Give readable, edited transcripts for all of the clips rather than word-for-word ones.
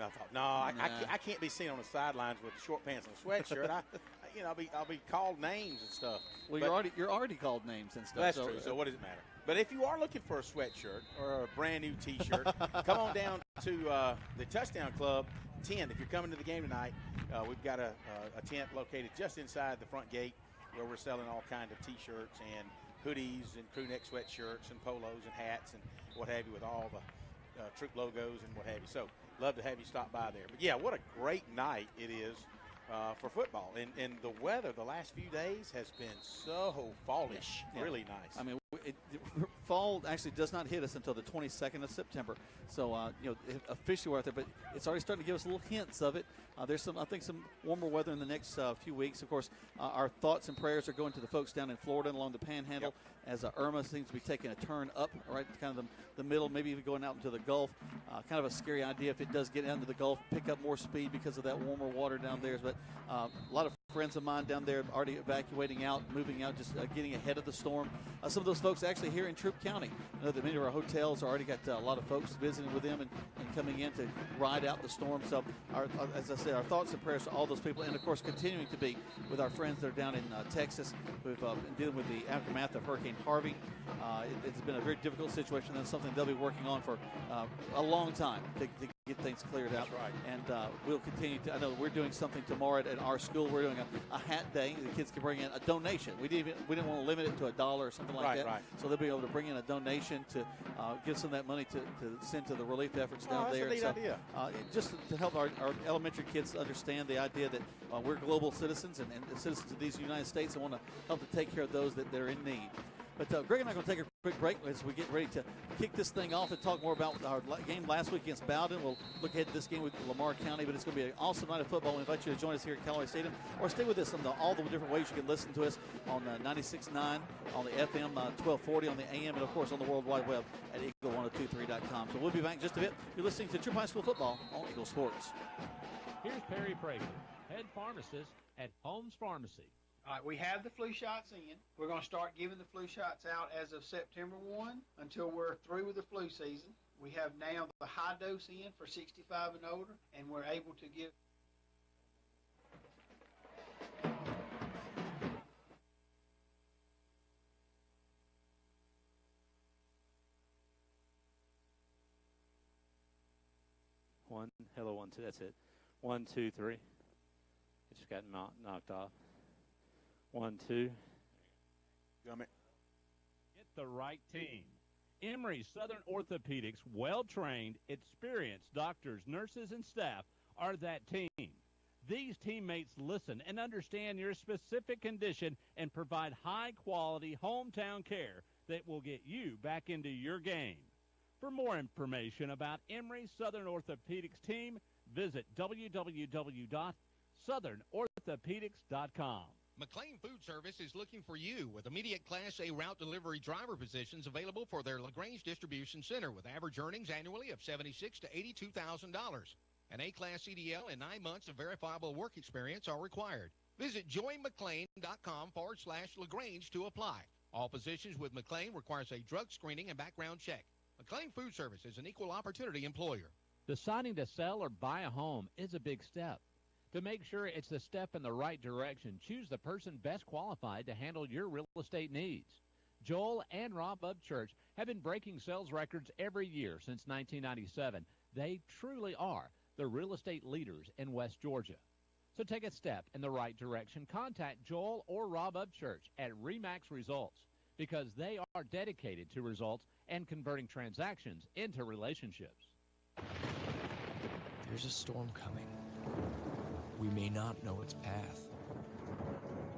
I thought, no, I can't be seen on the sidelines with short pants and a sweatshirt. I'll be called names and stuff. Well, you're already called names and stuff. That's true. So what does it matter? But if you are looking for a sweatshirt or a brand new T-shirt, come on down to the Touchdown Club tent. If you're coming to the game tonight, we've got a tent located just inside the front gate where we're selling all kinds of T-shirts and hoodies and crew neck sweatshirts and polos and hats and what have you with all the Troup logos and what have you. So love to have you stop by there. But yeah, what a great night it is for football. And the weather the last few days has been so fallish, really nice. I mean, fall actually does not hit us until the 22nd of September. So, officially we're out there, but it's already starting to give us little hints of it. There's I think some warmer weather in the next few weeks. Of course, our thoughts and prayers are going to the folks down in Florida and along the Panhandle as Irma seems to be taking a turn up, right, kind of the middle, maybe even going out into the Gulf. Kind of a scary idea if it does get into the Gulf, pick up more speed because of that warmer water down there. But a lot of friends of mine down there already evacuating out, moving out, just getting ahead of the storm. Some of those folks actually here in Troup County. I know that many of our hotels already got a lot of folks visiting with them and coming in to ride out the storm. So, as I said, our thoughts and prayers to all those people, and of course continuing to be with our friends that are down in Texas who've been dealing with the aftermath of Hurricane Harvey. It's been a very difficult situation, and something they'll be working on for a long time to get things cleared out. That's right. And we'll continue to. I know we're doing something tomorrow at our school. We're doing a hat day. The kids can bring in a donation. We didn't want to limit it to $1 or something like that. Right. So they'll be able to bring in a donation to give some of that money to send to the relief efforts down there. That's a neat idea. Just to help our elementary kids understand the idea that we're global citizens and citizens of these United States and want to help to take care of those that are in need. But Greg and I are going to take a quick break as we get ready to kick this thing off and talk more about our game last week against Bowden. We'll look ahead to this game with Lamar County, but it's going to be an awesome night of football. We invite you to join us here at Callaway Stadium, or stay with us on all the different ways you can listen to us on 96.9, on the FM 1240, on the AM, and of course on the World Wide Web at Eagle1023.com. So we'll be back in just a bit. You're listening to Troup High School Football on Eagle Sports. Here's Perry Prager, head pharmacist at Holmes Pharmacy. All right, we have the flu shots in. We're going to start giving the flu shots out as of September 1 until we're through with the flu season. We have now the high dose in for 65 and older, and we're able to give. One, hello, 1, 2, that's it. 1, 2, 3. It just got knocked off. 1, 2. Get the right team. Emory Southern Orthopedics, well-trained, experienced doctors, nurses, and staff are that team. These teammates listen and understand your specific condition and provide high-quality hometown care that will get you back into your game. For more information about Emory Southern Orthopedics team, visit www.southernorthopedics.com. McLean Food Service is looking for you with immediate Class A route delivery driver positions available for their LaGrange Distribution Center with average earnings annually of $76,000 to $82,000. An A-Class CDL and 9 months of verifiable work experience are required. Visit joinmclean.com/LaGrange to apply. All positions with McLean requires a drug screening and background check. McLean Food Service is an equal opportunity employer. Deciding to sell or buy a home is a big step. To make sure it's the step in the right direction, choose the person best qualified to handle your real estate needs. Joel and Rob Upchurch have been breaking sales records every year since 1997. They truly are the real estate leaders in West Georgia. So take a step in the right direction. Contact Joel or Rob Upchurch at RE/MAX Results because they are dedicated to results and converting transactions into relationships. There's a storm coming. We may not know its path,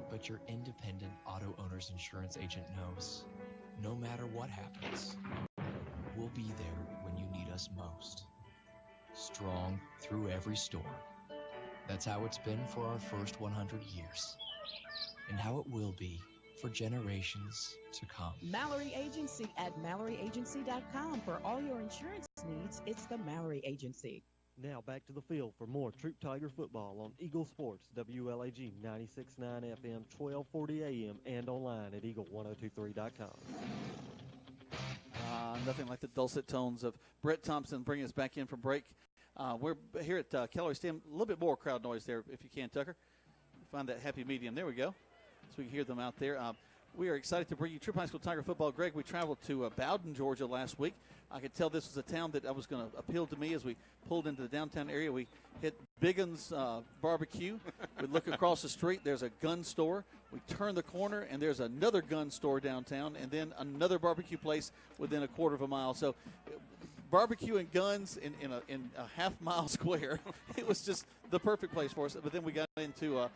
but your independent auto owner's insurance agent knows no matter what happens, we'll be there when you need us most. Strong through every storm. That's how it's been for our first 100 years, and how it will be for generations to come. Mallory Agency at MalloryAgency.com. For all your insurance needs, it's the Mallory Agency. Now back to the field for more Troup Tiger football on Eagle Sports, WLAG 96.9 FM, 1240 AM, and online at Eagle1023.com. Nothing like the dulcet tones of Brett Thompson bringing us back in from break. We're here at Keller Stadium. A little bit more crowd noise there, if you can, Tucker. Find that happy medium. There we go. So we can hear them out there. We are excited to bring you Troup High School Tiger football. Greg, we traveled to Bowden, Georgia last week. I could tell this was a town that was going to appeal to me as we pulled into the downtown area. We hit Biggin's Barbecue. We look across the street. There's a gun store. We turn the corner, and there's another gun store downtown, and then another barbecue place within a quarter of a mile. So barbecue and guns in a half-mile square. It was just the perfect place for us. But then we got into a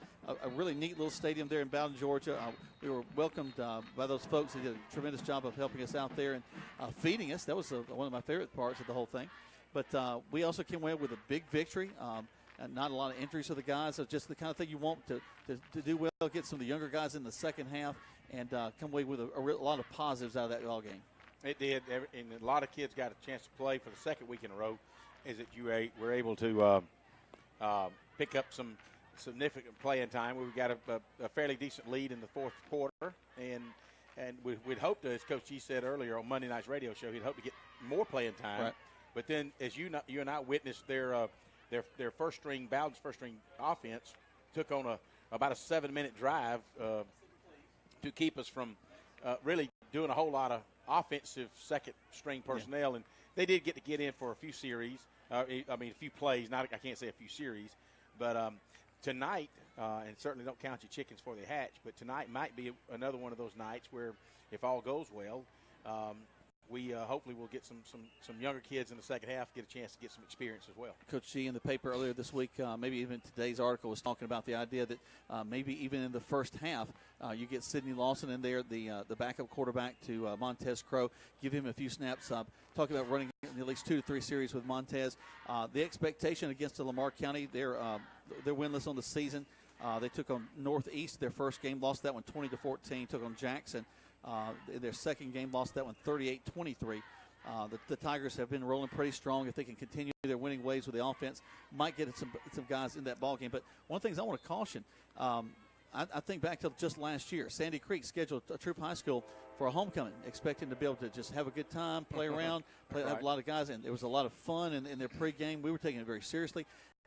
really neat little stadium there in Bowden, Georgia. We were welcomed by those folks. They did a tremendous job of helping us out there and feeding us. That was one of my favorite parts of the whole thing. But we also came away with a big victory. And not a lot of injuries for the guys. So just the kind of thing you want to do well, get some of the younger guys in the second half, and come away with a lot of positives out of that ball game. It did, and a lot of kids got a chance to play for the second week in a row. Is that you were able to pick up some significant playing time. We got a fairly decent lead in the fourth quarter, and we'd hoped to, as Coach G said earlier on Monday night's radio show, he'd hope to get more playing time. Right. But then, as you and I witnessed, their first string, Bowden's first string offense took on about a 7-minute drive to keep us from really doing a whole lot of offensive second string personnel, and they did get in for a few series. A few plays. I can't say a few series, but tonight, and certainly don't count your chickens before they hatch. But tonight might be another one of those nights where, if all goes well, we hopefully will get some younger kids in the second half get a chance to get some experience as well. Coach G in the paper earlier this week, maybe even today's article, was talking about the idea that maybe even in the first half, you get Sidney Lawson in there, the backup quarterback to Montez Crow, give him a few snaps. Talking about running at least 2 to 3 series with Montez. The expectation against the Lamar County, they're winless on the season. They took on Northeast their first game, lost that one 20-14. Took on Jackson. Their second game, lost that one 38-23. The Tigers have been rolling pretty strong. If they can continue their winning ways with the offense, might get some guys in that ball game. But one of the things I want to caution, I think back to just last year, Sandy Creek scheduled a Troup High School for a homecoming, expecting to be able to just have a good time, play around, have a lot of guys, and there was a lot of fun in their pregame. We were taking it very seriously,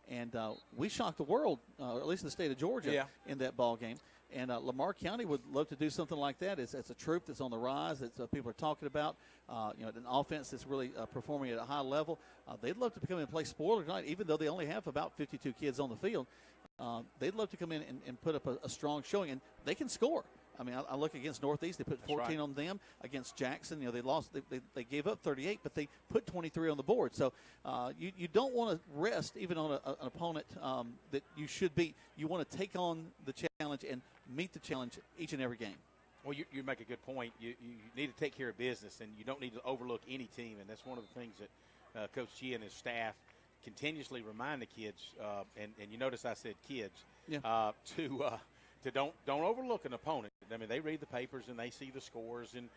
and we shocked the world, at least the state of Georgia, in that ball game. And Lamar County would love to do something like that. It's a troop that's on the rise that people are talking about. An offense that's really performing at a high level. They'd love to come in and play spoiler tonight, even though they only have about 52 kids on the field. They'd love to come in and put up a strong showing, and they can score. I look against Northeast. They put 14 on them. Against Jackson, they lost. They gave up 38, but they put 23 on the board. So you don't want to rest even on an opponent that you should beat. You want to take on the challenge and meet the challenge each and every game. Well, you make a good point. You need to take care of business, and you don't need to overlook any team. And that's one of the things that Coach G and his staff continuously remind the kids. And you notice I said kids. Yeah. To don't overlook an opponent. They read the papers and they see the scores, and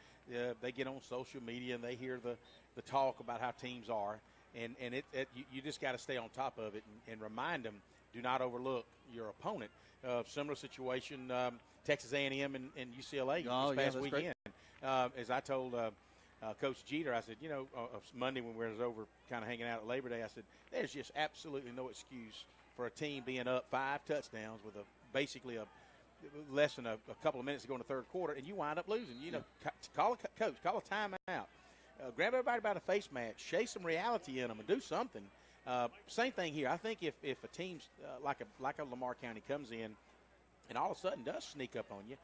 they get on social media and they hear the talk about how teams are, and you just got to stay on top of it and remind them, do not overlook your opponent. Similar situation, Texas A&M and UCLA this past weekend. As I told Coach Jeter, I said, Monday when we were over kind of hanging out at Labor Day, I said, there's just absolutely no excuse for a team being up 5 touchdowns with basically less than a couple of minutes to go in the third quarter, and you wind up losing. Call a coach, call a timeout, grab everybody by the face mask, shake some reality in them, and do something. Same thing here. I think if a team like a Lamar County comes in and all of a sudden does sneak up on you,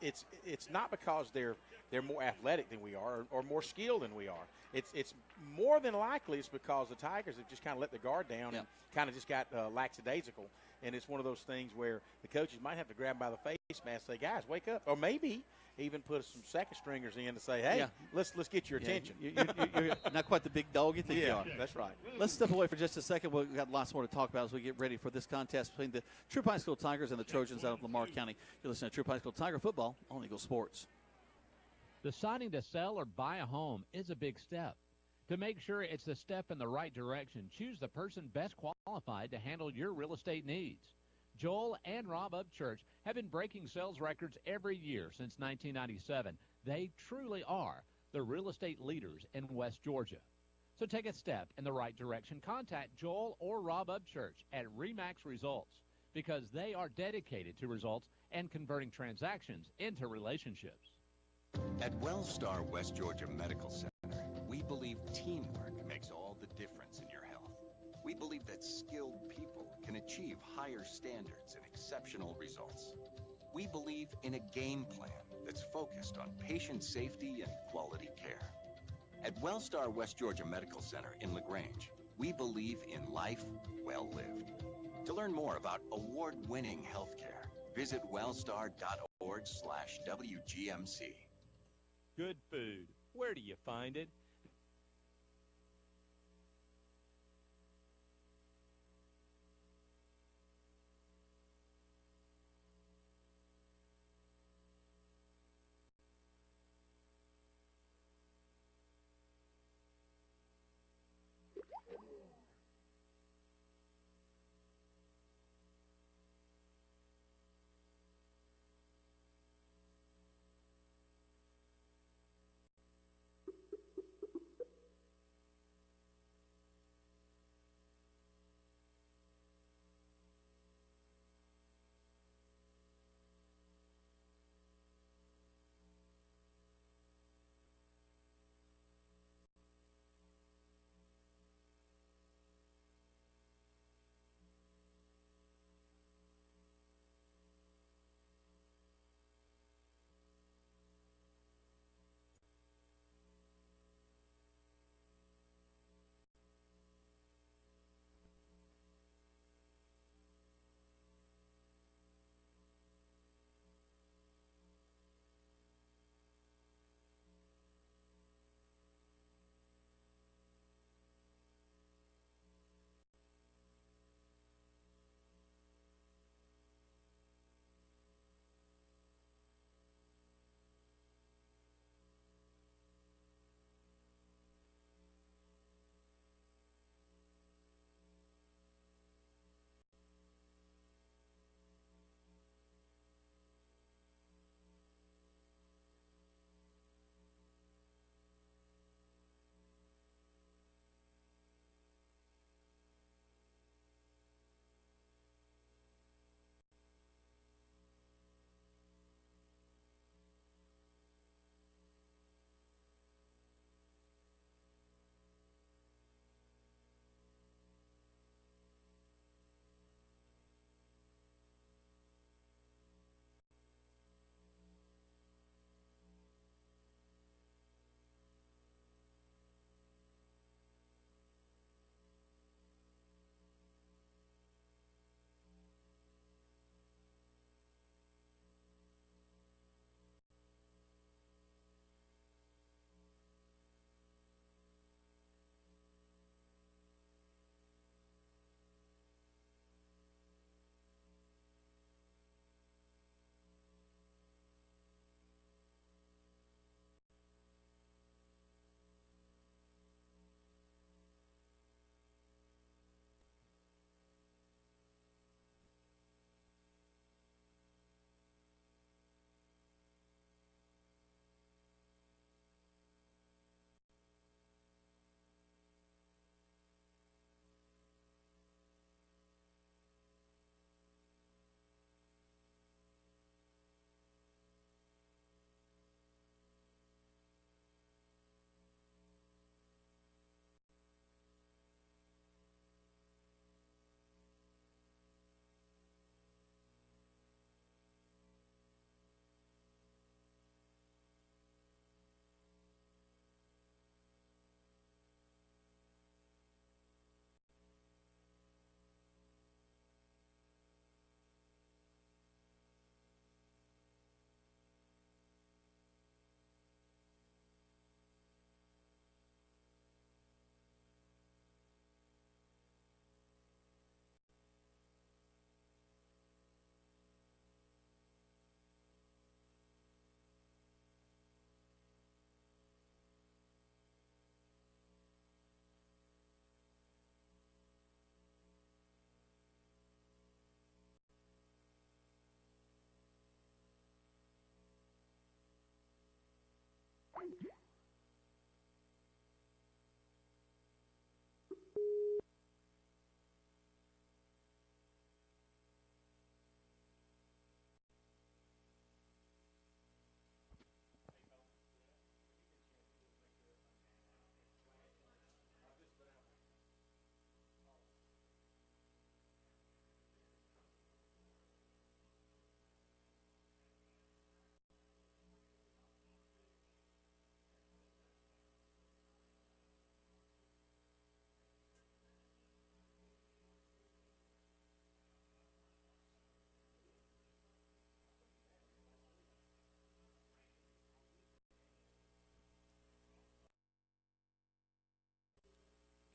it's not because they're more athletic than we are or more skilled than we are. It's more than likely it's because the Tigers have just kind of let the guard down and kind of just got lackadaisical. And it's one of those things where the coaches might have to grab them by the face mask and say, guys, wake up. Or maybe even put some second stringers in to say, hey, let's get your attention. You're not quite the big dog you think you are. That's right. Let's step away for just a second. We've got lots more to talk about as we get ready for this contest between the Troup High School Tigers and the Trojans out of Lamar County. You're listening to Troup High School Tiger Football on Eagle Sports. Deciding to sell or buy a home is a big step. To make sure it's the step in the right direction, choose the person best qualified to handle your real estate needs. Joel and Rob Upchurch have been breaking sales records every year since 1997. They truly are the real estate leaders in West Georgia. So take a step in the right direction. Contact Joel or Rob Upchurch at Remax Results because they are dedicated to results and converting transactions into relationships. At WellStar West Georgia Medical Center, we believe teamwork makes all the difference in your health. We believe that skilled people can achieve higher standards and exceptional results. We believe in a game plan that's focused on patient safety and quality care. At WellStar West Georgia Medical Center in LaGrange, we believe in life well lived. To learn more about award-winning healthcare, visit wellstar.org/WGMC. Good food. Where do you find it?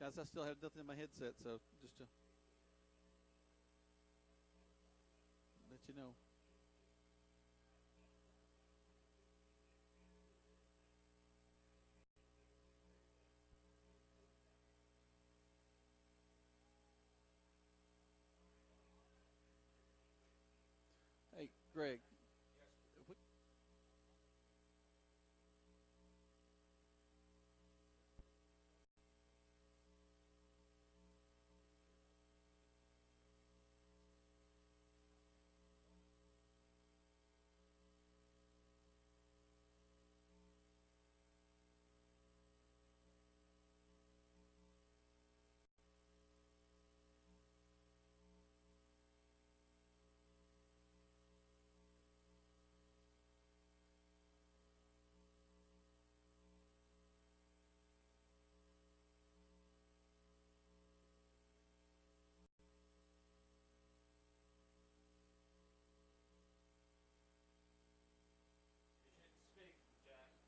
Guys, I still have nothing in my headset, so just to let you know. Hey, Greg.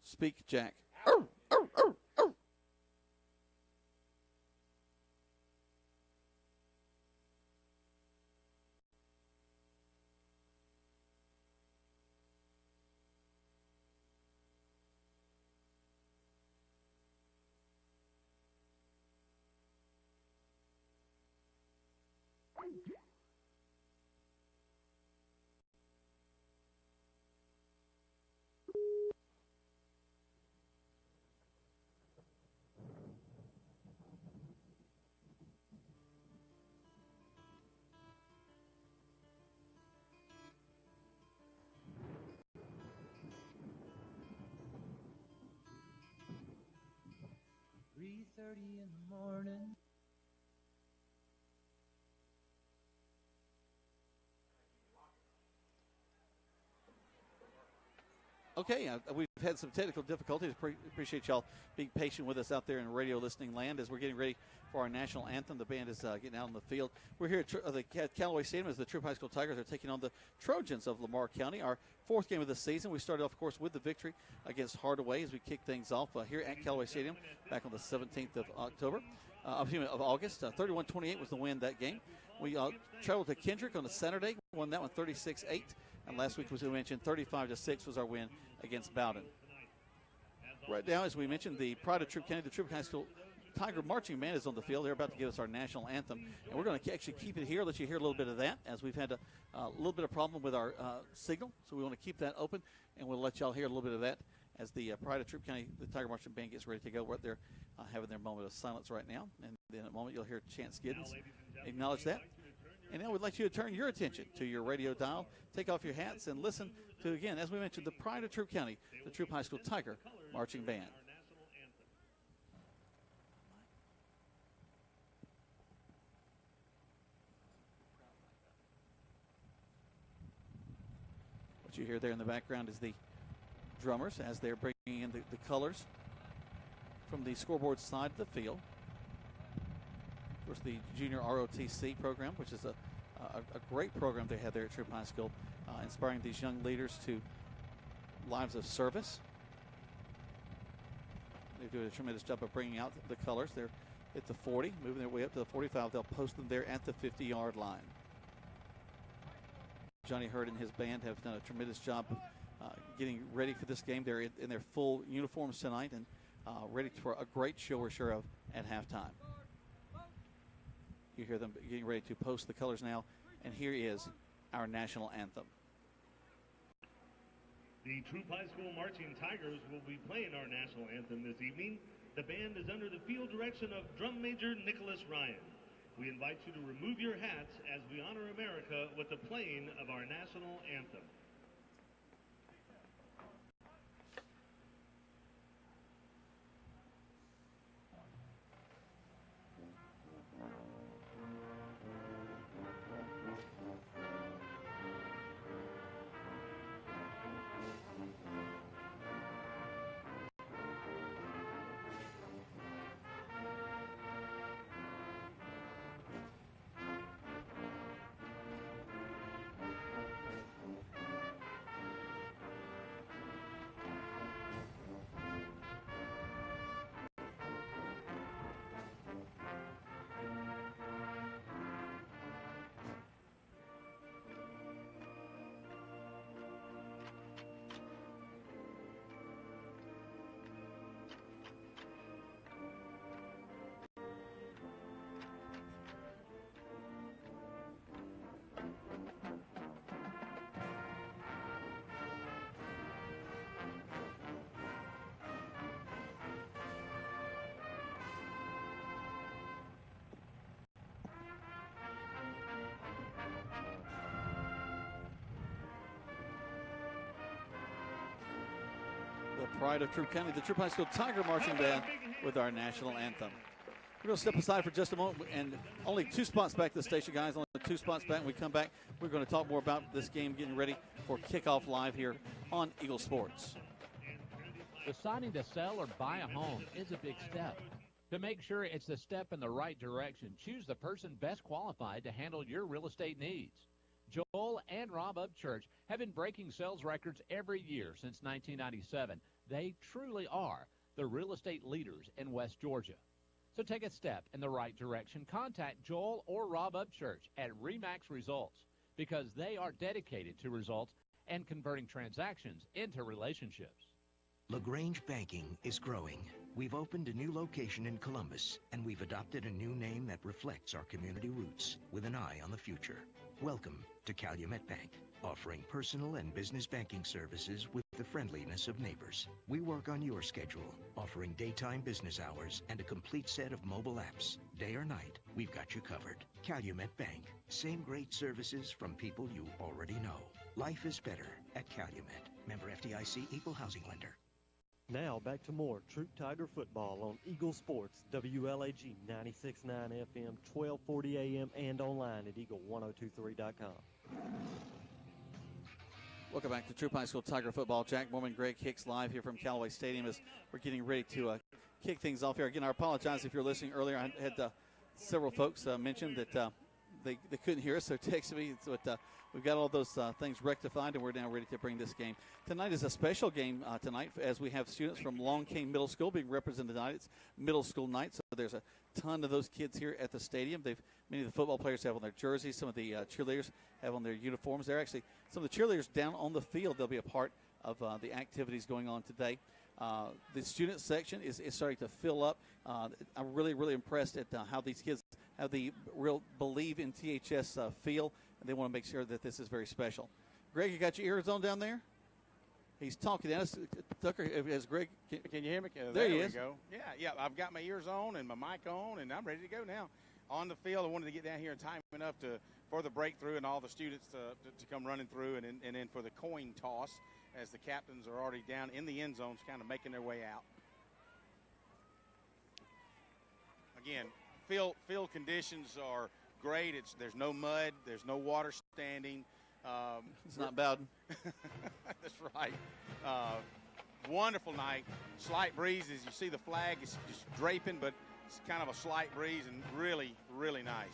Speak, Jack. In the morning. Okay, we've had some technical difficulties. Appreciate y'all being patient with us out there in radio listening land as we're getting ready for our national anthem. The band is getting out on the field. We're here at the Callaway Stadium as the Troup High School Tigers are taking on the Trojans of Lamar County. Our fourth game of the season. We started off, of course, with the victory against Hardaway as we kick things off here at Callaway Stadium back on the 17th of August. 31-28 was the win that game. We traveled to Kendrick on a Saturday, won that one 36-8. And last week, as we mentioned, 35-6 was our win against Bowden. Right now, as we mentioned, the pride of Troup County, the Troup High School Tiger Marching Band is on the field. They're about to give us our national anthem. And we're going to actually keep it here, let you hear a little bit of that, as we've had a little bit of problem with our signal. So we want to keep that open, and we'll let y'all hear a little bit of that as the pride of Troup County, the Tiger Marching Band gets ready to go. We're out there having their moment of silence right now. And then in a moment, you'll hear Chance Giddens acknowledge that. And now we'd like you to turn your attention to your radio dial, take off your hats, and listen to, again, as we mentioned, the pride of Troup County, the Troup High School Tiger Marching Band. What you hear there in the background is the drummers as they're bringing in the colors from the scoreboard side of the field. Of course, the junior ROTC program, which is a great program they have there at Troup High School, inspiring these young leaders to lives of service. They do a tremendous job of bringing out the colors. They're at the 40, moving their way up to the 45. They'll post them there at the 50-yard line. Johnny Hurd and his band have done a tremendous job getting ready for this game. They're in their full uniforms tonight and ready for a great show, we're sure of, at halftime. You hear them getting ready to post the colors now, and here is our national anthem. The Troup High School Marching Tigers will be playing our national anthem this evening. The band is under the field direction of Drum Major Nicholas Ryan. We invite you to remove your hats as we honor America with the playing of our national anthem. pride of Troup County, the Troup High School Tiger Marching Band with our national anthem. We're going to step aside for just a moment, and only 2 spots back to the station, guys. Only 2 spots back. When we come back, we're going to talk more about this game, getting ready for kickoff live here on Eagle Sports. Deciding to sell or buy a home is a big step. To make sure it's the step in the right direction, choose the person best qualified to handle your real estate needs. Joel and Rob Upchurch have been breaking sales records every year since 1997. They truly are the real estate leaders in West Georgia. So take a step in the right direction. Contact Joel or Rob Upchurch at RE/MAX Results because they are dedicated to results and converting transactions into relationships. LaGrange Banking is growing. We've opened a new location in Columbus, and we've adopted a new name that reflects our community roots with an eye on the future. Welcome to Calumet Bank, offering personal and business banking services with the friendliness of neighbors. We work on your schedule, offering daytime business hours and a complete set of mobile apps. Day or night, we've got you covered. Calumet Bank, same great services from people you already know. Life is better at Calumet. Member FDIC, Equal Housing Lender. Now back to more Troup Tiger football on Eagle Sports, WLAG 96.9 FM, 1240 AM, and online at eagle1023.com. Welcome back to Troup High School Tiger football. Jack Mormon, Greg Hicks live here from Callaway Stadium as we're getting ready to kick things off here. Again, I apologize if you're listening earlier. I had several folks mention that they couldn't hear us, so texted me. But we've got all those things rectified, and we're now ready to bring this game. Tonight is a special game tonight as we have students from Long Cane Middle School being represented tonight. It's middle school night, so there's a ton of those kids here at the stadium. Many of the football players have on their jerseys. Some of the cheerleaders have on their uniforms. They're actually some of the cheerleaders down on the field. They'll be a part of the activities going on today. The student section is starting to fill up. I'm really, really impressed at how these kids have the real believe in THS feel, and they want to make sure that this is very special. Greg, you got your ears on down there? He's talking at us. Tucker, as Greg, can you hear me? There he we is. Go. Yeah, I've got my ears on and my mic on, and I'm ready to go now. On the field, I wanted to get down here in time enough for the breakthrough and all the students to come running through, and then for the coin toss as the captains are already down in the end zones kind of making their way out. Again, field conditions are great. There's no mud. There's no water standing. It's not Bowden. That's right. Wonderful night. Slight breezes. You see the flag is just draping, but it's kind of a slight breeze and really, really nice.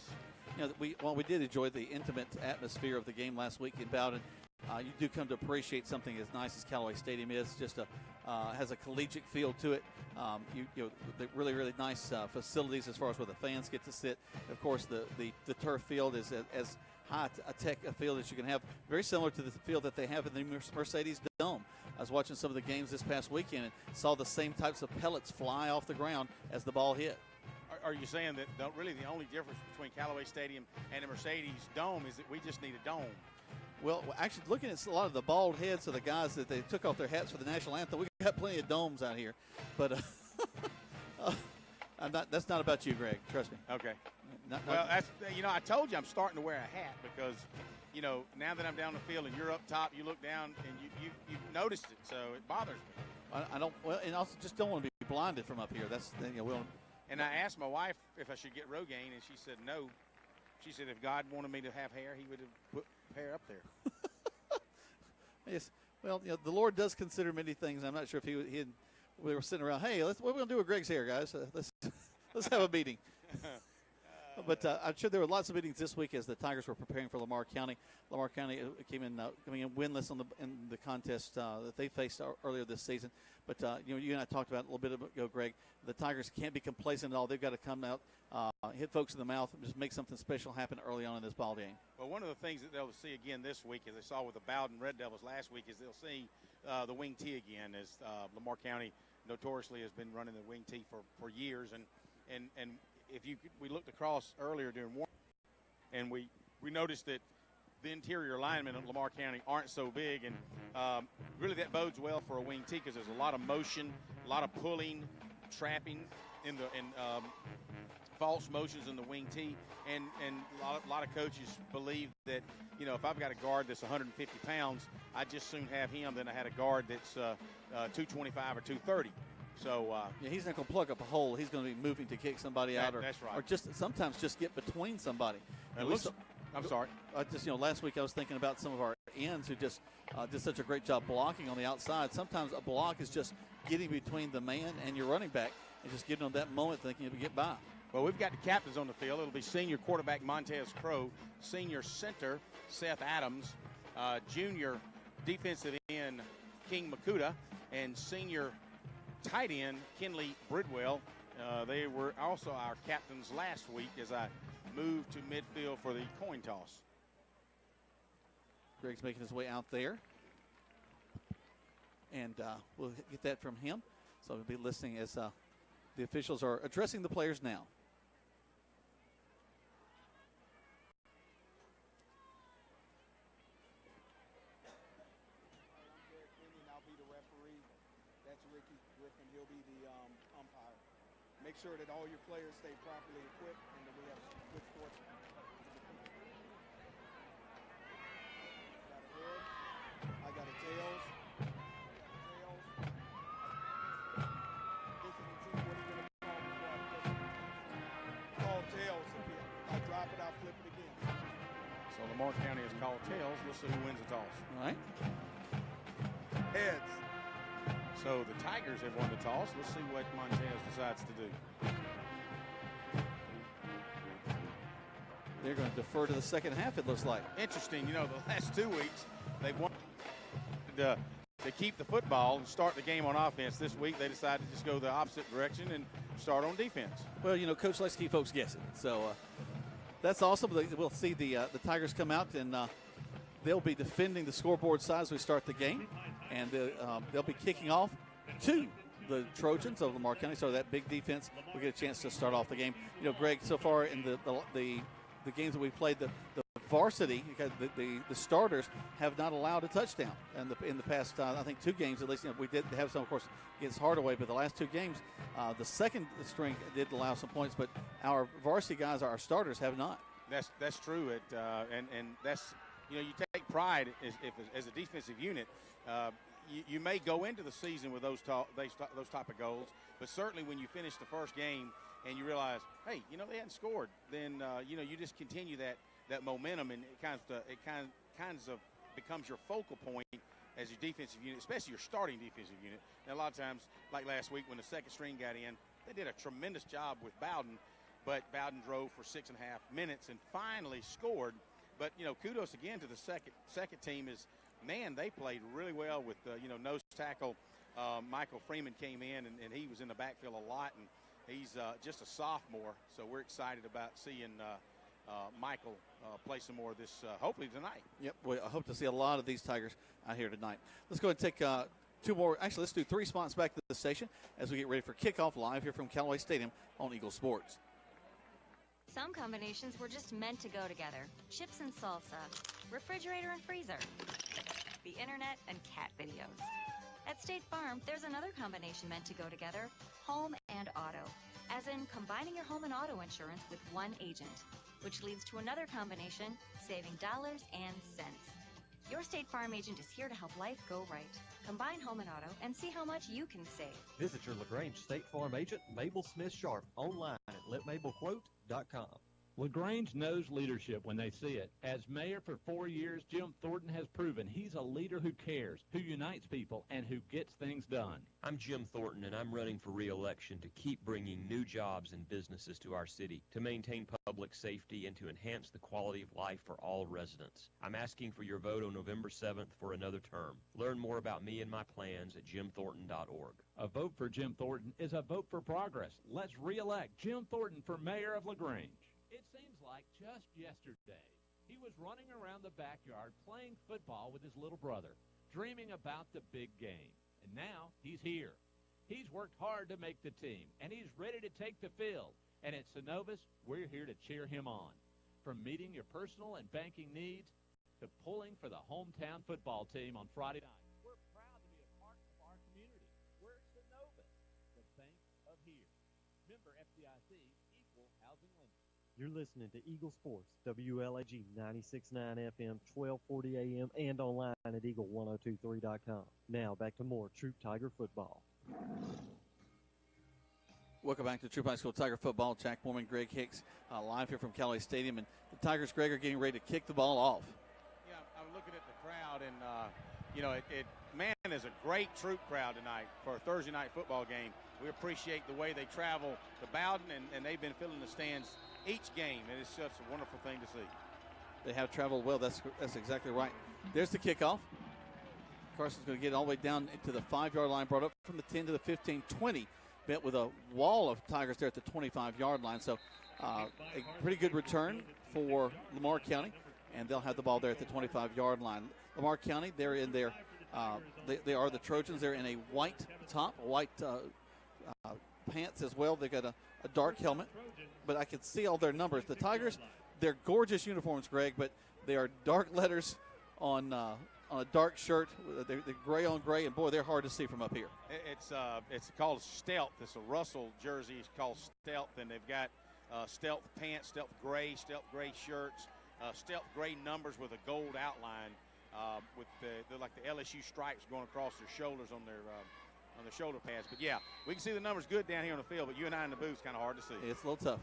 You know, we did enjoy the intimate atmosphere of the game last week in Bowden. You do come to appreciate something as nice as Callaway Stadium is. Just has a collegiate feel to it. The really, really nice facilities as far as where the fans get to sit. Of course, the turf field is as high a tech field as you can have. Very similar to the field that they have in the Mercedes Dome. I was watching some of the games this past weekend and saw the same types of pellets fly off the ground as the ball hit. Are you saying that really the only difference between Callaway Stadium and the Mercedes Dome is that we just need a dome? Well, actually, looking at a lot of the bald heads of the guys that they took off their hats for the national anthem, we got plenty of domes out here. But that's not about you, Greg. Trust me. Okay. That's I told you I'm starting to wear a hat because, now that I'm down the field and you're up top, you look down and you've noticed it, so it bothers me. I don't. Well, and also just don't want to be blinded from up here. That's And I asked my wife if I should get Rogaine, and she said no. She said if God wanted me to have hair, He would have put hair up there. Yes. Well, the Lord does consider many things. I'm not sure if we were sitting around. Hey, what are we gonna do with Greg's hair, guys? Let's have a meeting. But I'm sure there were lots of meetings this week as the Tigers were preparing for Lamar County. Lamar County coming in winless in the contest that they faced earlier this season. But you and I talked about it a little bit ago, Greg. The Tigers can't be complacent at all. They've got to come out, hit folks in the mouth, and just make something special happen early on in this ball game. Well, one of the things that they'll see again this week, as they saw with the Bowden Red Devils last week, is they'll see the wing tee again, as Lamar County notoriously has been running the wing tee for years. And if we looked across earlier during warm, and we noticed that the interior linemen of Lamar County aren't so big, and really that bodes well for a wing tee because there's a lot of motion, a lot of pulling, trapping in false motions in the wing tee, and a lot of coaches believe that, you know, if I've got a guard that's 150 pounds, I'd just soon have him than I had a guard that's 225 or 230. So yeah, he's not going to plug up a hole. He's going to be moving to kick somebody out, that's right. or just sometimes just get between somebody. I'm sorry. Last week I was thinking about some of our ends who just did such a great job blocking on the outside. Sometimes a block is just getting between the man and your running back and just giving them that moment thinking you'll get by. Well, we've got the captains on the field. It'll be senior quarterback Montez Crow, senior center Seth Adams, junior defensive end King Makuta, and senior tight end Kenley Bridwell. They were also our captains last week as I moved to midfield for the coin toss. Greg's making his way out there. And we'll get that from him. So we'll be listening as the officials are addressing the players now. He'll be the umpire. Make sure that all your players stay properly equipped, and that we have good sports. Got a head. I got a tails. Listen and see what he's going to call before I flip it. Call tails up here. I drop it, I'll flip it again. So Lamar County has called tails. We'll see who wins the toss. All right. Heads. So the Tigers have won the toss. Let's see what Montez decides to do. They're going to defer to the second half, it looks like. Interesting. You know, the last 2 weeks, they've wanted to keep the football and start the game on offense. This week, they decided to just go the opposite direction and start on defense. Well, you know, Coach likes to keep folks guessing. So that's awesome. We'll see the Tigers come out, and they'll be defending the scoreboard side as we start the game. And they'll be kicking off to the Trojans of Lamar County. So that big defense will get a chance to start off the game. You know, Greg, so far in the games that we've played, the varsity, the starters have not allowed a touchdown. And in the past, I think 2 games at least, you know, we did have some, of course, against Hardaway. But the last 2 games, the second string did allow some points. But our varsity guys, our starters, have not. That's true. And that's, you know, you take pride as a defensive unit. You may go into the season with those type of goals, but certainly when you finish the first game and you realize, hey, you know, they hadn't scored, then you know, you just continue that momentum, and it kind of becomes your focal point as your defensive unit, especially your starting defensive unit. And a lot of times, like last week when the second string got in, they did a tremendous job with Bowden, but Bowden drove for 6.5 minutes and finally scored. But, you know, kudos again to the second team is, man, they played really well with, you know, nose tackle. Michael Freeman came in, and he was in the backfield a lot, and he's just a sophomore. So we're excited about seeing Michael play some more this, hopefully tonight. Yep, well, I hope to see a lot of these Tigers out here tonight. Let's go ahead and take 2 more. Actually, let's do 3 spots back to the station as we get ready for kickoff live here from Callaway Stadium on Eagle Sports. Some combinations were just meant to go together. Chips and salsa, refrigerator and freezer, the internet and cat videos. At State Farm, there's another combination meant to go together, home and auto, as in combining your home and auto insurance with one agent, which leads to another combination, saving dollars and cents. Your State Farm agent is here to help life go right. Combine home and auto and see how much you can save. Visit your LaGrange State Farm agent, Mabel Smith Sharp, online at letmabelquote.com. LaGrange knows leadership when they see it. As mayor for 4 years, Jim Thornton has proven he's a leader who cares, who unites people, and who gets things done. I'm Jim Thornton, and I'm running for re-election to keep bringing new jobs and businesses to our city, to maintain public safety, and to enhance the quality of life for all residents. I'm asking for your vote on November 7th for another term. Learn more about me and my plans at jimthornton.org. A vote for Jim Thornton is a vote for progress. Let's re-elect Jim Thornton for mayor of LaGrange. It seems like just yesterday, he was running around the backyard playing football with his little brother, dreaming about the big game. And now he's here. He's worked hard to make the team, and he's ready to take the field. And at Synovus, we're here to cheer him on. From meeting your personal and banking needs to pulling for the hometown football team on Friday night. We're proud to be a part of our community. We're Synovus, the bank of here. Member FDIC, equal housing. You're listening to Eagle Sports, WLAG 96.9 FM, 1240 AM, and online at eagle1023.com. Now back to more Troup Tiger football. Welcome back to Troup High School Tiger football. Jack Mormon, Greg Hicks, live here from Callaway Stadium, and the Tigers, Greg, are getting ready to kick the ball off. Yeah, I'm looking at the crowd, and man, is a great Troup crowd tonight for a Thursday night football game. We appreciate the way they travel to Bowden, and they've been filling the stands each game, and it's such a wonderful thing to see. They have traveled well. That's exactly right. There's the kickoff. Carson's going to get all the way down to the 5-yard line, brought up from the 10 to the 15, 20. Met with a wall of Tigers there at the 25-yard line. So a pretty good return for Lamar County, and they'll have the ball there at the 25-yard line. Lamar County, they're in their they are the Trojans. They're in a white top, white pants as well. They got a dark helmet, but I can see all their numbers. The Tigers, they're gorgeous uniforms, Greg, but they are dark letters on a dark shirt. They're gray on gray, and boy, they're hard to see from up here. It's called Stealth. It's a Russell jersey. It's called Stealth, and they've got stealth pants, stealth gray shirts, stealth gray numbers with a gold outline, with they're like the LSU stripes going across their shoulders on their shoulder pads. But yeah, we can see the numbers good down here on the field, but you and I in the booth's kind of hard to see. It's a little tough.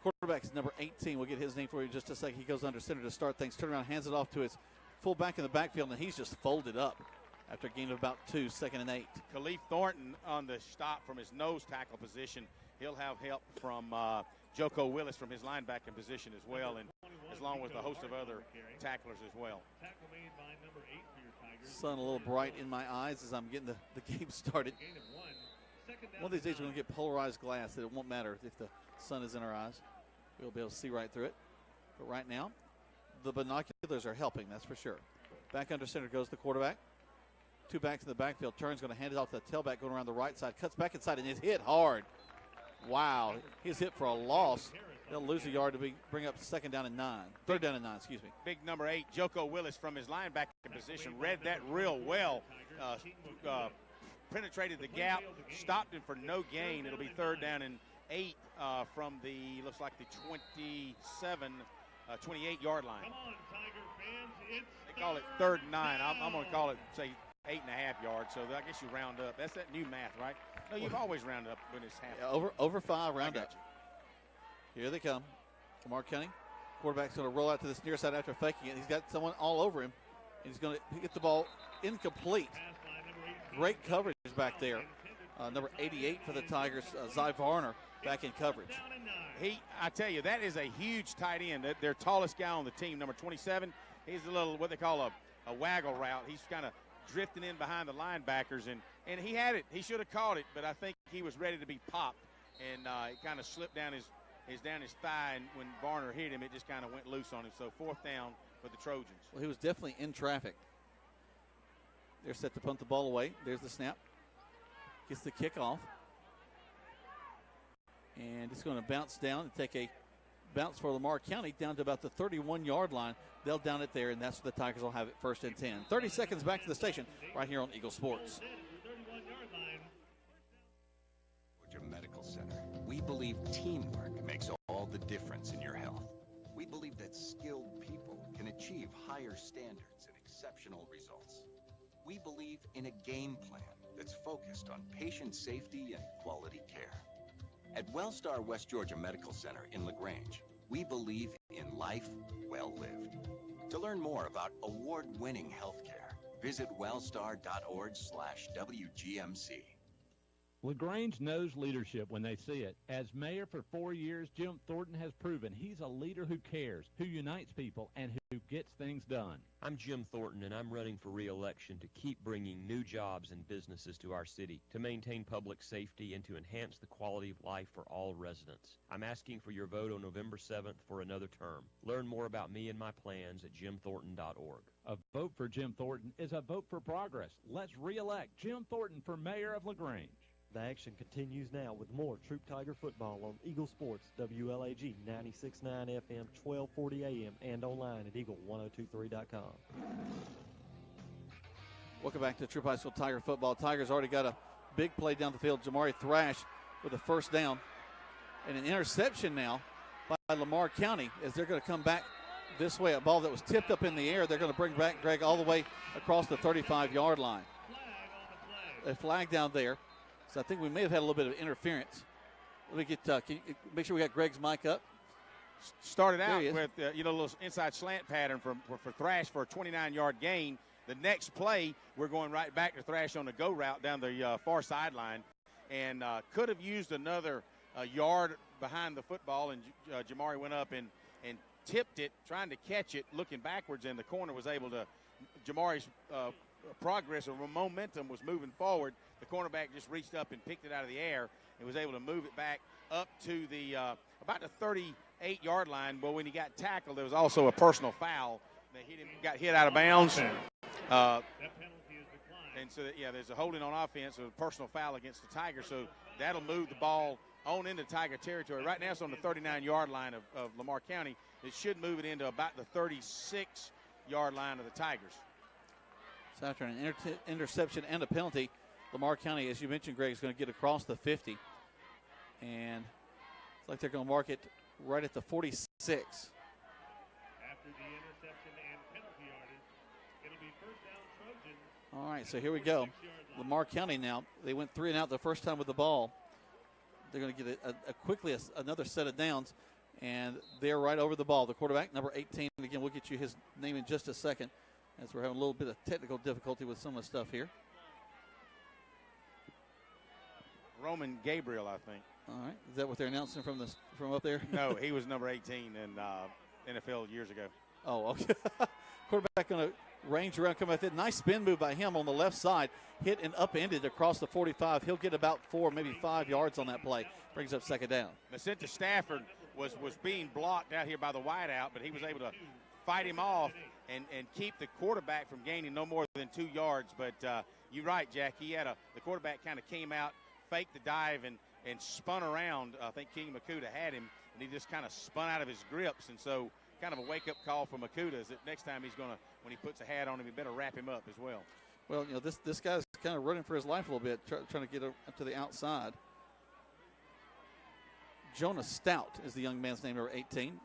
Quarterback's number 18. We'll get his name for you in just a second. He goes under center to start things. Turn around, hands it off to his fullback in the backfield, and he's just folded up after a gain of about 2, 2nd and 8. Khalif Thornton on the stop from his nose tackle position. He'll have help from Joko Willis from his linebacking position as well, and as long with a host of other tacklers as well. Sun a little bright in my eyes as I'm getting the game started. One of these days we're going to get polarized glass that it won't matter if the sun is in our eyes. We'll be able to see right through it. But right now, the binoculars are helping, that's for sure. Back under center goes the quarterback. 2 backs in the backfield. Turns, going to hand it off to the tailback going around the right side. Cuts back inside and is hit hard. Wow, he's hit for a loss. They'll lose a yard to bring up 3rd down and 9, excuse me. Big number 8, Joko Willis from his linebacker position, read that real well. Penetrated the gap, stopped him for no gain. It'll be 3rd down and 8 from the, looks like the 28-yard line. Come on, Tiger fans, they call it 3rd and 9. I'm going to call it, say, 8.5 yards. So I guess you round up. That's that new math, right? No, you've always rounded up when it's half. Yeah, over 5, round up. Here they come. Lamar County. Quarterback's going to roll out to this near side after faking it. He's got someone all over him. And he's going to get the ball incomplete. Great coverage back there. Number 88 for the Tigers, Zy Varner, back in coverage. I tell you, that is a huge tight end. Their tallest guy on the team, number 27. He's a little, what they call a waggle route. He's kind of drifting in behind the linebackers, and he had it. He should have caught it, but I think he was ready to be popped, and it kind of slipped down his thigh, and when Varner hit him, it just kind of went loose on him. So 4th down for the Trojans. Well, he was definitely in traffic. They're set to punt the ball away. There's the snap. Gets the kickoff. And it's going to bounce down and take a bounce for Lamar County down to about the 31-yard line. They'll down it there, and that's where the Tigers will have it 1st and 10. 30 seconds back to the station right here on Eagle Sports. Georgia Medical Center. We believe teamwork makes all the difference in your health. We believe that skilled people can achieve higher standards and exceptional results. We believe in a game plan that's focused on patient safety and quality care. At Wellstar West Georgia Medical Center in LaGrange, we believe in life well lived. To learn more about award-winning healthcare, visit wellstar.org/WGMC. LaGrange knows leadership when they see it. As mayor for 4 years, Jim Thornton has proven he's a leader who cares, who unites people, and who gets things done. I'm Jim Thornton, and I'm running for re-election to keep bringing new jobs and businesses to our city, to maintain public safety, and to enhance the quality of life for all residents. I'm asking for your vote on November 7th for another term. Learn more about me and my plans at jimthornton.org. A vote for Jim Thornton is a vote for progress. Let's re-elect Jim Thornton for mayor of LaGrange. The action continues now with more Troup Tiger football on Eagle Sports, WLAG 96.9 FM, 1240 AM, and online at eagle1023.com. Welcome back to Troup High School Tiger football. Tigers already got a big play down the field. Jamari Thrash with a 1st down and an interception now by Lamar County as they're going to come back this way. A ball that was tipped up in the air. They're going to bring back Greg all the way across the 35-yard line. A flag down there. So I think we may have had a little bit of interference. Let me get, can you make sure we got Greg's mic up. Started out with, a little inside slant pattern for Thrash for a 29-yard gain. The next play, we're going right back to Thrash on the go route down the far sideline. And could have used another yard behind the football, and Jamari went up and tipped it, trying to catch it, looking backwards, and the corner was able to, Jamari's progress or momentum was moving forward. The cornerback just reached up and picked it out of the air and was able to move it back up to the about the 38-yard line. But when he got tackled, there was also a personal foul. They got hit out of bounds. And so, there's a holding on offense, a personal foul against the Tigers. So that'll move the ball on into Tiger territory. Right now it's on the 39-yard line of Lamar County. It should move it into about the 36-yard line of the Tigers. So after an interception and a penalty, Lamar County, as you mentioned, Greg, is going to get across the 50. And it's like they're going to mark it right at the 46. After the interception and penalty yardage, it'll be first down Trojans. All right, so here we go. Lamar County now, they went 3 and out the first time with the ball. They're going to get quickly another set of downs, and they're right over the ball. The quarterback, number 18, and again, we'll get you his name in just a second, as we're having a little bit of technical difficulty with some of the stuff here. Roman Gabriel, I think. All right. Is that what they're announcing from up there? No, he was number 18 in NFL years ago. Oh, okay. Quarterback going to range around, come out there. Nice spin move by him on the left side. Hit and upended across the 45. He'll get about 4, maybe 5 yards on that play. Brings up second down. Macenta Stafford was being blocked out here by the wideout, but he was able to fight him off and keep the quarterback from gaining no more than 2 yards. But you're right, Jack. The quarterback kind of came out, faked the dive, and spun around. I think King Makuta had him, and he just kind of spun out of his grips. And so kind of a wake-up call for Makuta is that next time he's going to, when he puts a hat on him, he better wrap him up as well. Well, this guy's kind of running for his life a little bit, trying to get up to the outside. Jonah Stout is the young man's name, number 18.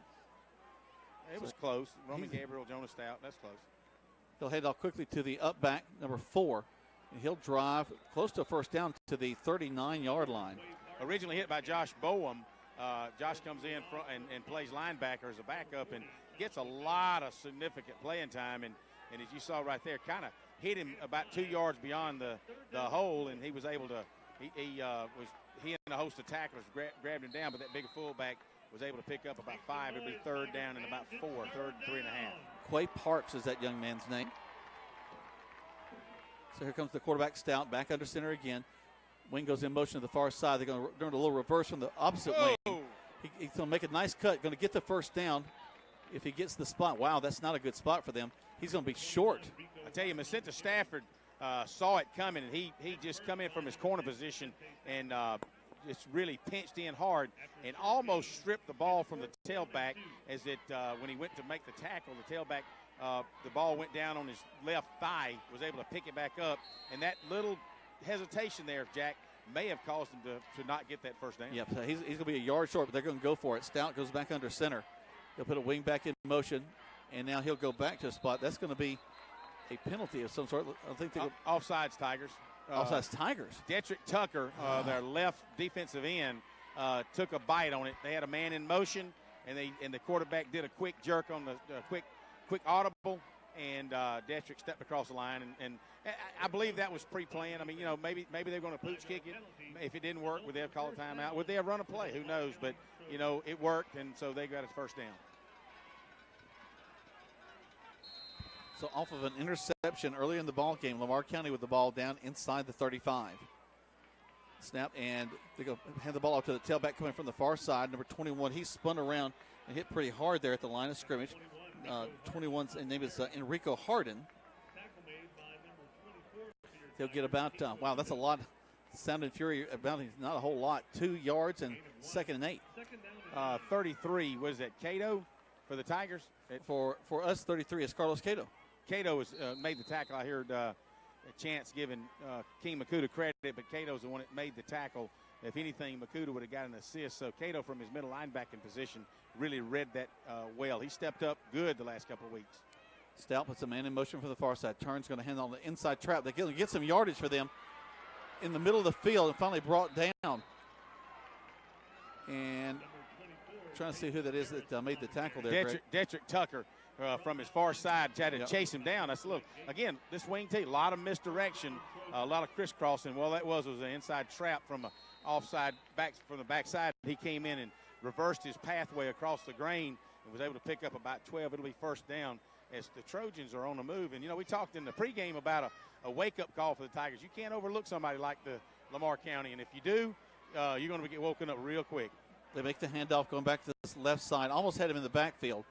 It was close. Roman Gabriel, Jonah Stout, that's close. He'll head off quickly to the up back, number 4. And he'll drive close to a first down to the 39-yard line. Originally hit by Josh Boehm. Josh comes in front and plays linebacker as a backup and gets a lot of significant playing time. And as you saw right there, kind of hit him about 2 yards beyond the hole, and he was able to he and a host of tacklers grabbed him down, but that big fullback was able to pick up about 5. It'd be third down and about 4, third and 3.5. Quay Parks is that young man's name. So here comes the quarterback, Stout, back under center again. Wing goes in motion to the far side. They're going to do a little reverse from the opposite wing. He's going to make a nice cut, going to get the first down if he gets the spot. Wow, that's not a good spot for them. He's going to be short. I tell you, Macenta Stafford saw it coming, and he just come in from his corner position and just really pinched in hard and almost stripped the ball from the tailback as when he went to make the tackle, the tailback, the ball went down on his left thigh, was able to pick it back up, and that little hesitation there, Jack, may have caused him to not get that first down. Yep, so he's going to be a yard short, but they're going to go for it. Stout goes back under center. He'll put a wing back in motion, and now he'll go back to a spot. That's going to be a penalty of some sort. I think they offsides Tigers. Offsides Tigers. Detrick Tucker, their left defensive end, took a bite on it. They had a man in motion, and the quarterback did a quick jerk on the quick audible, and Detrick stepped across the line, and I believe that was pre-planned. I mean, maybe they're going to pooch kick it. If it didn't work, would they have called a timeout? Would they have run a play? Who knows? But, it worked, and so they got his first down. So off of an interception early in the ball game, Lamar County with the ball down inside the 35. Snap, and they go hand the ball off to the tailback coming from the far side. Number 21, he spun around and hit pretty hard there at the line of scrimmage. 21's name is Enrico Harden. He'll get about, wow, that's a lot. Sound and Fury, about not a whole lot. 2 yards and 2nd and 8. 33, was that Cato for the Tigers? For us, 33 is Carlos Cato. Cato has made the tackle. I heard Chance giving King Makuta credit, but Cato's the one that made the tackle if anything, Makuta would have got an assist. So Cato from his middle linebacking position really read that well. He stepped up good the last couple of weeks. Stout puts a man in motion for the far side. Turns, going to hand on the inside trap. They get some yardage for them in the middle of the field and finally brought down. And trying to see who that is that made the tackle there. Detrick Tucker from his far side tried to chase him down. That's a little, again, this wing tee, a lot of misdirection, a lot of crisscrossing. Well, that was an inside trap from a offside back from the backside. He came in and reversed his pathway across the grain and was able to pick up about 12. It'll be first down as the Trojans are on the move. And, you know, we talked in the pregame about a wake-up call for the Tigers. You can't overlook somebody like the Lamar County, and if you do, you're going to get woken up real quick. They make the handoff going back to this left side. Almost had him in the backfield.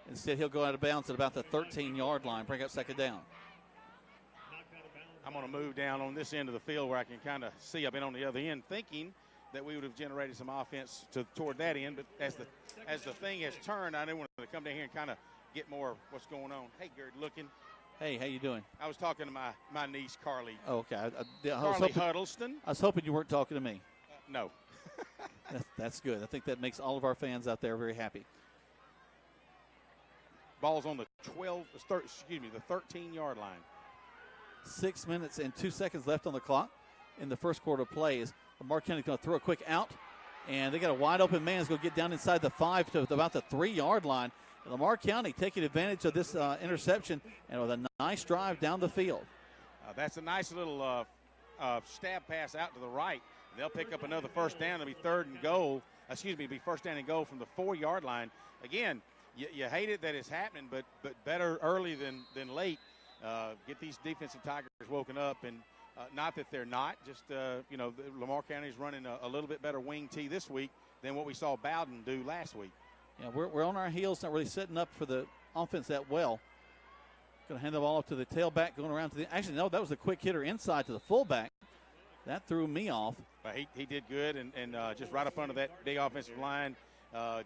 Instead, he'll go out of bounds at about the 13-yard line, bring up second down. I'm going to move down on this end of the field where I can kind of see. I've been on the other end thinking that we would have generated some offense toward that end. But as the thing has turned, I didn't want to come down here and kind of get more what's going on. Hey, Gerd, looking. Hey, how you doing? I was talking to my niece, Carly. Oh, okay. Carly Huddleston. I was hoping you weren't talking to me. No. That's good. I think that makes all of our fans out there very happy. Ball's on the 13-yard line. 6 minutes and 2 seconds left on the clock in the first quarter of play. Is Lamar County's going to throw a quick out, and they got a wide open man who's going to get down inside the 5 to about the 3-yard line. And Lamar County taking advantage of this interception and with a nice drive down the field. That's a nice little stab pass out to the right. They'll pick up another first down. It'll be be first down and goal from the 4-yard line. Again, you hate it that it's happening, but better early than late. Get these defensive Tigers woken up, and not that they're not. Just, Lamar County's running a little bit better wing tee this week than what we saw Bowden do last week. Yeah, we're on our heels, not really setting up for the offense that well. Going to hand the ball up to the tailback, going around to the – actually, no, that was a quick hitter inside to the fullback. That threw me off. He did good, and just right up under that big offensive line.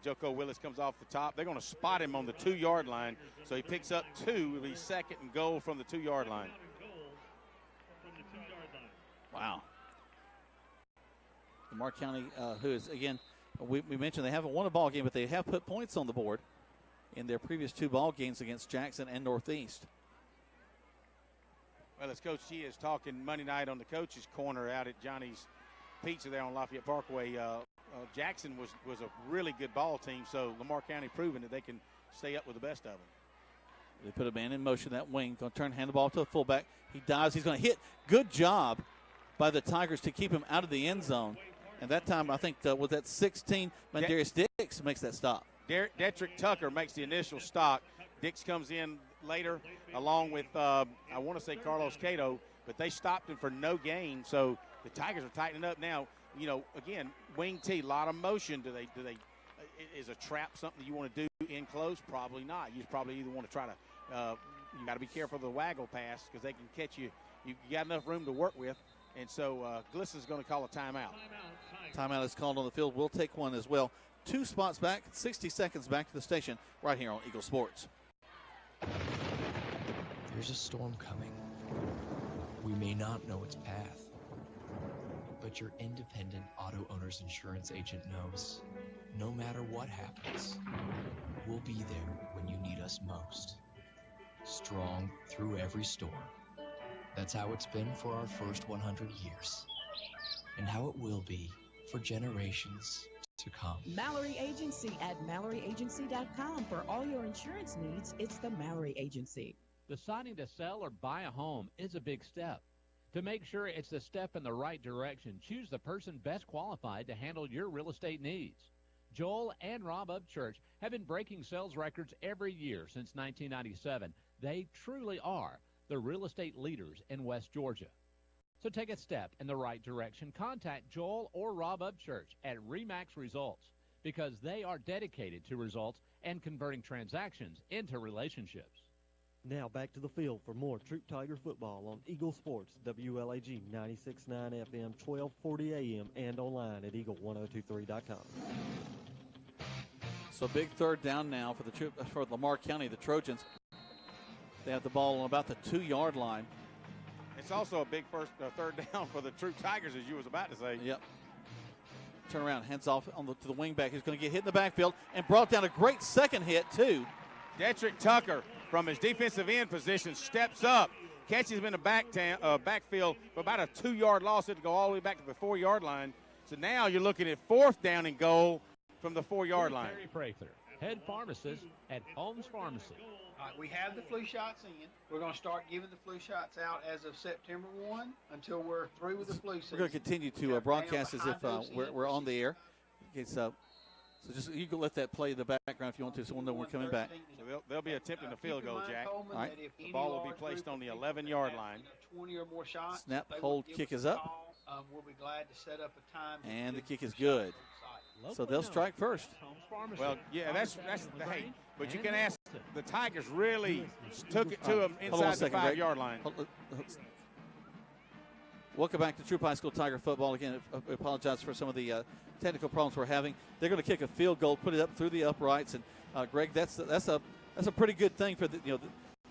Joko Willis comes off the top. They're going to spot him on the 2-yard line, so he picks up 2. It'll be second and goal from the 2-yard line. Wow. Lamar County, who is, again, we mentioned they haven't won a ball game, but they have put points on the board in their previous 2 ball games against Jackson and Northeast. Well, as Coach G is talking Monday night on the coach's corner out at Johnny's Pizza there on Lafayette Parkway, Jackson was a really good ball team, so Lamar County proving that they can stay up with the best of them. They put a man in motion, that wing, going to hand the ball to the fullback. He dives. He's going to hit. Good job by the Tigers to keep him out of the end zone. And that time, I think, was that 16, Mandarius Dix makes that stop. Detrick Tucker makes the initial stop. Dix comes in later along with, I want to say Carlos Cato, but they stopped him for no gain. So the Tigers are tightening up now. You know, again, wing tee, a lot of motion. Do they? Is a trap something you want to do in close? Probably not. You probably either want to try to. You got to be careful of the waggle pass because they can catch you. You got enough room to work with, and so Glisson's going to call a timeout. Timeout is called on the field. We'll take one as well. 2 spots back, 60 seconds back to the station, right here on Eagle Sports. There's a storm coming. We may not know its path, but your independent auto owner's insurance agent knows no matter what happens, we'll be there when you need us most. Strong through every storm. That's how it's been for our first 100 years, and how it will be for generations to come. Mallory Agency at MalloryAgency.com. For all your insurance needs, it's the Mallory Agency. Deciding to sell or buy a home is a big step. To make sure it's a step in the right direction, choose the person best qualified to handle your real estate needs. Joel and Rob Upchurch have been breaking sales records every year since 1997. They truly are the real estate leaders in West Georgia. So take a step in the right direction. Contact Joel or Rob Upchurch at RE/MAX Results because they are dedicated to results and converting transactions into relationships. Now back to the field for more Troup Tiger football on Eagle Sports, WLAG 96.9 FM, 1240 AM, and online at eagle1023.com. So big third down now for Lamar County, the Trojans. They have the ball on about the 2-yard line. It's also a big third down for the Troup Tigers, as you was about to say. Yep. Turn around, hands off to the wing back. He's going to get hit in the backfield and brought down a great second hit, too. Dedrick Tucker, from his defensive end position, steps up, catches him in the backfield for about a 2-yard loss. It'll go all the way back to the 4-yard line. So now you're looking at 4th down and goal from the 4-yard line. Terry Prather, head pharmacist at Holmes Pharmacy. All right, we have the flu shots in. We're going to start giving the flu shots out as of September 1 until we're through with the flu season. We're going to continue to broadcast as if we're on the air. Okay, so just you can let that play in the background if you want to, so we'll know we're coming back. So they'll be attempting a field goal, Jack. All right. The ball will be placed on the 11-yard line. 20 or more shots. Snap, hold, kick is up. We'll be glad to set up a time. And the kick is good. So they'll strike first. Well, yeah, that's hey, but you can ask, the Tigers really took it to them inside the 5-yard line. Welcome back to Troup High School Tiger football. Again, I apologize for some of the technical problems we're having. They're going to kick a field goal, put it up through the uprights, and Greg, that's a pretty good thing for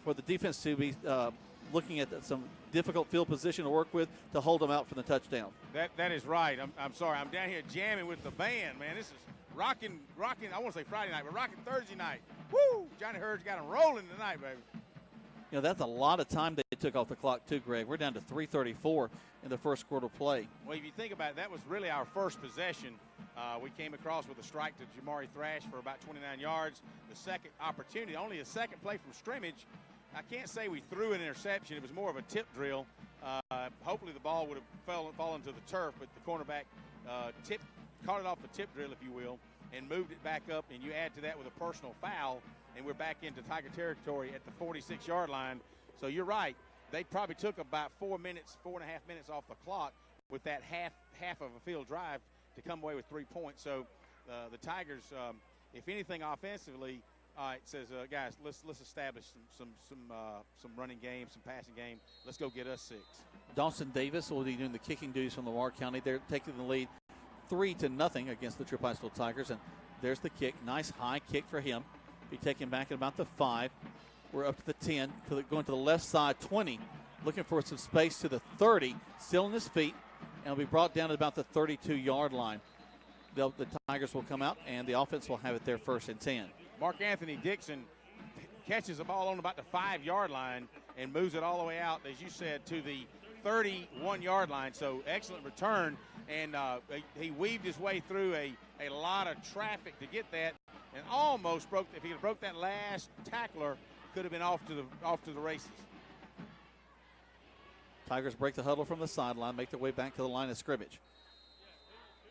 for the defense to be looking at some difficult field position to work with to hold them out for the touchdown. That is right. I'm sorry. I'm down here jamming with the band, man. This is rocking. I want to say Friday night, but rocking Thursday night. Woo! Johnny Hurd's got them rolling tonight, baby. You know, that's a lot of time they took off the clock too, Greg. We're down to 3:34 in the first quarter play. Well, if you think about it, that was really our first possession. We came across with a strike to Jamari Thrash for about 29 yards. The second opportunity, only a second play from scrimmage. I can't say we threw an interception. It was more of a tip drill. Hopefully the ball would have fallen to the turf, but the cornerback caught it off the tip drill, if you will, and moved it back up. And you add to that with a personal foul, and we're back into Tiger territory at the 46-yard line. So you're right. They probably took about 4.5 minutes off the clock with that half of a field drive to come away with 3 points. So the Tigers, if anything offensively, says, guys, let's establish some running game, some passing game. Let's go get us 6. Dawson Davis will be doing the kicking duties from Lamar County. They're taking the lead 3-0 against the Troup High School Tigers. And there's the kick. Nice high kick for him. Be taken back at about the 5. We're up to the 10, going to the left side, 20. Looking for some space to the 30. Still on his feet. And will be brought down at about the 32-yard line. The Tigers will come out, and the offense will have it there 1st and 10. Mark Anthony Dixon catches the ball on about the 5-yard line and moves it all the way out, as you said, to the 31-yard line. So excellent return, and he weaved his way through a lot of traffic to get that, and almost broke. If he had broke that last tackler, could have been off to the races. Tigers break the huddle from the sideline, make their way back to the line of scrimmage.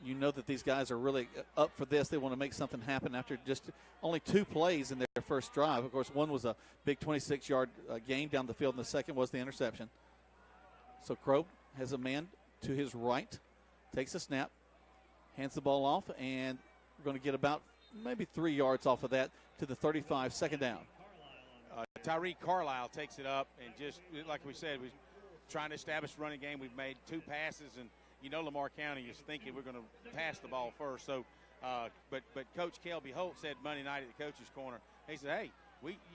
You know that these guys are really up for this. They want to make something happen after just only 2 plays in their first drive. Of course, one was a big 26-yard gain down the field, and the second was the interception. So Troup has a man to his right, takes a snap, hands the ball off, and we're going to get about maybe 3 yards off of that to the 35, 2nd down. Tyreek Carlisle takes it up, and just like we said, we're trying to establish a running game. We've made 2 passes, and you know Lamar County is thinking we're going to pass the ball first. So, but Coach Kelby Holt said Monday night at the coach's corner, he said, hey,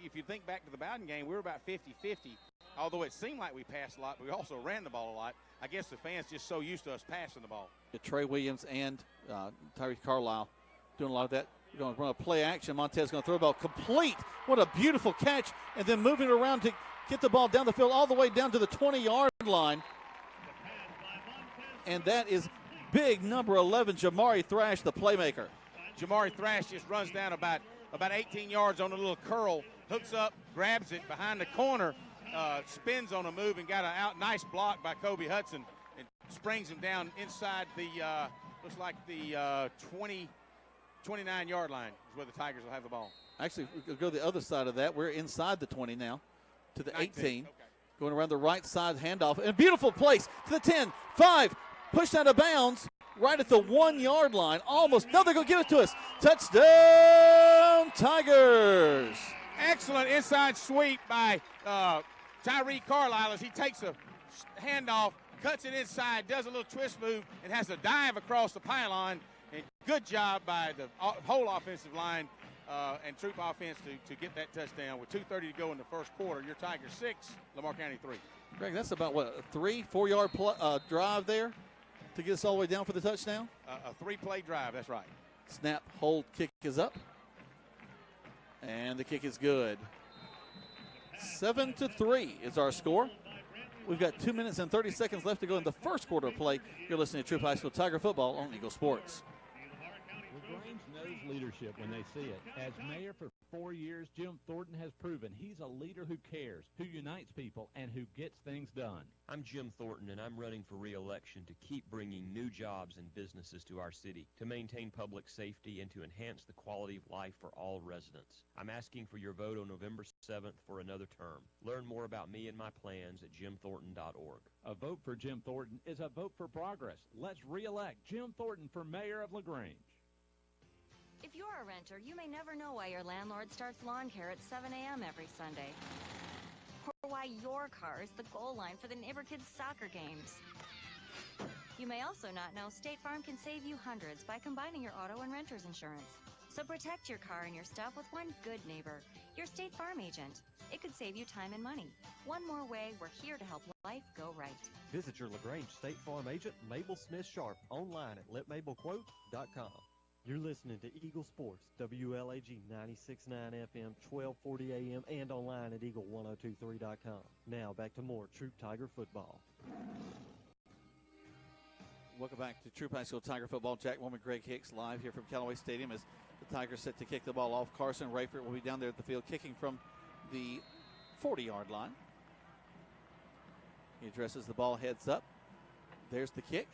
if you think back to the Bowden game, we were about 50-50. Although it seemed like we passed a lot, but we also ran the ball a lot. I guess the fans just so used to us passing the ball. Trey Williams and Tyreek Carlisle doing a lot of that. We're going to run a play action. Montez going to throw the ball complete. What a beautiful catch. And then moving around to get the ball down the field all the way down to the 20-yard line. And that is big number 11, Jamari Thrash, the playmaker. Jamari Thrash just runs down about 18 yards on a little curl, hooks up, grabs it behind the corner, spins on a move, and got a nice block by Kobe Hudson, and springs him down inside the, looks like the 29-yard line is where the Tigers will have the ball. Actually, we'll go to the other side of that. We're inside the 20 now to the 18. Okay. Going around the right side handoff. And a beautiful place to the 10, 5, pushed out of bounds right at the 1-yard line. Almost. No, they're going to give it to us. Touchdown, Tigers. Excellent inside sweep by Tyreek Carlisle as he takes a handoff, cuts it inside, does a little twist move, and has a dive across the pylon. And good job by the whole offensive line and Troup offense to get that touchdown. With 2:30 to go in the first quarter, your Tigers 6, Lamar County 3. Greg, that's about, what, a 3-4 yard drive there? to get us all the way down for the touchdown? A 3-play drive, that's right. Snap, hold, kick is up. And the kick is good. 7-3 is our score. We've got 2 minutes and 30 seconds left to go in the first quarter of play. You're listening to Troup High School Tiger Football on Eagle Sports. LaGrange knows leadership when they see it. As mayor for 4 years, Jim Thornton has proven he's a leader who cares, who unites people, and who gets things done. I'm Jim Thornton, and I'm running for re-election to keep bringing new jobs and businesses to our city, to maintain public safety, and to enhance the quality of life for all residents. I'm asking for your vote on November 7th for another term. Learn more about me and my plans at jimthornton.org. A vote for Jim Thornton is a vote for progress. Let's re-elect Jim Thornton for mayor of LaGrange. If you're a renter, you may never know why your landlord starts lawn care at 7 a.m. every Sunday. Or why your car is the goal line for the neighbor kids' soccer games. You may also not know State Farm can save you hundreds by combining your auto and renter's insurance. So protect your car and your stuff with one good neighbor, your State Farm agent. It could save you time and money. One more way, we're here to help life go right. Visit your LaGrange State Farm agent, Mabel Smith Sharp, online at letmabelquote.com. You're listening to Eagle Sports, WLAG 96.9 FM, 1240 AM, and online at eagle1023.com. Now back to more Troup Tiger football. Welcome back to Troup High School Tiger football. Jack Woman, Greg Hicks live here from Callaway Stadium as the Tigers set to kick the ball off. Carson Rayford will be down there at the field kicking from the 40-yard line. He addresses the ball, heads up. There's the kick.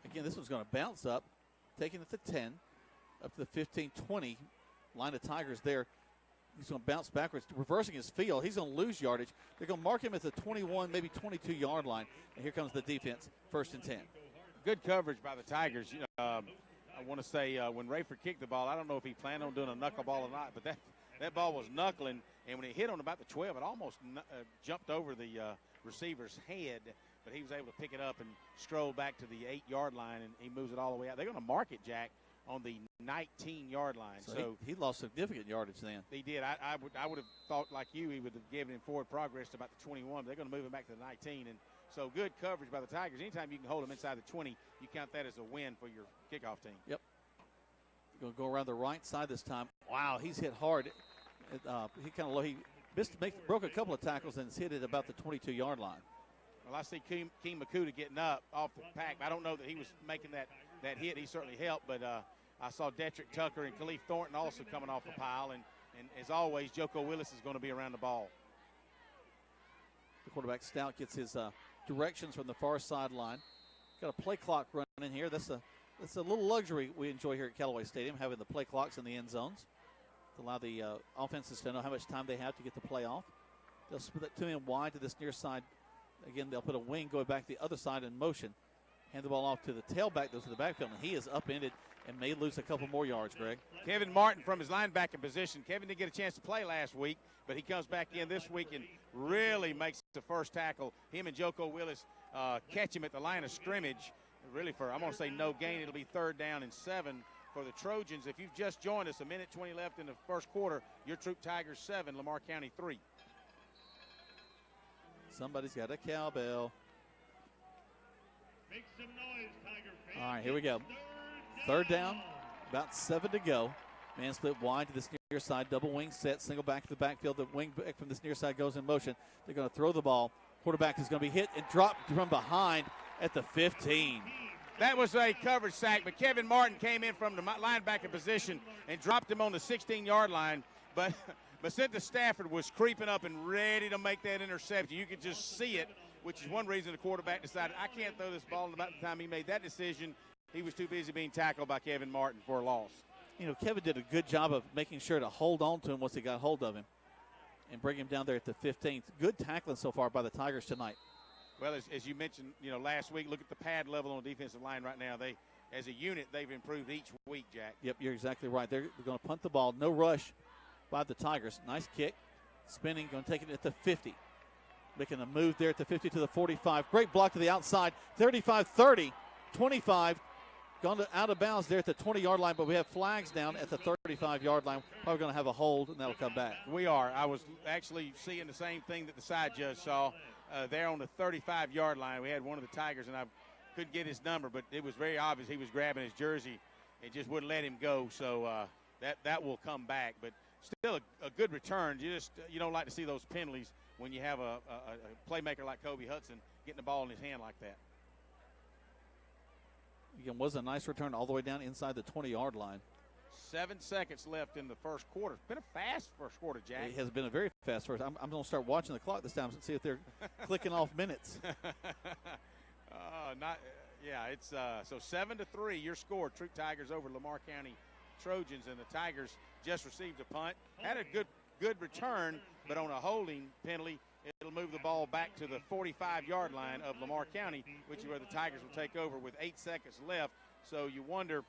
Again, this one's going to bounce up. Taking it to 10, up to the 15-20 line of Tigers there. He's going to bounce backwards, reversing his field. He's going to lose yardage. They're going to mark him at the 21, maybe 22-yard line. And here comes the defense, 1st and 10. Good coverage by the Tigers. I want to say when Rayford kicked the ball, I don't know if he planned on doing a knuckleball or not, but that ball was knuckling, and when it hit on about the 12, it almost jumped over the receiver's head. But he was able to pick it up and stroll back to the 8-yard line, and he moves it all the way out. They're going to mark it, Jack, on the 19-yard line. So he lost significant yardage then. He did. I would have thought like you, he would have given him forward progress to about the 21. But they're going to move him back to the 19. And so good coverage by the Tigers. Anytime you can hold them inside the 20, you count that as a win for your kickoff team. Yep. Going to go around the right side this time. Wow, he's hit hard. He kind of low. He broke a couple of tackles and hit it about the 22-yard line. Well, I see Keem Makuta getting up off the pack. I don't know that he was making that hit. He certainly helped, but I saw Detrick Tucker and Khalif Thornton also coming off the pile. And as always, Joko Willis is going to be around the ball. The quarterback, Stout, gets his directions from the far sideline. Got a play clock running here. That's a little luxury we enjoy here at Callaway Stadium, having the play clocks in the end zones to allow the offenses to know how much time they have to get the play off. They'll split that 2 in wide to this near side. Again, they'll put a wing going back the other side in motion. Hand the ball off to the tailback, goes to the backfield, and he is upended and may lose a couple more yards, Greg. Kevin Martin from his linebacker position. Kevin didn't get a chance to play last week, but he comes back in this week and really makes the first tackle. Him and Joko Willis catch him at the line of scrimmage. Really for, I'm going to say no gain. It'll be 3rd down and 7 for the Trojans. If you've just joined us, 1:20 left in the first quarter, your Troup Tigers 7, Lamar County 3. Somebody's got a cowbell. Make some noise, Tiger fans. All right, here we go. 3rd down, about 7 to go. Man split wide to this near side, double wing set, single back to the backfield. The wing back from this near side goes in motion. They're going to throw the ball. Quarterback is going to be hit and dropped from behind at the 15. That was a coverage sack, but Kevin Martin came in from the linebacker position and dropped him on the 16-yard line. But Macenta Stafford was creeping up and ready to make that interception. You could just see it, which is one reason the quarterback decided, I can't throw this ball. And about the time he made that decision, he was too busy being tackled by Kevin Martin for a loss. You know, Kevin did a good job of making sure to hold on to him once he got hold of him and bring him down there at the 15th. Good tackling so far by the Tigers tonight. Well, as you mentioned, last week, look at the pad level on the defensive line right now. They, as a unit, they've improved each week, Jack. Yep, you're exactly right. They're going to punt the ball. No rush by the Tigers. Nice kick. Spinning, going to take it at the 50. Making a move there at the 50 to the 45. Great block to the outside. 35-30, 25. Gone out of bounds there at the 20-yard line, but we have flags down at the 35-yard line. Probably going to have a hold, and that'll come back. We are. I was actually seeing the same thing that the side judge saw there on the 35-yard line. We had one of the Tigers, and I couldn't get his number, but it was very obvious he was grabbing his jersey and just wouldn't let him go. So that will come back. But still a good return. You don't like to see those penalties when you have a playmaker like Kobe Hudson getting the ball in his hand like that. Again, was a nice return all the way down inside the 20-yard line. 7 seconds left in the first quarter. It's been a fast first quarter, Jack. It has been a very fast first. I'm going to start watching the clock this time and see if they're clicking off minutes. It's so 7-3. Your score: Troup Tigers over Lamar County Trojans, and the Tigers just received a punt. Had a good return, but on a holding penalty, it'll move the ball back to the 45-yard line of Lamar County, which is where the Tigers will take over with 8 seconds left. So you wonder,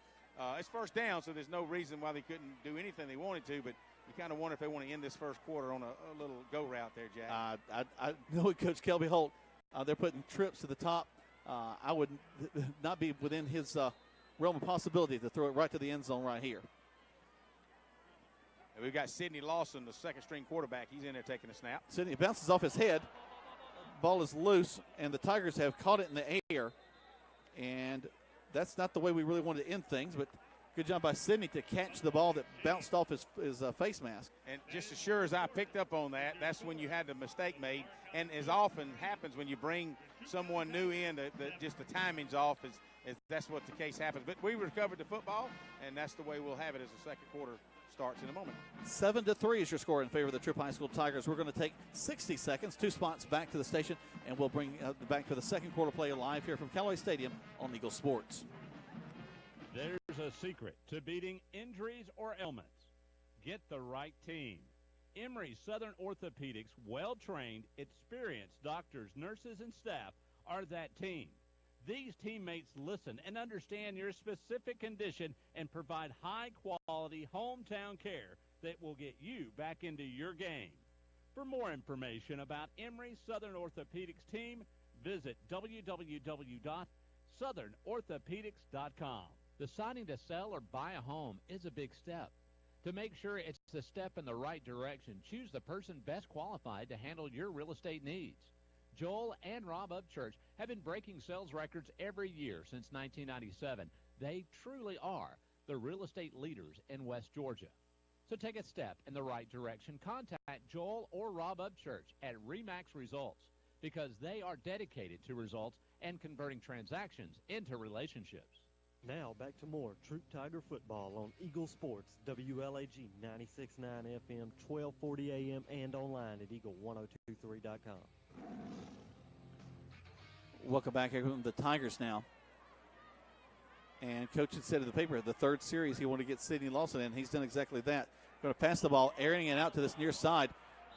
it's first down, so there's no reason why they couldn't do anything they wanted to, but you kind of wonder if they want to end this first quarter on a little go route there, Jack. I know Coach Kelby Holt, they're putting trips to the top. I would not be within his realm of possibility to throw it right to the end zone right here. And we've got Sidney Lawson, the second-string quarterback. He's in there taking a snap. Sidney bounces off his head. Ball is loose, and the Tigers have caught it in the air. And that's not the way we really wanted to end things, but good job by Sidney to catch the ball that bounced off his face mask. And just as sure as I picked up on that, that's when you had the mistake made. And as often happens when you bring someone new in, just the timing's off, as that's what the case happens. But we recovered the football, and that's the way we'll have it as the second quarter starts in a moment. 7-3 is your score in favor of the Troup High School Tigers. We're going to take 60 seconds, 2 spots back to the station, and we'll bring back to the second quarter play live here from Callaway Stadium on Eagle Sports. There's a secret to beating injuries or ailments. Get the right team. Emory Southern Orthopedics, well-trained, experienced doctors, nurses, and staff are that team. These teammates listen and understand your specific condition and provide high-quality hometown care that will get you back into your game. For more information about Emory Southern Orthopedics team, visit www.southernorthopedics.com. Deciding to sell or buy a home is a big step. To make sure it's the step in the right direction, choose the person best qualified to handle your real estate needs. Joel and Rob Upchurch have been breaking sales records every year since 1997. They truly are the real estate leaders in West Georgia. So take a step in the right direction. Contact Joel or Rob Upchurch at RE/MAX Results because they are dedicated to results and converting transactions into relationships. Now back to more Troup Tiger football on Eagle Sports, WLAG 96.9 FM, 1240 AM, and online at eagle1023.com. Welcome back here from the Tigers now. And Coach had said in the paper, the third series he wanted to get Sidney Lawson in. He's done exactly that. Going to pass the ball, airing it out to this near side.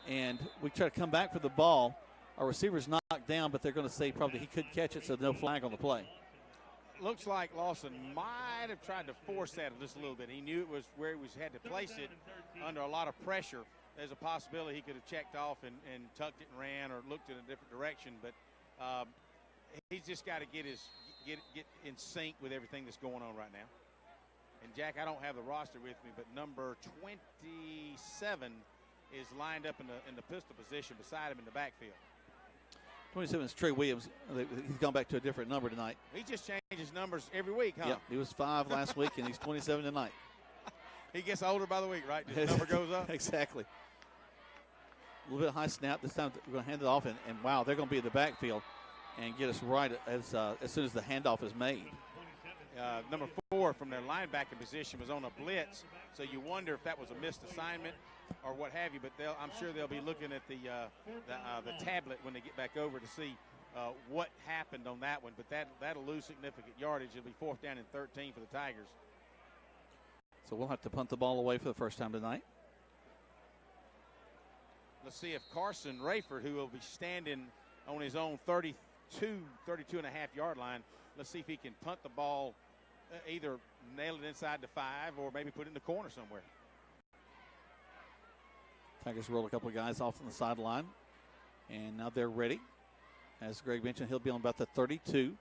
And we try to come back for the ball. Our receiver's knocked down, but they're going to say probably he could catch it, so no flag on the play. Looks like Lawson might have tried to force that just a little bit. He knew it was where he had to place it under a lot of pressure. There's a possibility he could have checked off and tucked it and ran or looked in a different direction. But he's just got to get in sync with everything that's going on right now. And, Jack, I don't have the roster with me, but number 27 is lined up in the pistol position beside him in the backfield. 27 is Trey Williams. He's gone back to a different number tonight. He just changes numbers every week, huh? Yeah, he was 5 last week, and he's 27 tonight. He gets older by the week, right? His number goes up. Exactly. A little bit of high snap. This time we're going to hand it off, and wow, they're going to be in the backfield and get us right as soon as the handoff is made. Number 4 from their linebacker position was on a blitz, so you wonder if that was a missed assignment or what have you. But I'm sure they'll be looking at the tablet when they get back over to see what happened on that one. But that'll lose significant yardage. It'll be 4th down and 13 for the Tigers. So we'll have to punt the ball away for the first time tonight. Let's see if Carson Rayford, who will be standing on his own 32.5-yard line, let's see if he can punt the ball, either nail it inside the 5 or maybe put it in the corner somewhere. Tigers roll a couple of guys off on the sideline, and now they're ready. As Greg mentioned, he'll be on about the 32,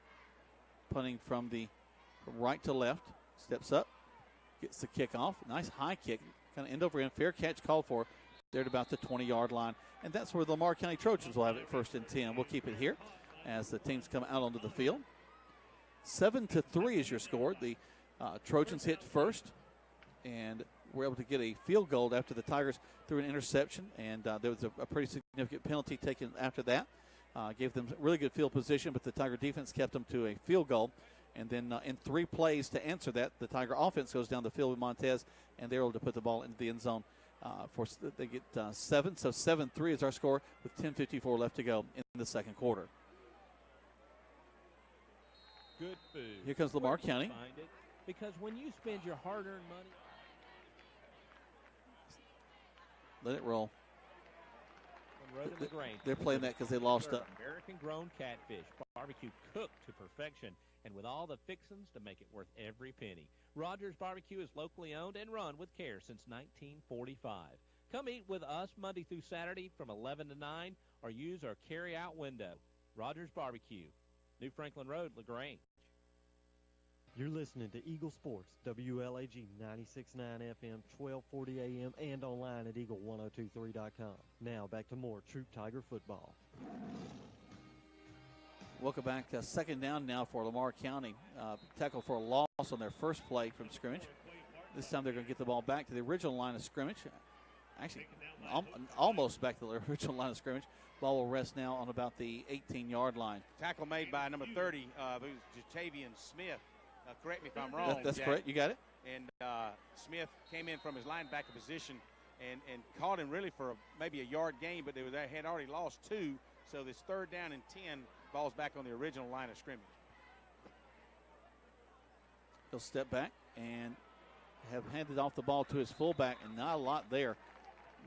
punting from the right to left. Steps up, gets the kickoff. Nice high kick, kind of end over end. Fair catch called for there at about the 20-yard line. And that's where the Lamar County Trojans will have it 1st and 10. We'll keep it here as the teams come out onto the field. 7-3 is your score. The Trojans hit first and were able to get a field goal after the Tigers threw an interception, and there was a pretty significant penalty taken after that. Gave them really good field position, but the Tiger defense kept them to a field goal. And then in 3 plays to answer that, the Tiger offense goes down the field with Montez, and they're able to put the ball into the end zone. They get 7, so 7-3 is our score with 10:54 left to go in the second quarter. Good food. Here comes Lamar County. Find it, because when you spend your hard-earned money. Let it roll. Road to the Grange. They're playing that because they lost up. American-grown catfish, barbecue cooked to perfection, and with all the fixings to make it worth every penny. Rogers Barbecue is locally owned and run with care since 1945. Come eat with us Monday through Saturday from 11 to 9, or use our carry-out window. Rogers Barbecue, New Franklin Road, LaGrange. You're listening to Eagle Sports, WLAG 96.9 FM, 1240 AM, and online at eagle1023.com. Now back to more Troup Tiger football. Welcome back. Second down now for Lamar County. Tackle for a loss on their first play from scrimmage. This time they're going to get the ball back to the original line of scrimmage. Actually, almost back to the original line of scrimmage. Ball will rest now on about the 18-yard line. Tackle made by number 30, who's Jatavian Smith. Correct me if I'm wrong. That's Jack. correct. You got it. And Smith came in from his linebacker position and caught him really for maybe a yard gain, but they had already lost 2. So this 3rd down and 10, ball's back on the original line of scrimmage. He'll step back and have handed off the ball to his fullback, and not a lot there.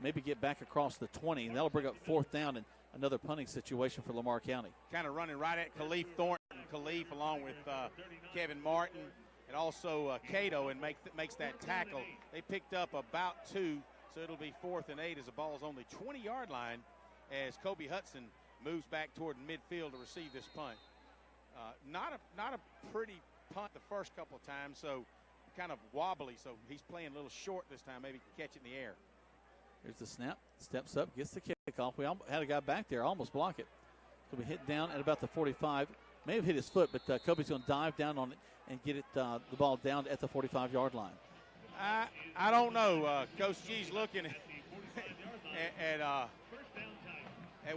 Maybe get back across the 20, and that'll bring up 4th down and another punting situation for Lamar County. Kind of running right at Khalif Thornton. Khalif along with Kevin Martin and also Cato, and makes that tackle. They picked up about 2, so it'll be 4th and 8 as the ball's on the 20-yard line as Kobe Hudson moves back toward midfield to receive this punt. Not a pretty punt the first couple of times, so kind of wobbly, so he's playing a little short this time. Maybe he can catch it in the air. Here's the snap, steps up, gets the kickoff. We had a guy back there almost block it. So we hit down at about the 45. May have hit his foot, but Kobe's going to dive down on it and get it the ball down at the 45-yard line. I don't know. Coach G's looking at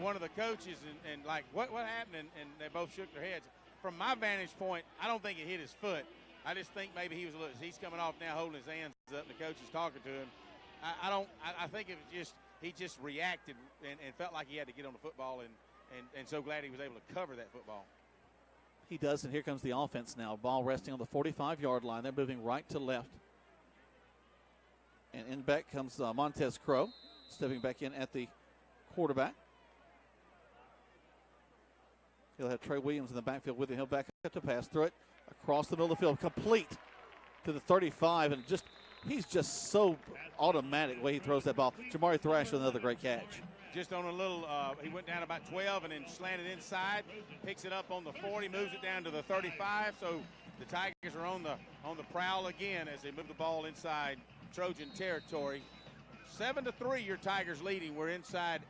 one of the coaches and like, what happened? And they both shook their heads. From my vantage point, I don't think it hit his foot. I just think maybe he's coming off now holding his hands up, and the coach is talking to him. I think it was he just reacted and felt like he had to get on the football, and so glad he was able to cover that football. He does, and here comes the offense now. Ball resting on the 45-yard line. They're moving right to left. And in back comes Montez Crow, stepping back in at the quarterback. He'll have Trey Williams in the backfield with him. He'll back up to pass, throw it across the middle of the field, complete to the 35, and he's just so automatic the way he throws that ball. Jamari Thrash with another great catch. Just on a little, he went down about 12 and then slanted inside, picks it up on the 40, moves it down to the 35. So the Tigers are on the prowl again as they move the ball inside Trojan territory. 7-3, your Tigers leading. We're inside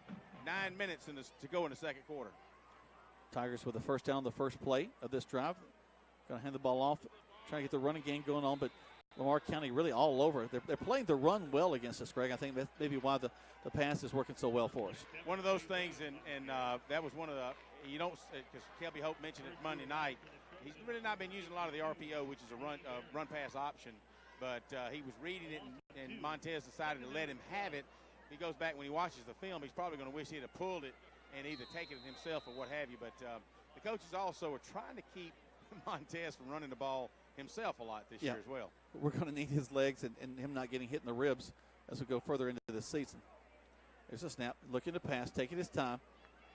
9 minutes to go in the second quarter. Tigers with the first down on the first play of this drive. Going to hand the ball off, trying to get the running game going on, but Lamar County really all over. They're playing the run well against us, Greg. I think that's maybe why the pass is working so well for us. One of those things, and that was one of the, you don't, because Kelby Hope mentioned it Monday night, he's really not been using a lot of the RPO, which is a run-pass option, but he was reading it, and Montez decided to let him have it. He goes back when he watches the film, he's probably going to wish he'd have pulled it and either taken it himself or what have you, but the coaches also are trying to keep Montez from running the ball himself a lot this year as well. We're going to need his legs and him not getting hit in the ribs as we go further into the season. There's a snap, looking to pass, taking his time,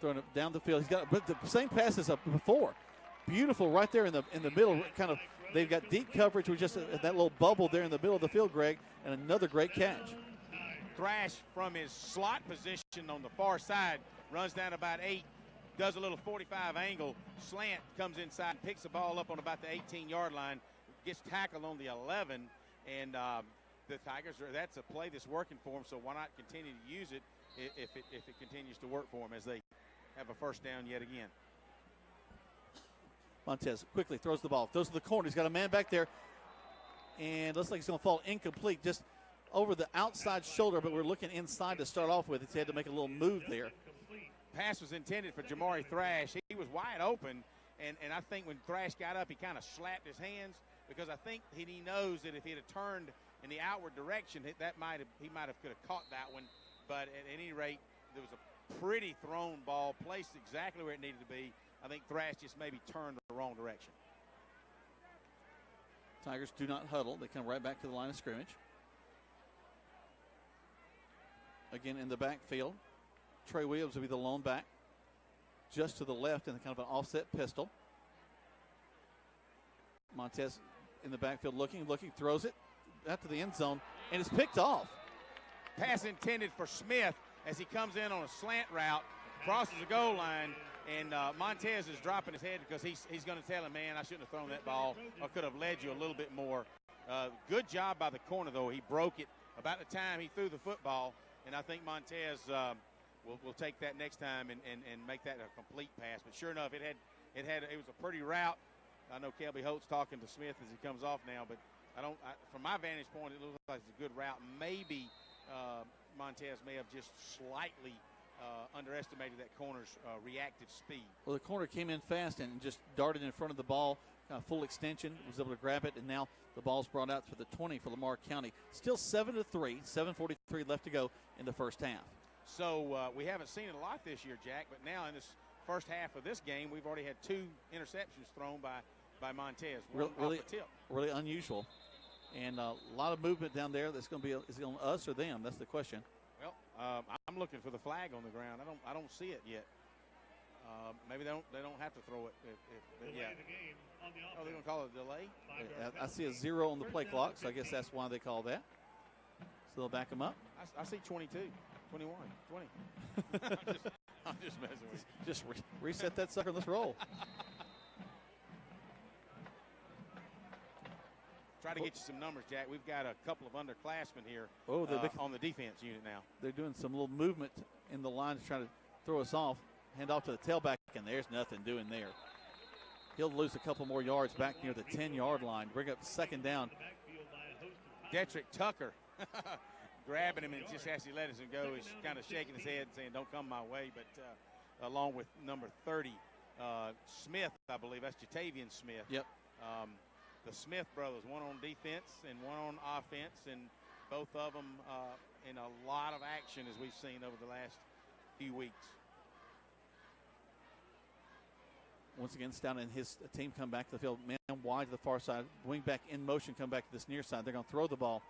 throwing it down the field. He's got the same pass as before. Beautiful right there in the middle. Kind of, they've got deep coverage with just that little bubble there in the middle of the field, Greg, and another great catch. Thrash from his slot position on the far side runs down about 8. Does a little 45 angle slant, comes inside, picks the ball up on about the 18-yard line, gets tackled on the 11, and the Tigers that's a play that's working for them. So why not continue to use it if it continues to work for them as they have a first down yet again. Montez quickly throws the ball, throws to the corner. He's got a man back there, and looks like he's going to fall incomplete, just over the outside shoulder, but we're looking inside to start off with. He had to make a little move there. Pass was intended for Jamari Thrash. He was wide open, and I think when Thrash got up, he kind of slapped his hands because I think he knows that if he had turned in the outward direction, he might have could have caught that one. But at any rate, there was a pretty thrown ball, placed exactly where it needed to be. I think Thrash just maybe turned the wrong direction. Tigers do not huddle. They come right back to the line of scrimmage. Again in the backfield, Trey Williams will be the lone back. Just to the left in kind of an offset pistol. Montez in the backfield looking, throws it out to the end zone, and it's picked off. Pass intended for Smith as he comes in on a slant route, crosses the goal line, and Montez is dropping his head because he's going to tell him, man, I shouldn't have thrown that ball or could have led you a little bit more. Good job by the corner, though. He broke it about the time he threw the football, and I think Montez will take that next time and make that a complete pass. But sure enough, it was a pretty route. I know Kelby Holt's talking to Smith as he comes off now, but from my vantage point, it looks like it's a good route. Maybe Montez may have just slightly underestimated that corner's reactive speed. Well, the corner came in fast and just darted in front of the ball, full extension, was able to grab it, and now the ball's brought out for the 20 for Lamar County. Still 7-3, 7:43 left to go in the first half. So we haven't seen it a lot this year, Jack, but now in this first half of this game, we've already had 2 interceptions thrown by Montez. Really unusual. And a lot of movement down there. That's going to be, is it on us or them? That's the question. Well, I'm looking for the flag on the ground. I don't see it yet. Maybe they don't have to throw it. Yeah. Oh, they're going to call it a delay? I see a 0 on the play clock, so I guess that's why they call that. So they'll back them up. I see 22, 21, 20. I'm just messing with you. Just reset that sucker and let's roll. Try to get you some numbers, Jack. We've got a couple of underclassmen here on the defense unit now. They're doing some little movement in the line to try to throw us off. Hand off to the tailback, and there's nothing doing there. He'll lose a couple more yards back near the 10-yard line. Bring up second down. Detrick Tucker grabbing him, and just as he let him go, he's kind of shaking his head and saying, don't come my way. But along with number 30, Smith, I believe. That's Jatavian Smith. Yep. The Smith brothers, one on defense and one on offense, and both of them in a lot of action as we've seen over the last few weeks. Once again, Stout and his team come back to the field, man wide to the far side, wing back in motion, come back to this near side. They're going to throw the ball.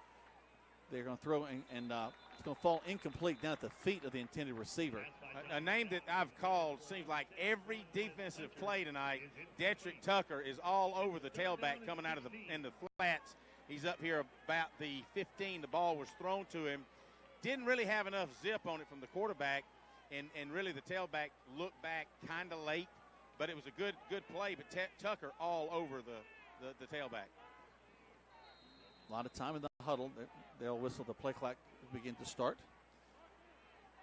They're going to throw, and it's going to fall incomplete down at the feet of the intended receiver. A name that I've called seems like every defensive play tonight. Detrick Tucker is all over the tailback coming out of in the flats. He's up here about the 15. The ball was thrown to him. Didn't really have enough zip on it from the quarterback, and really the tailback looked back kind of late. But it was a good play, but Tucker all over the tailback. A lot of time in the huddle. They'll whistle the play clock to begin to start.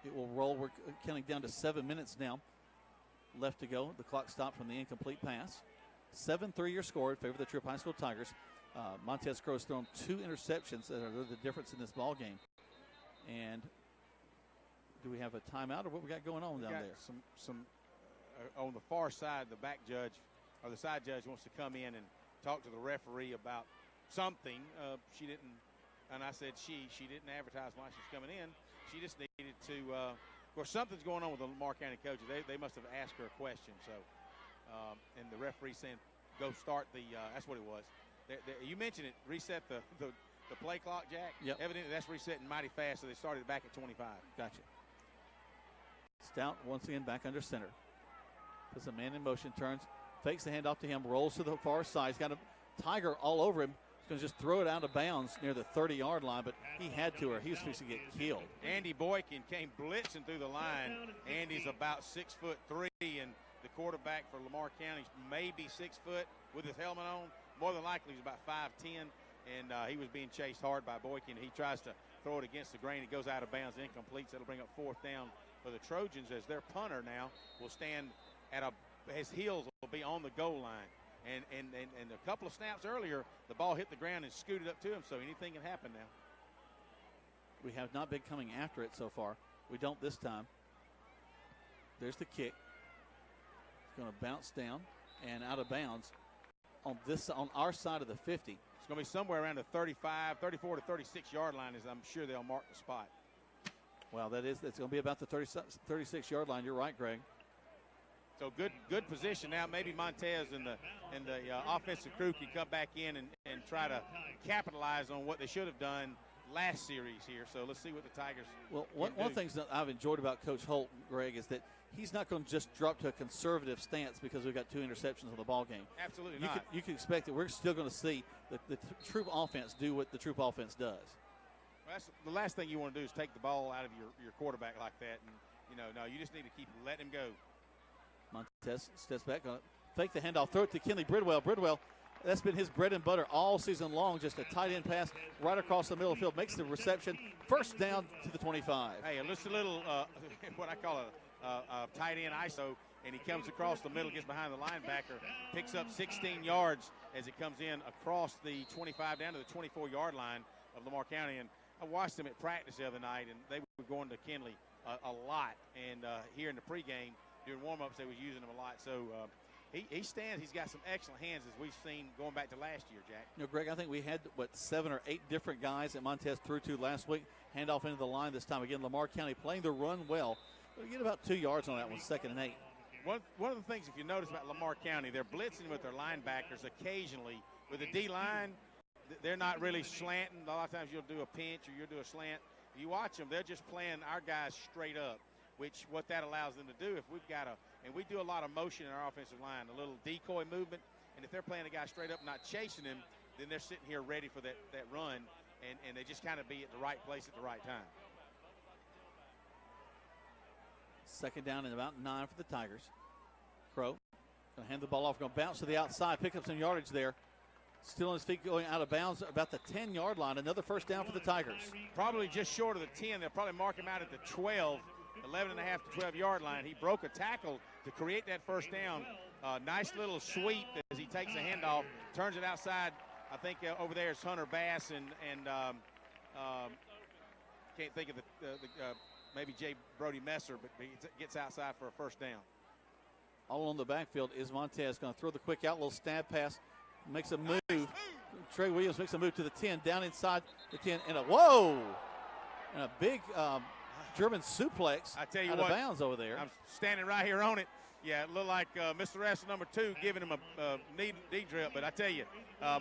It will roll. We're counting down to 7 minutes now left to go. The clock stopped from the incomplete pass. 7-3 your score in favor of the Troup High School Tigers. Montez Crow has thrown 2 interceptions that are the difference in this ball game. And do we have a timeout or what we got going on down there? Some on the far side, the back judge or the side judge wants to come in and talk to the referee about something. She didn't, and I said she didn't advertise why she's coming in. She just needed to, of course, something's going on with the Lamar County coaches. They must have asked her a question. So, and the referee saying, go start the, that's what it was. You mentioned it, reset the play clock, Jack. Yep. Evidently that's resetting mighty fast, so they started back at 25. Gotcha. Stout once again back under center. Puts a man in motion, turns, fakes the handoff to him, rolls to the far side. He's got a Tiger all over him. He's going to just throw it out of bounds near the 30-yard line, but he had to, or he was fixing to get killed. Andy Boykin came blitzing through the line. Andy's about 6'3", and the quarterback for Lamar County maybe 6 foot with his helmet on. More than likely, he's about 5'10", and he was being chased hard by Boykin. He tries to throw it against the grain. It goes out of bounds, incomplete. So that'll bring up 4th down for the Trojans as their punter now will stand at his heels will be on the goal line. And a couple of snaps earlier, the ball hit the ground and scooted up to him, so anything can happen now. We have not been coming after it so far. We don't this time. There's the kick. It's going to bounce down and out of bounds on our side of the 50. It's going to be somewhere around the 34 to 36 yard line, as I'm sure they'll mark the spot. Well, it's going to be about the 36 yard line. You're right, Greg. So good position now. Maybe Montez and the offensive crew can come back in and try to capitalize on what they should have done last series here. So let's see what the Tigers. Well, one of the things that I've enjoyed about Coach Holt, Greg, is that he's not going to just drop to a conservative stance because we've got 2 interceptions in the ball game. Absolutely not. You can expect that we're still going to see the Troup offense do what the Troup offense does. Well, that's the last thing you want to do is take the ball out of your quarterback like that. And, no, you just need to keep letting him go. Montez steps back, going to fake the handoff, throw it to Kinley Bridwell. Bridwell, that's been his bread and butter all season long, just a tight end pass right across the middle of the field, makes the reception, first down to the 25. Hey, just a little, what I call a tight end ISO, and he comes across the middle, gets behind the linebacker, picks up 16 yards as it comes in across the 25 down to the 24-yard line of Lamar County. And I watched them at practice the other night, and they were going to Kinley a lot. And here in the pregame, during warm-ups, they was using him a lot. So he stands. He's got some excellent hands, as we've seen going back to last year, Jack. Greg, I think we had, 7 or 8 different guys that Montez threw to last week. Handoff into the line this time. Again, Lamar County playing the run well. We get about 2 yards on that one, 2nd and 8. One of the things, if you notice about Lamar County, they're blitzing with their linebackers occasionally. With the D-line, they're not really slanting. A lot of times you'll do a pinch or you'll do a slant. If you watch them, they're just playing our guys straight up, which what that allows them to do. If we've got and we do a lot of motion in our offensive line, a little decoy movement, and if they're playing a guy straight up, not chasing him, then they're sitting here ready for that run, and they just kind of be at the right place at the right time. 2nd down and about 9 for the Tigers. Crow going to hand the ball off, going to bounce to the outside, pick up some yardage there. Still on his feet, going out of bounds about the 10-yard line. Another first down for the Tigers. Probably just short of the 10. They'll probably mark him out at the 12, 11 and a half to 12-yard line. He broke a tackle to create that first down. Nice little sweep as he takes the handoff, turns it outside. I think over there is Hunter Bass and can't think of maybe Jay Brody Messer, but he gets outside for a first down. All on the backfield is Montez, going to throw the quick out, little stab pass, makes a move. Trey Williams makes a move to the 10, down inside the 10, and a big German suplex I tell you out what, of bounds over there. I'm standing right here on it. Yeah, it looked like Mr. Wrestler number 2 giving him a knee drip. But I tell you,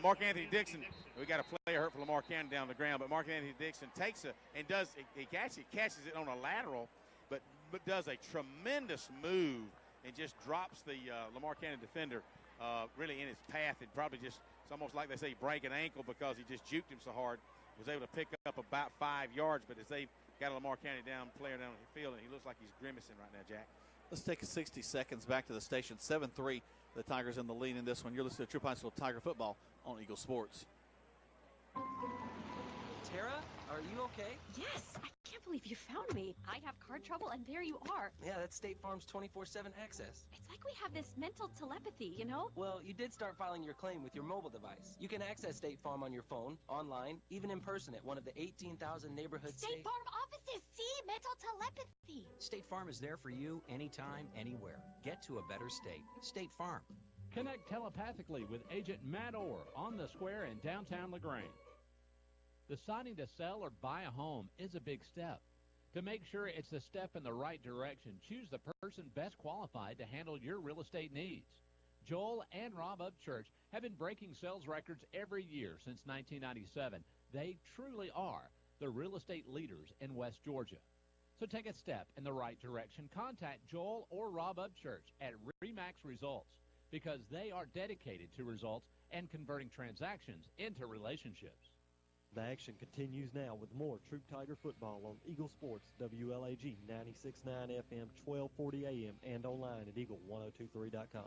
Mark Anthony Dixon, we got a player hurt for Lamar County down the ground, but Mark Anthony Dixon takes he actually catches it on a lateral, but does a tremendous move and just drops the Lamar County defender really in his path. It's almost like they say break an ankle because he just juked him so hard. Was able to pick up about 5 yards, but as they got a Lamar County player down the field, and he looks like he's grimacing right now, Jack. Let's take 60 seconds back to the station. 7-3, the Tigers in the lead in this one. You're listening to Troup High School Tiger Football on Eagle Sports. Tara, are you okay? Yes, I can't believe you found me. I have car trouble, and there you are. Yeah, that's State Farm's 24/7 access. It's like we have this mental telepathy, you know? Well, you did start filing your claim with your mobile device. You can access State Farm on your phone, online, even in person at one of the 18,000 neighborhood State Farm offices. See, mental telepathy. State Farm is there for you anytime, anywhere. Get to a better state. State Farm. Connect telepathically with Agent Matt Orr on the square in downtown LaGrange. Deciding to sell or buy a home is a big step. To make sure it's the step in the right direction, choose the person best qualified to handle your real estate needs. Joel and Rob Upchurch have been breaking sales records every year since 1997. They truly are the real estate leaders in West Georgia. So take a step in the right direction. Contact Joel or Rob Upchurch at RE/MAX Results because they are dedicated to results and converting transactions into relationships. The action continues now with more Troup Tiger football on Eagle Sports, WLAG 96.9 FM, 1240 AM, and online at eagle1023.com.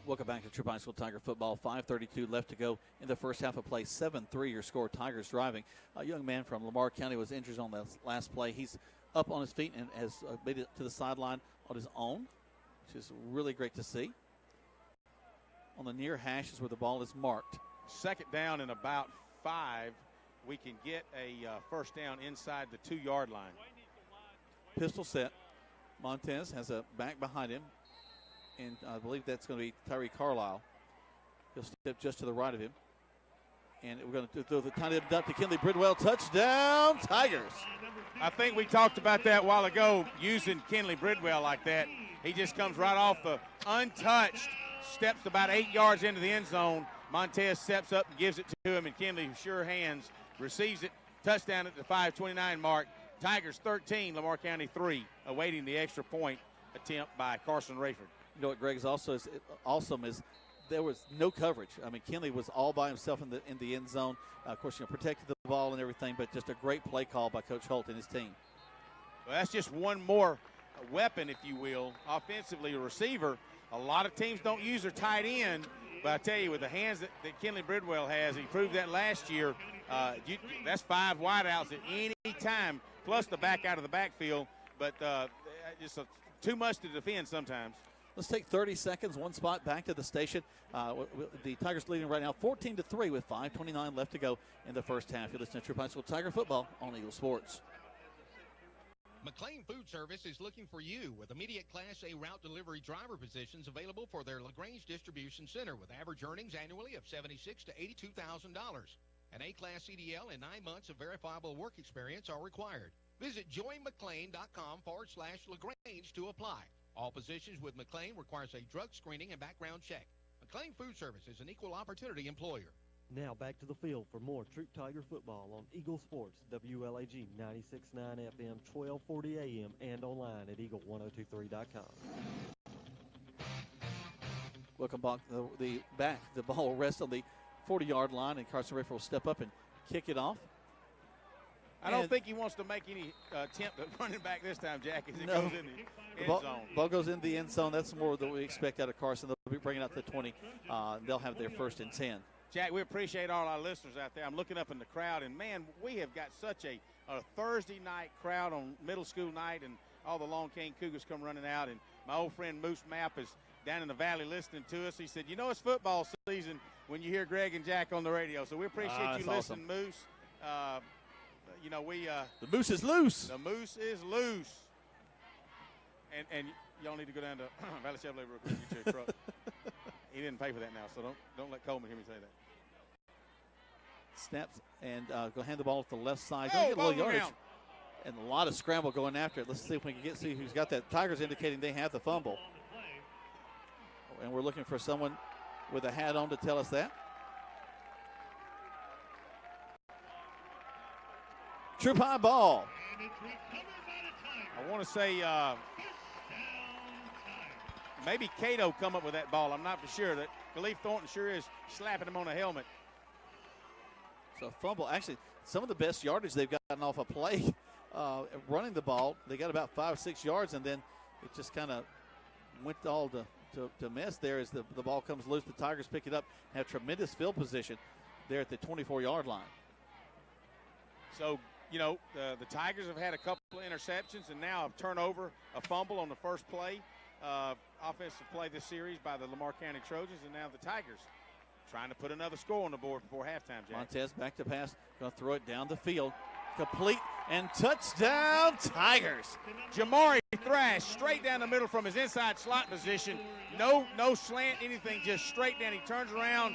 Welcome back to Troup High School Tiger football. 5:32 left to go in the first half of play. 7-3 your score. Tigers driving. A young man from Lamar County was injured on the last play. He's up on his feet and has made it to the sideline on his own. which is really great to see. On the near hash is where the ball is marked. Second down and about 5. We can get a first down inside the 2-yard line. Pistol set. Montez has a back behind him, and I believe that's going to be Tyree Carlisle. He'll step just to the right of him. And we're going to throw the tiny dump to Kinley Bridwell. Touchdown, Tigers. I think we talked about that a while ago, using Kinley Bridwell like that. He just comes right off the untouched, steps about 8 yards into the end zone. Montez steps up and gives it to him, and Kinley, sure hands, receives it. Touchdown at the 5:29 mark. Tigers 13, Lamar County 3, awaiting the extra point attempt by Carson Rayford. You know what, Greg, is also awesome is there was no coverage. I mean, Kinley was all by himself in the end zone. Of course, protected the ball and everything, but just a great play call by Coach Holt and his team. Well, that's just one more weapon, if you will, offensively, a receiver. A lot of teams don't use their tight end, but I tell you, with the hands that Kinley Bridwell has, he proved that last year. That's 5 wideouts at any time, plus the back out of the backfield, but just too much to defend sometimes. Let's take 30 seconds, one spot back to the station. The Tigers leading right now 14-3 with 5:29 left to go in the first half. You're listening to Troup High School Tiger Football on Eagle Sports. McLean Food Service is looking for you with immediate Class A route delivery driver positions available for their LaGrange Distribution Center with average earnings annually of $76,000 to $82,000. An A-Class CDL and 9 months of verifiable work experience are required. Visit joinmclean.com/LaGrange to apply. All positions with McLean requires a drug screening and background check. McLean Food Service is an equal opportunity employer. Now back to the field for more Troup Tiger football on Eagle Sports, WLAG 96.9 FM, 1240 AM, and online at eagle1023.com. Welcome back. The ball will rest on the 40-yard line, and Carson Rayford will step up and kick it off. I don't think he wants to make any attempt at running back this time, Jack, as it goes in the end zone. Ball goes in the end zone. That's more than we expect out of Carson. They'll be bringing out the 20. They'll have their 1st and 10. Jack, we appreciate all our listeners out there. I'm looking up in the crowd, and, man, we have got such a Thursday night crowd on middle school night, and all the Long Cane Cougars come running out. And my old friend Moose Mapp is down in the valley listening to us. He said, it's football season when you hear Greg and Jack on the radio. So we appreciate you listening, awesome. Moose. The moose is loose. The moose is loose. And y'all need to go down to Valley Chevrolet real quick and get your truck. He didn't pay for that now, so don't let Coleman hear me say that. Snaps and go hand the ball to the left side. Oh, Don't get a little yardage. Around. And a lot of scramble going after it. Let's see if we can see who's got that. Tigers indicating they have the fumble. And we're looking for someone with a hat on to tell us that. Troup High ball. I want to say maybe Cato come up with that ball. I'm not for sure. That Khalif Thornton sure is slapping him on the helmet. So fumble. Actually, some of the best yardage they've gotten off a play running the ball. They got about 5-6 yards, and then it just kind of went all to miss there as the ball comes loose. The Tigers pick it up, have tremendous field position there at the 24-yard line. So, the Tigers have had a couple of interceptions and now a turnover, a fumble on the first play, offensive play this series by the Lamar County Trojans, and now the Tigers trying to put another score on the board before halftime, Jack. Montez back to pass, going to throw it down the field. Complete and touchdown, Tigers. Jamari Thrash straight down the middle from his inside slot position. No slant, anything, just straight down. He turns around.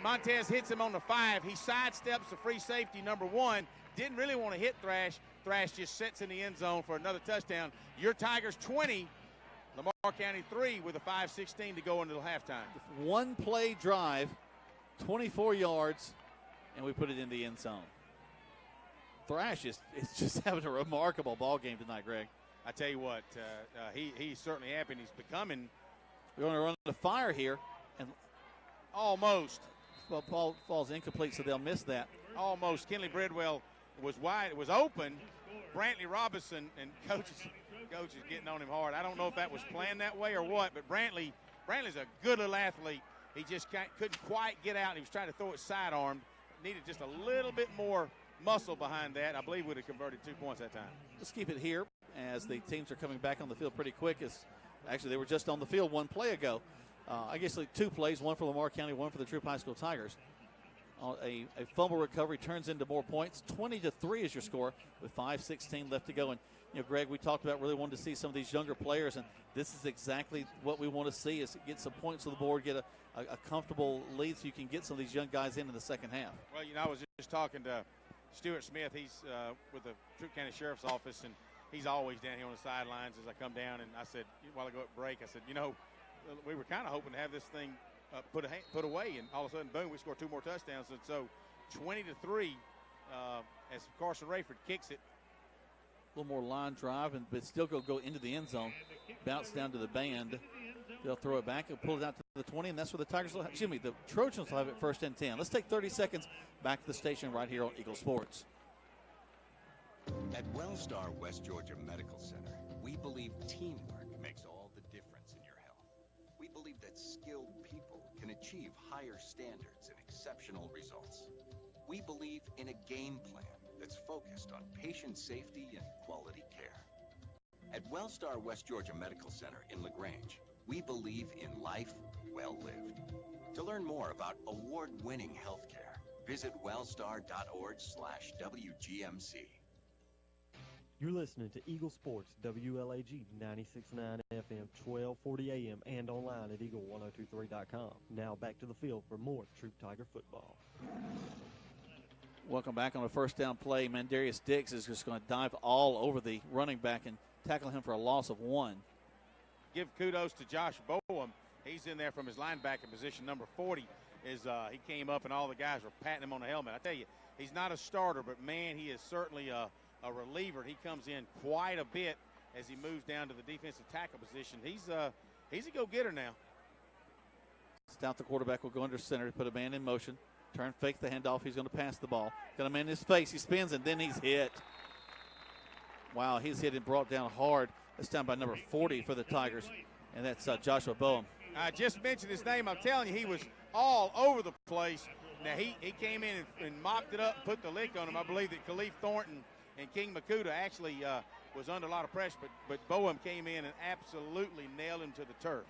Montez hits him on the 5. He sidesteps the free safety, number 1. Didn't really want to hit Thrash. Thrash just sits in the end zone for another touchdown. Your Tigers 20, Lamar County 3 with a 5:16 to go until halftime. One play drive, 24 yards, and we put it in the end zone. Thrash is just having a remarkable ball game tonight, Greg. I tell you what, he's certainly happy, and he's becoming. We're going to run the fire here, and almost. Well, Paul falls incomplete, so they'll miss that. Almost. Kinley Bridwell was wide. It was open. Brantley Robinson and coach is getting on him hard. I don't know if that was planned that way or what, but Brantley's a good little athlete. He just couldn't quite get out. He was trying to throw it sidearmed. Needed just a little bit more muscle behind that. I believe would have converted 2 points that time. Let's keep it here as the teams are coming back on the field pretty quick as Actually, they were just on the field one play ago. I guess like 2 plays, one for Lamar County, one for the Troup High School Tigers. A fumble recovery turns into more points. 20-3 is your score with 5:16 left to go. And, Greg, we talked about really wanting to see some of these younger players, and this is exactly what we want to see is get some points on the board, get a comfortable lead so you can get some of these young guys in the second half. Well, I was just talking to Stuart Smith. He's with the Troup County Sheriff's Office, and he's always down here on the sidelines as I come down. And I said, while I go at break, I said, we were kind of hoping to have this thing put away, and all of a sudden, boom, we scored 2 more touchdowns. And so 20-3 as Carson Rayford kicks it. A little more line drive, but still go into the end zone. Bounce down to the band. They'll throw it back and pull it out to the 20, and that's where the the Trojans will have it 1st and 10. Let's take 30 seconds back to the station right here on Eagle Sports. At Wellstar West Georgia Medical Center, we believe teamwork makes all the difference in your health. We believe that skilled people can achieve higher standards and exceptional results. We believe in a game plan that's focused on patient safety and quality care. At Wellstar West Georgia Medical Center in LaGrange, we believe in life well lived. To learn more about award-winning healthcare, visit wellstar.org/WGMC. You're listening to Eagle Sports, WLAG 96.9 FM, 1240 AM, and online at eagle1023.com. Now back to the field for more Troup Tiger football. Welcome back on a 1st down play. Mandarius Dix is just going to dive all over the running back and tackle him for a loss of 1. Give kudos to Josh Boehm. He's in there from his linebacker position, number 40. He came up and all the guys were patting him on the helmet. I tell you, he's not a starter, but man, he is certainly a reliever. He comes in quite a bit as he moves down to the defensive tackle position. He's a go-getter now. Stout, the quarterback, will go under center to put a man in motion. Turn, fake the handoff. He's going to pass the ball. Got a man in his face. He spins, and then he's hit. Wow, he's hit and brought down hard. This time by number 40 for the Tigers, and that's Joshua Boehm. I just mentioned his name. I'm telling you, he was all over the place. Now, he came in and mopped it up and put the lick on him. I believe that Khalif Thornton and King Makuta actually was under a lot of pressure, but Boehm came in and absolutely nailed him to the turf.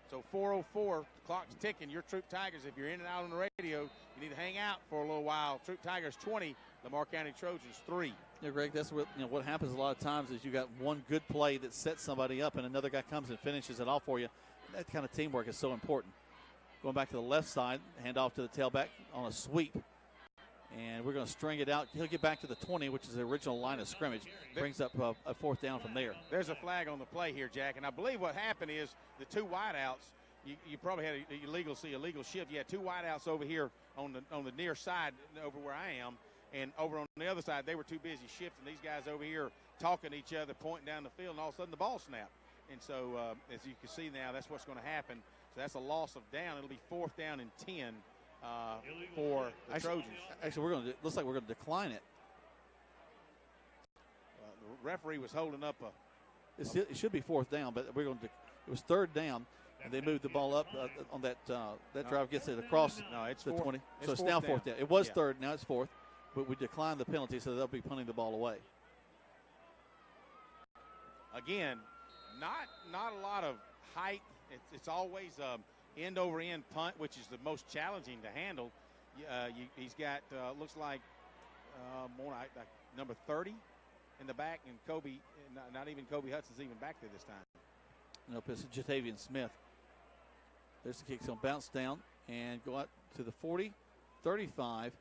So 4:04, the clock's ticking. Your Troup Tigers, if you're in and out on the radio, you need to hang out for a little while. Troup Tigers 20, Lamar County Trojans 3. Yeah, Greg, that's what happens a lot of times is you got one good play that sets somebody up and another guy comes and finishes it off for you. That kind of teamwork is so important. Going back to the left side, hand off to the tailback on a sweep. And we're going to string it out. He'll get back to the 20, which is the original line of scrimmage. Brings up a 4th down from there. There's a flag on the play here, Jack. And I believe what happened is the 2 wideouts, you probably had a illegal shift. You had 2 wideouts over here on the near side over where I am. And over on the other side, they were too busy shifting. These guys over here talking to each other, pointing down the field, and all of a sudden the ball snapped. And so, as you can see now, that's what's going to happen. So that's a loss of down. It'll be 4th down and 10 for the Trojans. Actually, looks like we're going to decline it. The referee was holding up It should be 4th down, but we're going to. It was 3rd down, and they moved the ball up on that drive gets it across it's the 20. So it's fourth now down. 4th down. It was 3rd, now it's 4th, but we declined the penalty, so they'll be punting the ball away. Again, not a lot of height. It's always end over end punt, which is the most challenging to handle. He's got looks like more like number 30 in the back, and Kobe, not even Kobe Hudson's even back there this time. Nope, it's Jatavian Smith. There's the kick. So bounce down and go out to the 40, 35,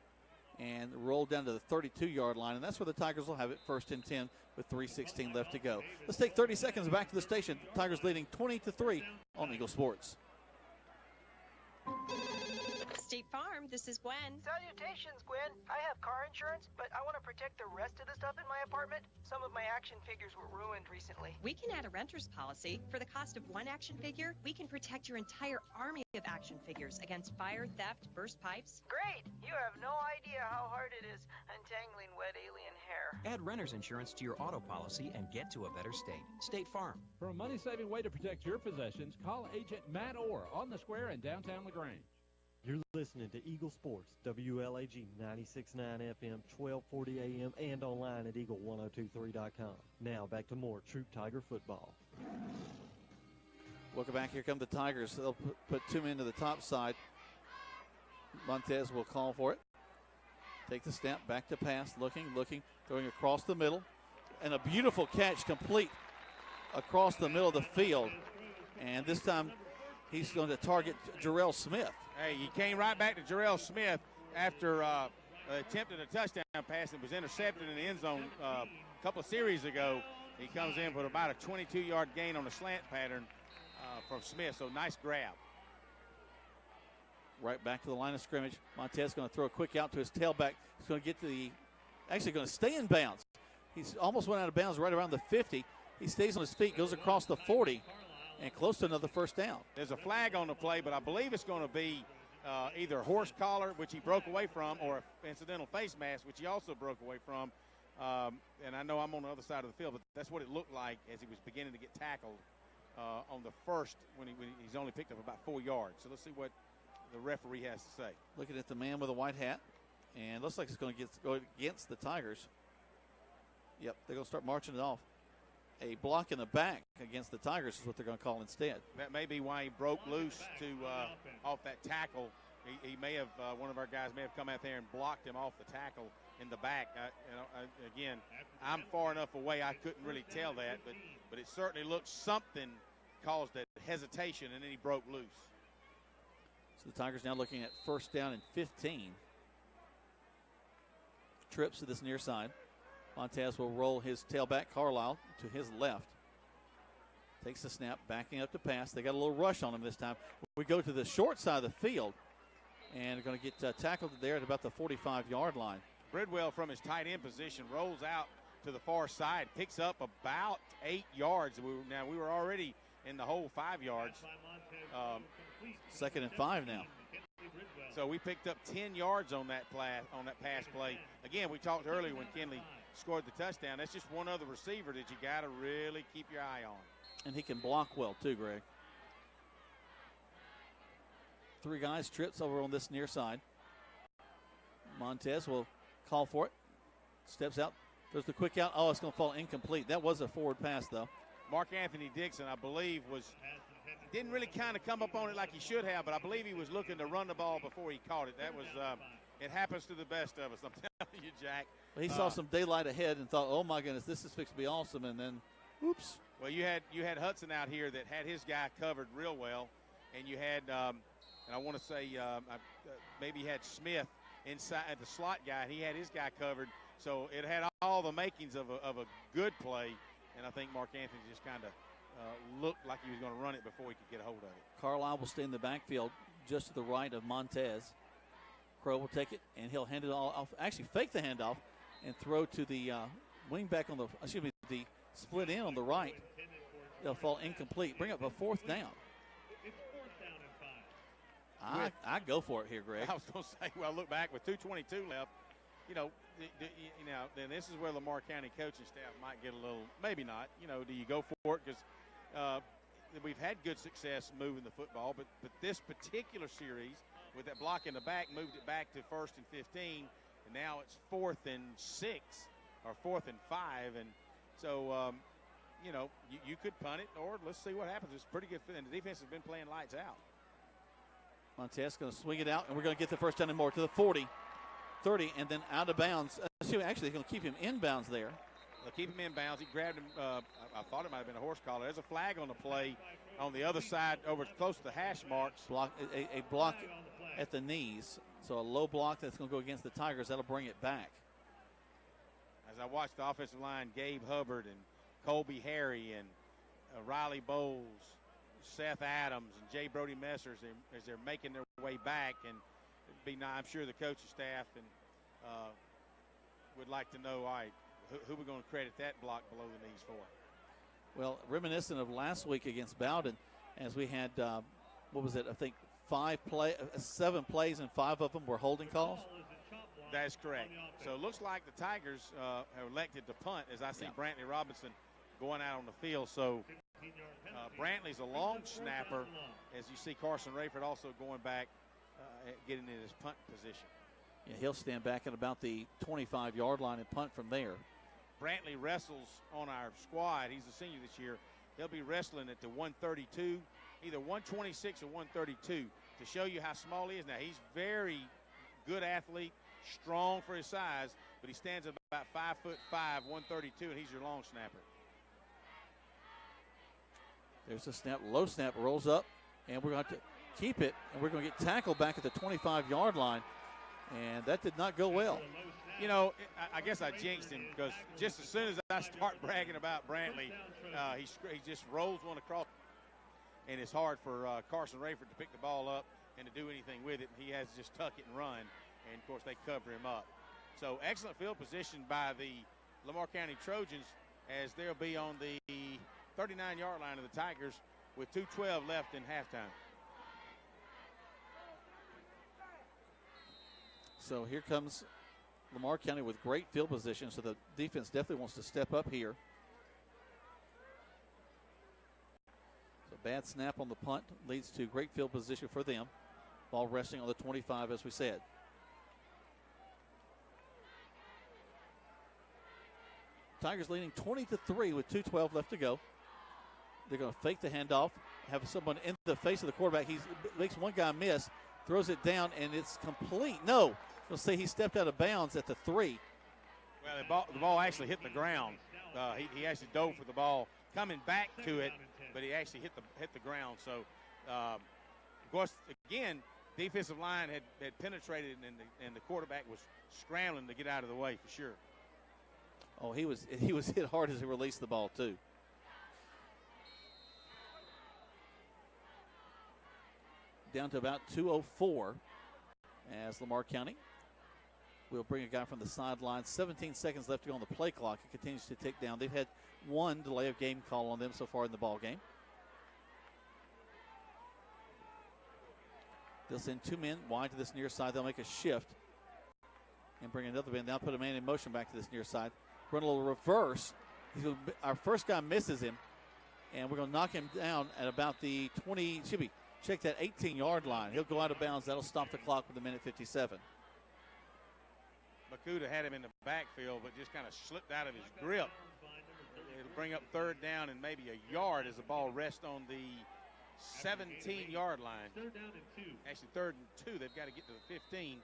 and roll down to the 32-yard line. And that's where the Tigers will have it 1st and 10 with 3:16 left to go. Let's take 30 seconds back to the station. Tigers leading 20-3 on Eagle Sports. State Farm, this is Gwen. Salutations, Gwen. I have car insurance, but I want to protect the rest of the stuff in my apartment. Some of my action figures were ruined recently. We can add a renter's policy. For the cost of 1 action figure, we can protect your entire army of action figures against fire, theft, burst pipes. Great! You have no idea how hard it is untangling wet alien hair. Add renter's insurance to your auto policy and get to a better state. State Farm. For a money-saving way to protect your possessions, call Agent Matt Orr on the square in downtown LaGrange. You're listening to Eagle Sports, WLAG 96.9 FM, 1240 AM, and online at eagle1023.com. Now back to more Troup Tiger football. Welcome back. Here come the Tigers. They'll put 2 men to the top side. Montez will call for it. Take the snap, back to pass, looking, throwing across the middle. And a beautiful catch, complete across the middle of the field. And this time he's going to target Jarrell Smith. Hey, he came right back to Jarrell Smith after attempted a touchdown pass that was intercepted in the end zone a couple of series ago. He comes in for about a 22-yard gain on a slant pattern from Smith, so nice grab. Right back to the line of scrimmage. Montez going to throw a quick out to his tailback. He's going to get to the, actually going to stay in bounds. He's almost went out of bounds right around the 50. He stays on his feet, goes across the 40, and close to another first down. There's a flag on the play, but I believe it's going to be either a horse collar, which he broke away from, or an incidental face mask, which he also broke away from. And I know I'm on the other side of the field, but that's what it looked like as he was beginning to get tackled on the first when he's only picked up about 4 yards. So let's see what the referee has to say. Looking at the man with a white hat, and looks like it's going to go against the Tigers. Yep, they're going to start marching it off. A block in the back against the Tigers is what they're going to call instead. That may be why he broke loose to off that tackle. He may have, one of our guys may have come out there and blocked him off the tackle in the back. Again, I'm far enough away I couldn't really tell that, but it certainly looked something caused that hesitation, and then he broke loose. So the Tigers now looking at first down and 15. Trips to this near side. Montez will roll his tailback, Carlisle, to his left. Takes the snap, backing up to pass. They got a little rush on him this time. We go to the short side of the field, and they're going to get tackled there at about the 45-yard line. Bridwell from his tight end position rolls out to the far side, picks up about 8 yards. We were already in the whole 5 yards. 2nd and 5 now. So we picked up 10 yards on that pass play. Again, we talked earlier when Kinley scored the touchdown. That's just one other receiver that you got to really keep your eye on. And he can block well too, Greg. 3 guys, Trips over on this near side. Montez will call for it. Steps out. There's the quick out. Oh, it's going to fall incomplete. That was a forward pass, though. Mark Anthony Dixon, I believe, didn't really kind of come up on it like he should have, but I believe he was looking to run the ball before he caught it. That was, it happens to the best of us, I'm telling you, Jack. Well, he saw some daylight ahead and thought, oh my goodness, this is fixed to be awesome, and then, oops. Well, you had Hudson out here that had his guy covered real well, and you had, and I want to say maybe he had Smith inside the slot guy, and he had his guy covered. So it had all the makings of a good play, and I think Mark Anthony just kind of looked like he was going to run it before he could get a hold of it. Carlisle will stay in the backfield just to the right of Montez. Crow will take it, and he'll hand it all off, actually fake the handoff, and throw to the wingback on the split end on the right. They'll fall incomplete. Bring up a 4th down. It's 4th down and 5. I go for it here, Greg. I was going to say, well, look back with 2:22 left. Then this is where Lamar County coaching staff might get a little, maybe not. Do you go for it? Because we've had good success moving the football, but this particular series with that block in the back moved it back to 1st and 15, and now it's 4th and 6 or 4th and 5, and so you could punt it, or let's see what happens. It's pretty good, and the defense has been playing lights out. Montez going to swing it out, and we're going to get the first down and more to the 40. 30, and then out of bounds. Actually, they're going to keep him in bounds there. They'll keep him in bounds. He grabbed him. I thought it might have been a horse collar. There's a flag on the play on the other side over close to the hash marks. A block at the knees. So a low block that's going to go against the Tigers. That'll bring it back. As I watched the offensive line, Gabe Hubbard and Colby Harry and Riley Bowles, Seth Adams, and Jay Brody Messers as they're making their way back. And I'm sure the coaching staff and would like to know, all right, who we're going to credit that block below the knees for. Well, reminiscent of last week against Bowden, as we had, I think 7 plays, and 5 of them were holding calls. That's correct. So it looks like the Tigers have elected to punt, as I see Brantley Robinson going out on the field. So Brantley's a long snapper, as you see Carson Rayford also going back. getting in his punt position. Yeah, he'll stand back at about the 25-yard line and punt from there. Brantley wrestles on our squad. He's a senior this year. He'll be wrestling at the 132, either 126 or 132, to show you how small he is. Now, he's very good athlete, strong for his size, but he stands at about 5'5", 132, and he's your long snapper. There's a snap, low snap, rolls up, and we're going to keep it, and we're going to get tackled back at the 25-yard line, and that did not go well. You know, I guess I jinxed him because just as soon as I start bragging about Brantley, he just rolls one across, and it's hard for Carson Rayford to pick the ball up and to do anything with it. He has to just tuck it and run, and, of course, they cover him up. So excellent field position by the Lamar County Trojans as they'll be on the 39-yard line of the Tigers with 2:12 left in halftime. So here comes Lamar County with great field position, so the defense definitely wants to step up here. So bad snap on the punt leads to great field position for them. Ball resting on the 25, as we said. Tigers leading 20-3 with 2:12 left to go. They're going to fake the handoff, have someone in the face of the quarterback. He makes one guy miss, throws it down, and it's complete. No, we'll say he stepped out of bounds at the 3. Well, the ball actually hit the ground. He actually dove for the ball, coming back to it, but he actually hit the ground. So, of course, again, defensive line had penetrated, and the quarterback was scrambling to get out of the way for sure. Oh, he was hit hard as he released the ball too. Down to about 2:04 as Lamar County will bring a guy from the sideline. 17 seconds left to go on the play clock. It continues to tick down. They've had one delay of game call on them so far in the ball game. They'll send 2 men wide to this near side. They'll make a shift and bring another man. Now put a man in motion back to this near side. Run a little reverse. Our first guy misses him, and we're going to knock him down at about the 20, check that 18-yard line. He'll go out of bounds. That'll stop the clock with 1:57. Makuta had him in the backfield, but just kind of slipped out of his grip. It'll bring up 3rd down and maybe a yard as the ball rests on the 17-yard line. 3rd down and 2. Actually, 3rd and 2. They've got to get to the 15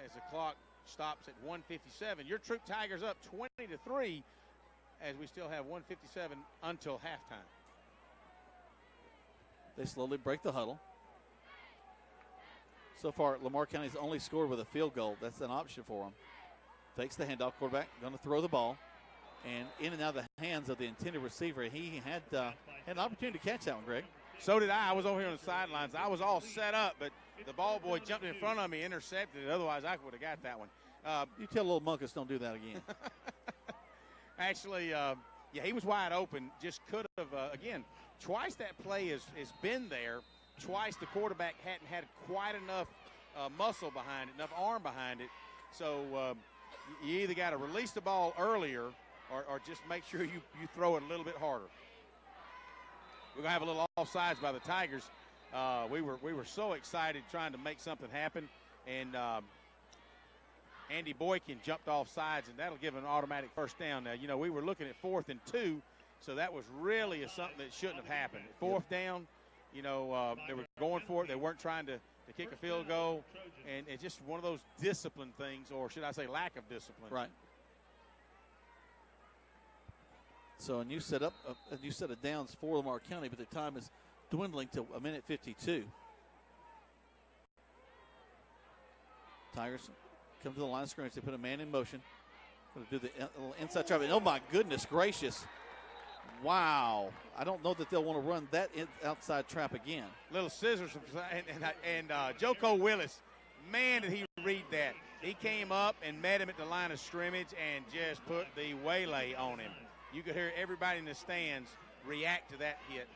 as the clock stops at 1:57. Your Troup Tigers up 20-3 as we still have 1:57 until halftime. They slowly break the huddle. So far, Lamar County's only scored with a field goal. That's an option for them. Fakes the handoff. Quarterback going to throw the ball. And in and out of the hands of the intended receiver. He had an opportunity to catch that one, Greg. So did I. I was over here on the sidelines. I was all set up, but the ball boy jumped in front of me, intercepted it. Otherwise, I would have got that one. You tell little Munkus don't do that again. Actually, yeah, he was wide open. Just could have, again, twice that play has been there. Twice the quarterback hadn't had quite enough muscle behind it, enough arm behind it. So you either got to release the ball earlier or just make sure you throw it a little bit harder. We're going to have a little offsides by the Tigers. We were so excited trying to make something happen, and Andy Boykin jumped off sides, and that'll give an automatic first down. Now, you know, we were looking at 4th and 2, so that was really something that shouldn't have happened. 4th down, you know, they were going for it. They weren't trying to kick a field goal, and it's just one of those discipline things, or should I say lack of discipline. Right. So a new set of downs for Lamar County, but the time is dwindling to 1:52. Tigers come to the line of scrimmage. They put a man in motion. Going to do the little inside drive. And oh my goodness gracious! Wow! I don't know that they'll want to run that outside trap again. Little scissors and Joko Willis. Man, did he read that? He came up and met him at the line of scrimmage and just put the waylay on him. You could hear everybody in the stands react to that hit.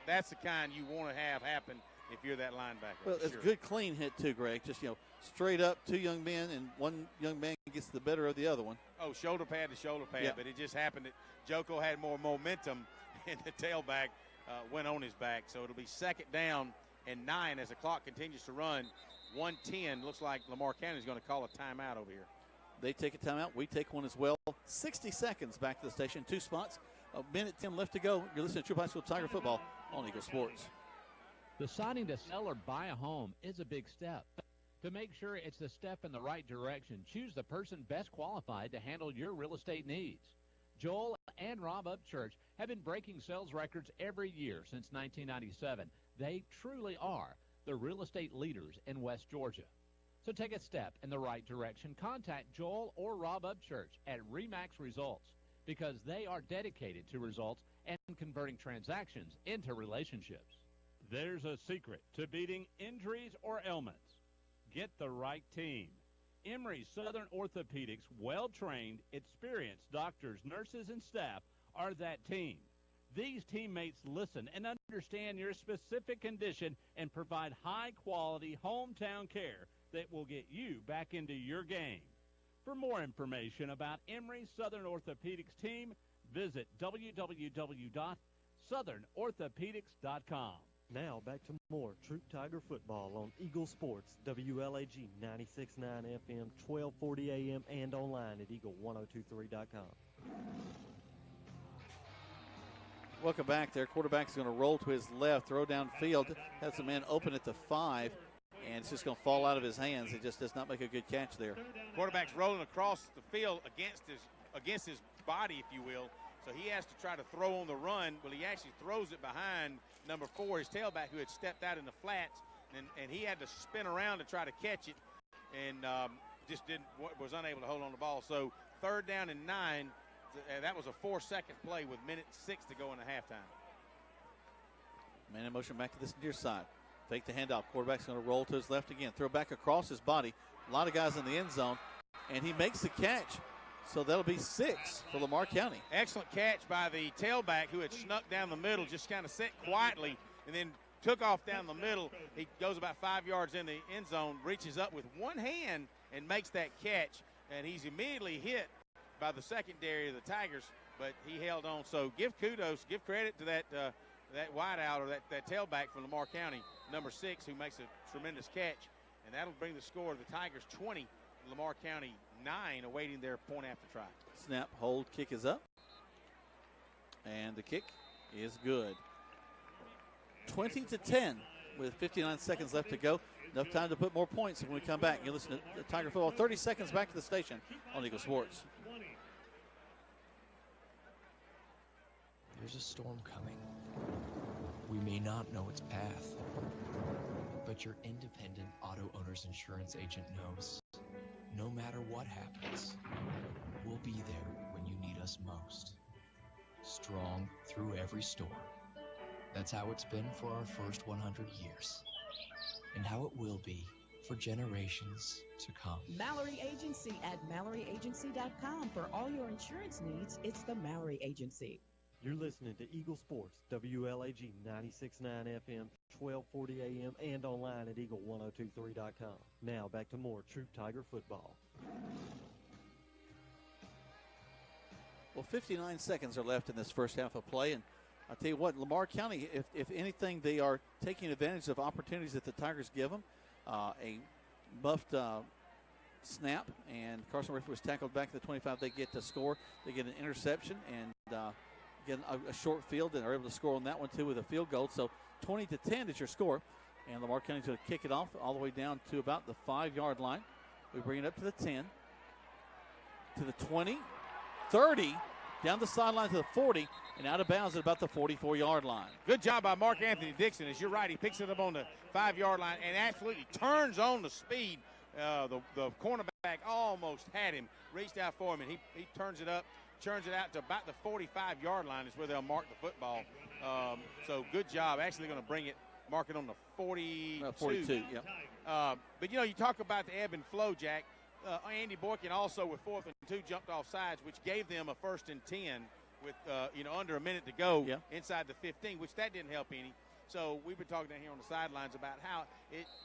That's the kind you want to have happen if you're that linebacker. Well, it's a good clean hit too, Greg. Just, you know, straight up, 2 young men, and one young man gets the better of the other one. Oh, shoulder pad to shoulder pad, yeah. But it just happened that Joko had more momentum, and the tailback went on his back. So it'll be 2nd down and 9 as the clock continues to run. 1:10. Looks like Lamar County is going to call a timeout over here. They take a timeout. We take one as well. 60 seconds back to the station. 2 spots. A minute 10 left to go. You're listening to Troup High School Tiger Football on Eagle Sports. Deciding to sell or buy a home is a big step. To make sure it's a step in the right direction, choose the person best qualified to handle your real estate needs. Joel and Rob Upchurch have been breaking sales records every year since 1997. They truly are the real estate leaders in West Georgia. So take a step in the right direction. Contact Joel or Rob Upchurch at RE/MAX Results because they are dedicated to results and converting transactions into relationships. There's a secret to beating injuries or ailments. Get the right team. Emory Southern Orthopedics' well-trained, experienced doctors, nurses, and staff are that team. These teammates listen and understand your specific condition and provide high-quality hometown care that will get you back into your game. For more information about Emory Southern Orthopedics team, visit www.southernorthopedics.com. Now back to more Troup Tiger football on Eagle Sports, WLAG 96.9 FM, 1240 AM, and online at eagle1023.com. Welcome back there. Quarterback's going to roll to his left, throw downfield. Has the man open at the 5, and it's just going to fall out of his hands. He just does not make a good catch there. Quarterback's rolling across the field against his body, if you will. So he has to try to throw on the run. Well, he actually throws it behind number 4, his tailback, who had stepped out in the flats, and he had to spin around to try to catch it, and just was unable to hold on the ball. So 3rd down and 9. That was a 4-second play with minute 6 to go in the halftime. Man in motion back to this near side. Fake the handoff. Quarterback's going to roll to his left again. Throw back across his body. A lot of guys in the end zone, and he makes the catch. So that'll be 6 for Lamar County. Excellent catch by the tailback who had snuck down the middle, just kind of sat quietly and then took off down the middle. He goes about 5 yards in the end zone, reaches up with one hand and makes that catch. And he's immediately hit by the secondary of the Tigers, but he held on. So give kudos, give credit to that wideout or that tailback from Lamar County, number 6, who makes a tremendous catch. And that'll bring the score of the Tigers 20, Lamar County 9, awaiting their point after try. Snap, hold, kick is up. And the kick is good. 20-10 with 59 seconds left to go. Enough time to put more points when we come back. You listen to Tiger Football. 30 seconds back to the station on Eagle Sports. There's a storm coming. We may not know its path, but your independent auto owner's insurance agent knows. No matter what happens, we'll be there when you need us most. Strong through every storm. That's how it's been for our first 100 years. And how it will be for generations to come. Mallory Agency at MalloryAgency.com. For all your insurance needs, it's the Mallory Agency. You're listening to Eagle Sports, WLAG 96.9 FM, 1240 AM, and online at eagle1023.com. Now back to more Troup Tiger football. Well, 59 seconds are left in this first half of play, and I'll tell you what, Lamar County, if anything, they are taking advantage of opportunities that the Tigers give them. A buffed snap, and Carson Murphy was tackled back to the 25. They get to score. They get an interception and get a short field, and are able to score on that one too with a field goal. So 20-10 is your score, and Lamar County's going to kick it off all the way down to about the 5-yard line. We bring it up to the 10, to the 20, 30, down the sideline to the 40, and out of bounds at about the 44-yard line. Good job by Mark Anthony Dixon. As you're right, he picks it up on the 5-yard line and absolutely turns on the speed. The cornerback almost had him, reached out for him, and he turns it up, churns it out to about the 45-yard line is where they'll mark the football. So good job. Actually going to bring it, mark it on the 42. 42, yeah. But, you talk about the ebb and flow, Jack. Andy Boykin also with 4th and 2 jumped off sides, which gave them a 1st and 10 with, under a minute to go inside the 15, which that didn't help any. So we've been talking down here on the sidelines about how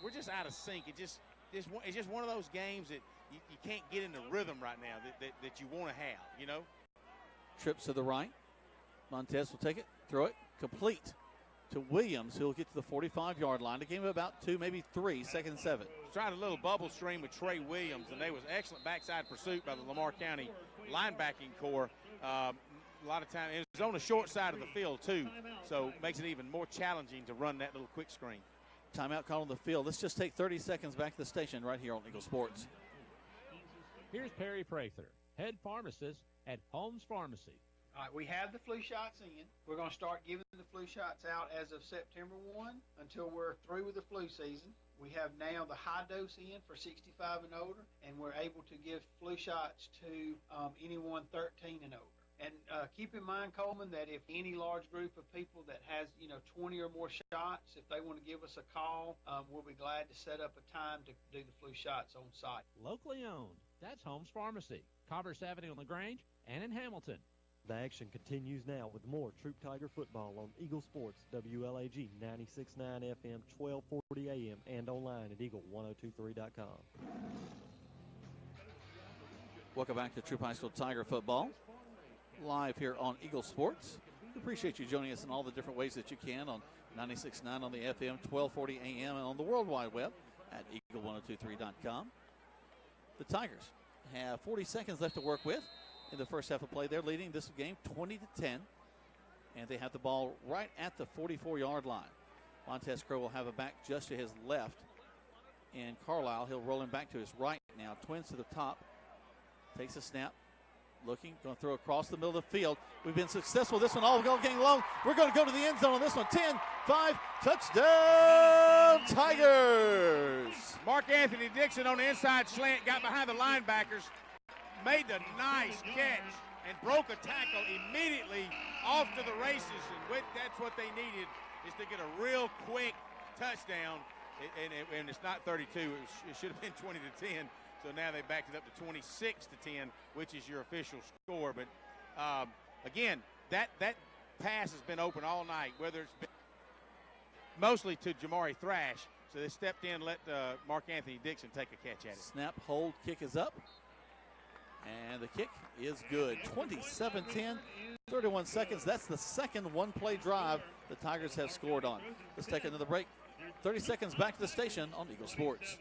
we're just out of sync. It's just one of those games that you can't get in the rhythm right now that you want to have, Trips to the right. Montez will take it, throw it, complete to Williams, who will get to the 45-yard line. A game of about 2, maybe 3, second and 7. Tried a little bubble screen with Trey Williams, and they was excellent backside pursuit by the Lamar County linebacking core. A lot of time, it was on the short side of the field too, so makes it even more challenging to run that little quick screen. Timeout call on the field. Let's just take 30 seconds back to the station right here on Eagle Sports. Here's Perry Prather, head pharmacist at Holmes Pharmacy. All right, we have the flu shots in. We're going to start giving the flu shots out as of September 1 until we're through with the flu season. We have now the high dose in for 65 and older, and we're able to give flu shots to anyone 13 and older. And keep in mind, Coleman, that if any large group of people that has, 20 or more shots, if they want to give us a call, we'll be glad to set up a time to do the flu shots on site. Locally owned. That's Holmes Pharmacy, Commerce Avenue on LaGrange and in Hamilton. The action continues now with more Troup Tiger football on Eagle Sports, WLAG 96.9 FM, 1240 AM, and online at eagle1023.com. Welcome back to Troup High School Tiger football, live here on Eagle Sports. We appreciate you joining us in all the different ways that you can on 96.9 on the FM, 1240 AM, and on the World Wide Web at eagle1023.com. The Tigers have 40 seconds left to work with in the first half of play. They're leading this game 20-10, and they have the ball right at the 44-yard line. Montez Crow will have a back just to his left, and Carlisle, he'll roll him back to his right now. Twins to the top, takes a snap, looking, going to throw across the middle of the field. We've been successful this one, all game long. We're going to go to the end zone on this one. 10-5, touchdown Tigers! Mark Anthony Dixon on the inside slant, got behind the linebackers, made the nice catch and broke a tackle immediately off to the races, and that's what they needed, is to get a real quick touchdown, and it's not 32, it should have been 20-10, so now they backed it up to 26-10, which is your official score. But again, that pass has been open all night, whether it's been mostly to Jamari Thrash, so they stepped in, let Mark Anthony Dixon take a catch at it. Snap, hold, kick is up. And the kick is good. 27-10, 31 seconds. That's the second one-play drive the Tigers have scored on. Let's take another break. 30 seconds back to the station on Eagle Sports.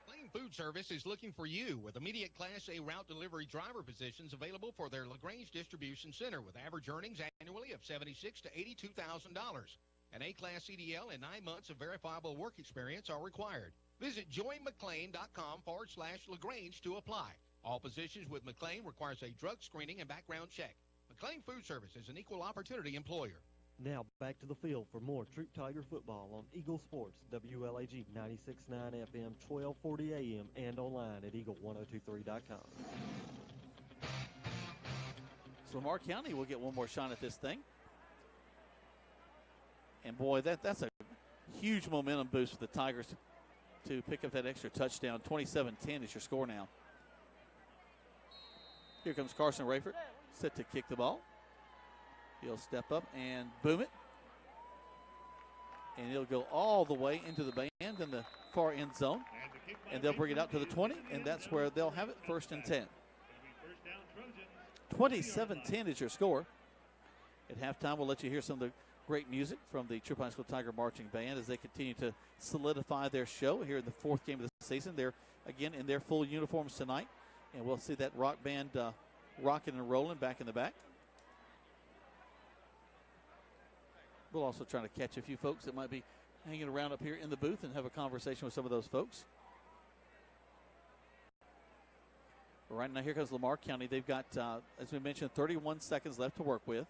McLean Food Service is looking for you with immediate Class A route delivery driver positions available for their LaGrange Distribution Center with average earnings annually of $76,000 to $82,000. An A-Class CDL and 9 months of verifiable work experience are required. Visit joinmclean.com/LaGrange to apply. All positions with McLean requires a drug screening and background check. McLean Food Service is an equal opportunity employer. Now back to the field for more Troup Tiger football on Eagle Sports, WLAG 96.9 FM, 1240 AM, and online at eagle1023.com. So Lamar County will get one more shot at this thing. And boy, that's a huge momentum boost for the Tigers to pick up that extra touchdown. 27-10 is your score now. Here comes Carson Rayford, set to kick the ball. He'll step up and boom it. And he'll go all the way into the band in the far end zone. And they'll bring it out to the 20, and that's where they'll have it, 1st and 10. 27-10 is your score. At halftime, we'll let you hear some of the great music from the Troup High School Tiger Marching Band as they continue to solidify their show here in the 4th game of the season. They're, again, in their full uniforms tonight, and we'll see that rock band rocking and rolling back in the back. We'll also try to catch a few folks that might be hanging around up here in the booth and have a conversation with some of those folks. But right now, here comes Lamar County. They've got, as we mentioned, 31 seconds left to work with.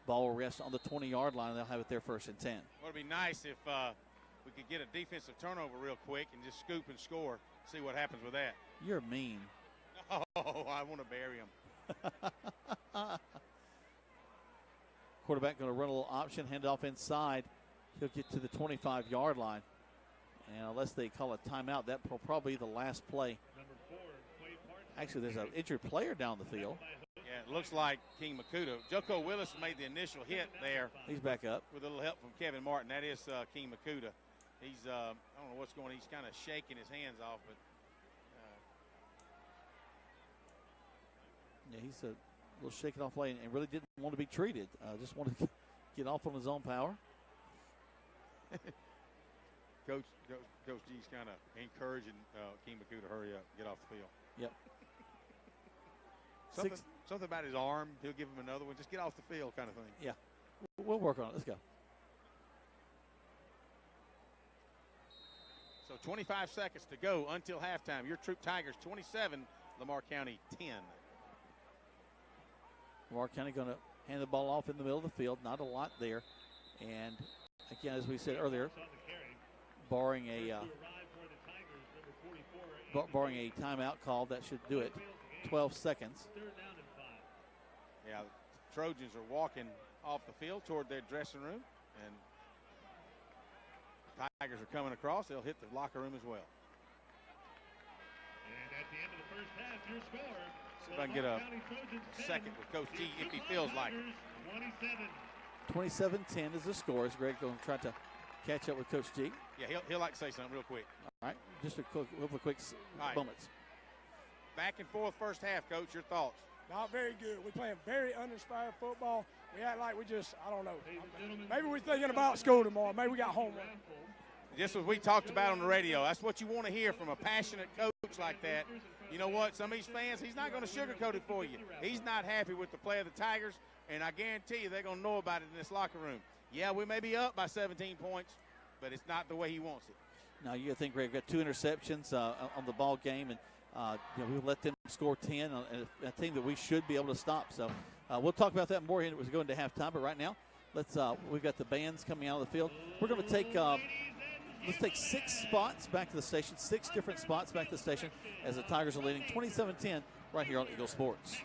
Ball will rest on the 20-yard line, and they'll have it there 1st and 10. Well, it'd be nice if we could get a defensive turnover real quick and just scoop and score, see what happens with that. You're mean. Oh, I want to bury him. Quarterback going to run a little option, hand it off inside. He'll get to the 25-yard line. And unless they call a timeout, that will probably be the last play. Actually, there's an injured player down the field. Yeah, it looks like King Makuta. Joko Willis made the initial hit there. He's back up. With a little help from Kevin Martin. That is King Makuta. He's, I don't know what's going on. He's kind of shaking his hands off. But yeah, he's a little shaken off lane and really didn't want to be treated. Just wanted to get off on his own power. Coach G's kind of encouraging Kimaku to hurry up, get off the field. Yep. Something about his arm, he'll give him another one. Just get off the field kind of thing. Yeah. We'll work on it. Let's go. So 25 seconds to go until halftime. Your Troup Tigers 27, Lamar County 10. Lamar County going to hand the ball off in the middle of the field. Not a lot there. And, again, as we said earlier, barring a timeout call, that should do it. 12 seconds. Yeah, the Trojans are walking off the field toward their dressing room, and Tigers are coming across. They'll hit the locker room as well. And at the end of the first half, your score. See if I can get a second with Coach G if he feels like it. 27-10 is the score. As Greg going to try to catch up with Coach G. Yeah, he'll like to say something real quick. All right, just a couple of quick moments. Back and forth first half, Coach. Your thoughts? Not very good. We're playing very uninspired football. We act like we just, I don't know. Maybe we're thinking about school tomorrow. Maybe we got homework. Just as we talked about on the radio, that's what you want to hear from a passionate coach like that. You know what? Some of these fans, he's not going to sugarcoat it for you. He's not happy with the play of the Tigers, and I guarantee you they're going to know about it in this locker room. Yeah, we may be up by 17 points, but it's not the way he wants it. Now, you think, Greg, we've got 2 interceptions on the ball game, and we've let them score 10 on a team that we should be able to stop. So we'll talk about that more here as we go into halftime. But right now, we've got the bands coming out of the field. We're going to take let's take 6 spots back to the station, 6 different spots back to the station as the Tigers are leading 27-10 right here on Eagle Sports.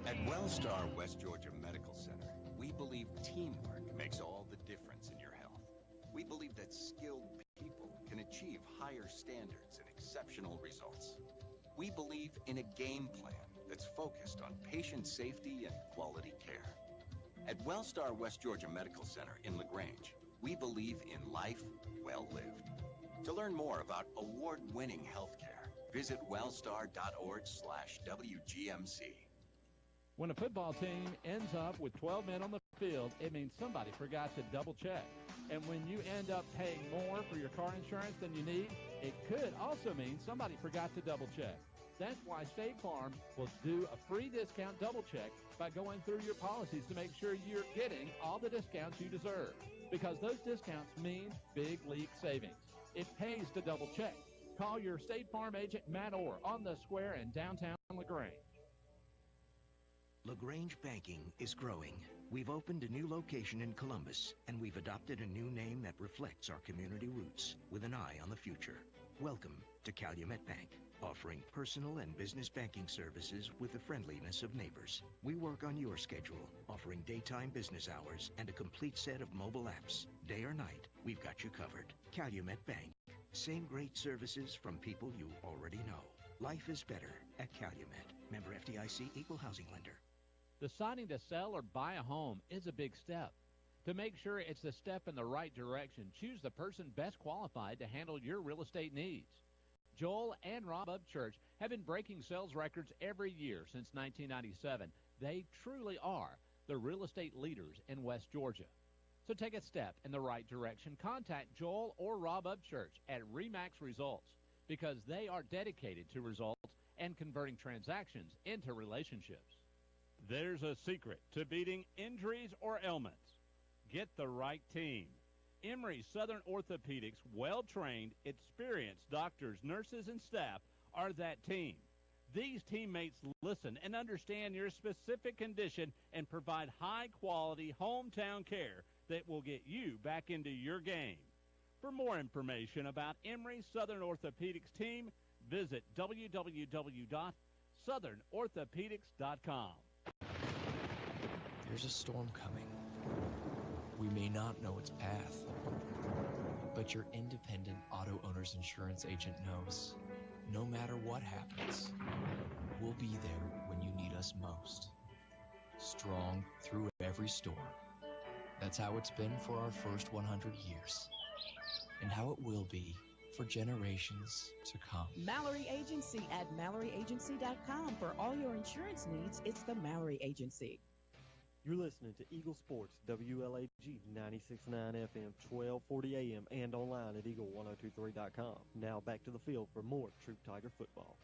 At Wellstar West Georgia Medical Center, we believe teamwork makes all the difference in your health. We believe that skilled people can achieve higher standards and exceptional results. We believe in a game plan that's focused on patient safety and quality care. At Wellstar West Georgia Medical Center in LaGrange, we believe in life well lived. To learn more about award-winning healthcare, visit wellstar.org/WGMC. When a football team ends up with 12 men on the field, it means somebody forgot to double check. And when you end up paying more for your car insurance than you need, it could also mean somebody forgot to double check. That's why State Farm will do a free discount double check by going through your policies to make sure you're getting all the discounts you deserve. Because those discounts mean big league savings. It pays to double check. Call your State Farm agent, Matt Orr, on the square in downtown LaGrange. LaGrange Banking is growing. We've opened a new location in Columbus, and we've adopted a new name that reflects our community roots with an eye on the future. Welcome to Calumet Bank, offering personal and business banking services with the friendliness of neighbors. We work on your schedule, offering daytime business hours and a complete set of mobile apps. Day or night, we've got you covered. Calumet Bank. Same great services from people you already know. Life is better at Calumet. Member FDIC, Equal Housing Lender. Deciding to sell or buy a home is a big step. To make sure it's the step in the right direction, choose the person best qualified to handle your real estate needs. Joel and Rob Upchurch have been breaking sales records every year since 1997. They truly are the real estate leaders in West Georgia. So take a step in the right direction. Contact Joel or Rob Upchurch at RE/MAX Results because they are dedicated to results and converting transactions into relationships. There's a secret to beating injuries or ailments. Get the right team. Emory Southern Orthopedics' well-trained, experienced doctors, nurses, and staff are that team. These teammates listen and understand your specific condition and provide high-quality hometown care that will get you back into your game. For more information about Emory Southern Orthopedics team, visit www.southernorthopedics.com. There's a storm coming. We may not know its path, but your independent auto owner's insurance agent knows no matter what happens, we'll be there when you need us most. Strong through every storm. That's how it's been for our first 100 years, and how it will be for generations to come. Mallory Agency at MalloryAgency.com. For all your insurance needs, it's the Mallory Agency. You're listening to Eagle Sports, WLAG 96.9 FM, 1240 AM, and online at eagle1023.com. Now back to the field for more Troup Tiger football.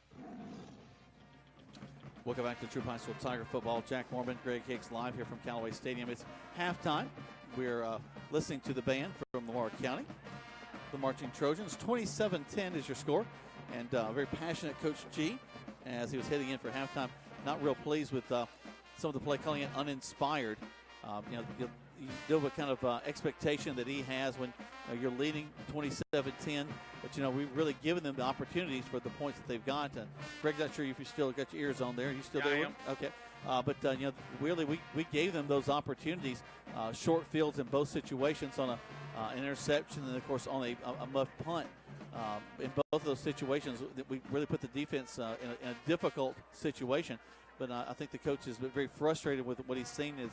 Welcome back to Troup High School Tiger football. Jack Mormon, Greg Hicks live here from Callaway Stadium. It's halftime. We're listening to the band from Lamar County. The Marching Trojans, 27-10 is your score. And very passionate Coach G as he was heading in for halftime. Not real pleased with some of the play, calling it uninspired. You deal with kind of expectation that he has when you're leading 27-10. But, we've really given them the opportunities for the points that they've got. Greg, not sure if you still got your ears on there. Are you still there? I am. Okay. Really, we gave them those opportunities, short fields in both situations on an interception and, of course, on a muff punt. In both of those situations, we really put the defense in a difficult situation. But I think the coach has been very frustrated with what he's seen is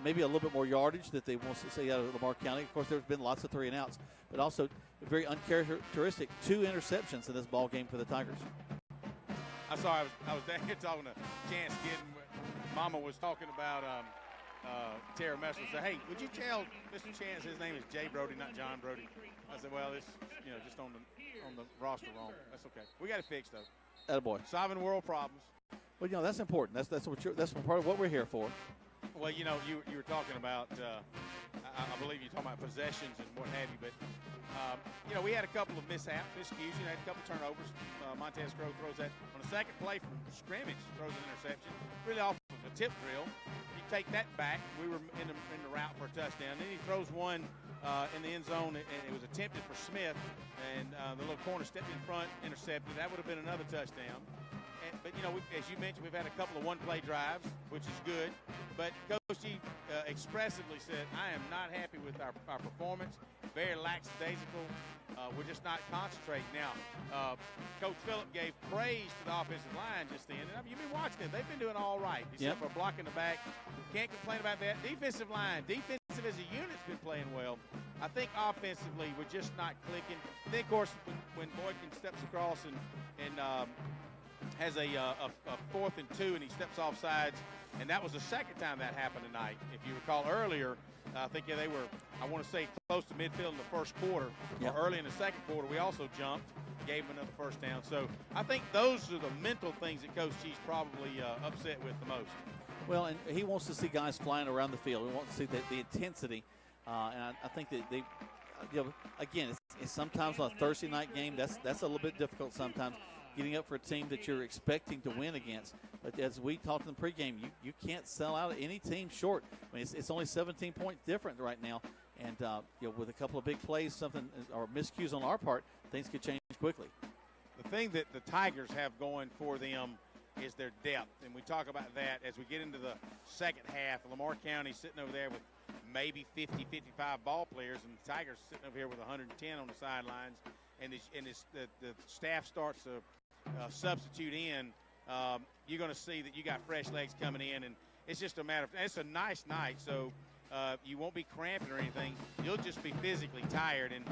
maybe a little bit more yardage that they want to see out of Lamar County. Of course, there's been lots of 3-and-outs, but also very uncharacteristic 2 interceptions in this ball game for the Tigers. I was down here talking to Chance Giddens. Mama was talking about Tara Messer. Said, "Hey, would you tell Mr. Chance his name is Jay Brody, not John Brody?" I said, "Well, it's just on the roster wrong. That's okay. We got it fixed though." Attaboy. Solving world problems. Well, that's important. That's part of what we're here for. Well, you were talking about, I believe you're talking about possessions and what have you, but, we had a couple of miscues. Had a couple turnovers. Montez Crow throws that on the second play from scrimmage, throws an interception. Really off of a tip drill. You take that back. We were in the route for a touchdown. Then he throws one in the end zone, and it was attempted for Smith, and the little corner stepped in front, intercepted. That would have been another touchdown. But, as you mentioned, we've had a couple of one-play drives, which is good. But Coach G expressively said, I am not happy with our performance. Very lackadaisical. We're just not concentrating. Now, Coach Phillip gave praise to the offensive line just then. And, you've been watching it. They've been doing all right, except for blocking the back. Can't complain about that. Defensive line, defensive as a unit's been playing well. I think offensively we're just not clicking. And then, of course, when Boykin steps across and has a 4th and 2, and he steps off sides, and that was the second time that happened tonight. If you recall earlier, I think they were, I want to say, close to midfield in the first quarter, or early in the second quarter. We also jumped, gave him another first down. So I think those are the mental things that Coach G's probably upset with the most. Well, and he wants to see guys flying around the field. He wants to see the intensity, and I think that they, again, it's sometimes on a Thursday night game. That's a little bit difficult sometimes, getting up for a team that you're expecting to win against. But as we talked in the pregame, you can't sell out any team short. I mean, it's only 17 points different right now. And, with a couple of big plays, or miscues on our part, things could change quickly. The thing that the Tigers have going for them is their depth. And we talk about that as we get into the second half. Lamar County sitting over there with maybe 50, 55 ball players, and the Tigers sitting over here with 110 on the sidelines. And the staff starts to substitute in, you're going to see that you got fresh legs coming in, and it's just a matter of, it's a nice night, so you won't be cramping or anything. You'll just be physically tired, and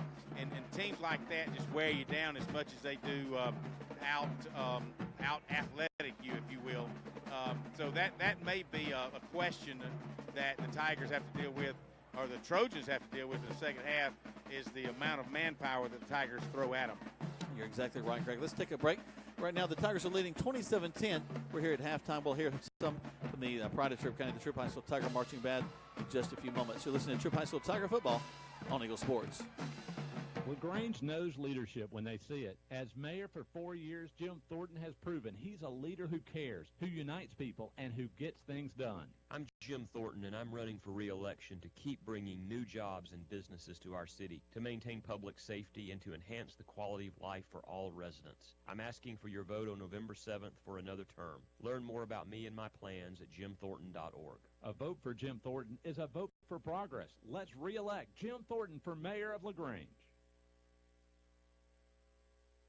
teams like that just wear you down as much as they do out athletic you, if you will. So that may be a question that the Tigers have to deal with, or the Trojans have to deal with in the second half, is the amount of manpower that the Tigers throw at them. You're exactly right, Greg. Let's take a break. Right now, the Tigers are leading 27-10. We're here at halftime. We'll hear some from the Pride of Troup County, the Troup High School Tiger Marching Band, in just a few moments. You're listening to Troup High School Tiger Football on Eagle Sports. LaGrange knows leadership when they see it. As mayor for 4 years, Jim Thornton has proven he's a leader who cares, who unites people, and who gets things done. I'm Jim Thornton, and I'm running for re-election to keep bringing new jobs and businesses to our city, to maintain public safety, and to enhance the quality of life for all residents. I'm asking for your vote on November 7th for another term. Learn more about me and my plans at jimthornton.org. A vote for Jim Thornton is a vote for progress. Let's re-elect Jim Thornton for mayor of LaGrange.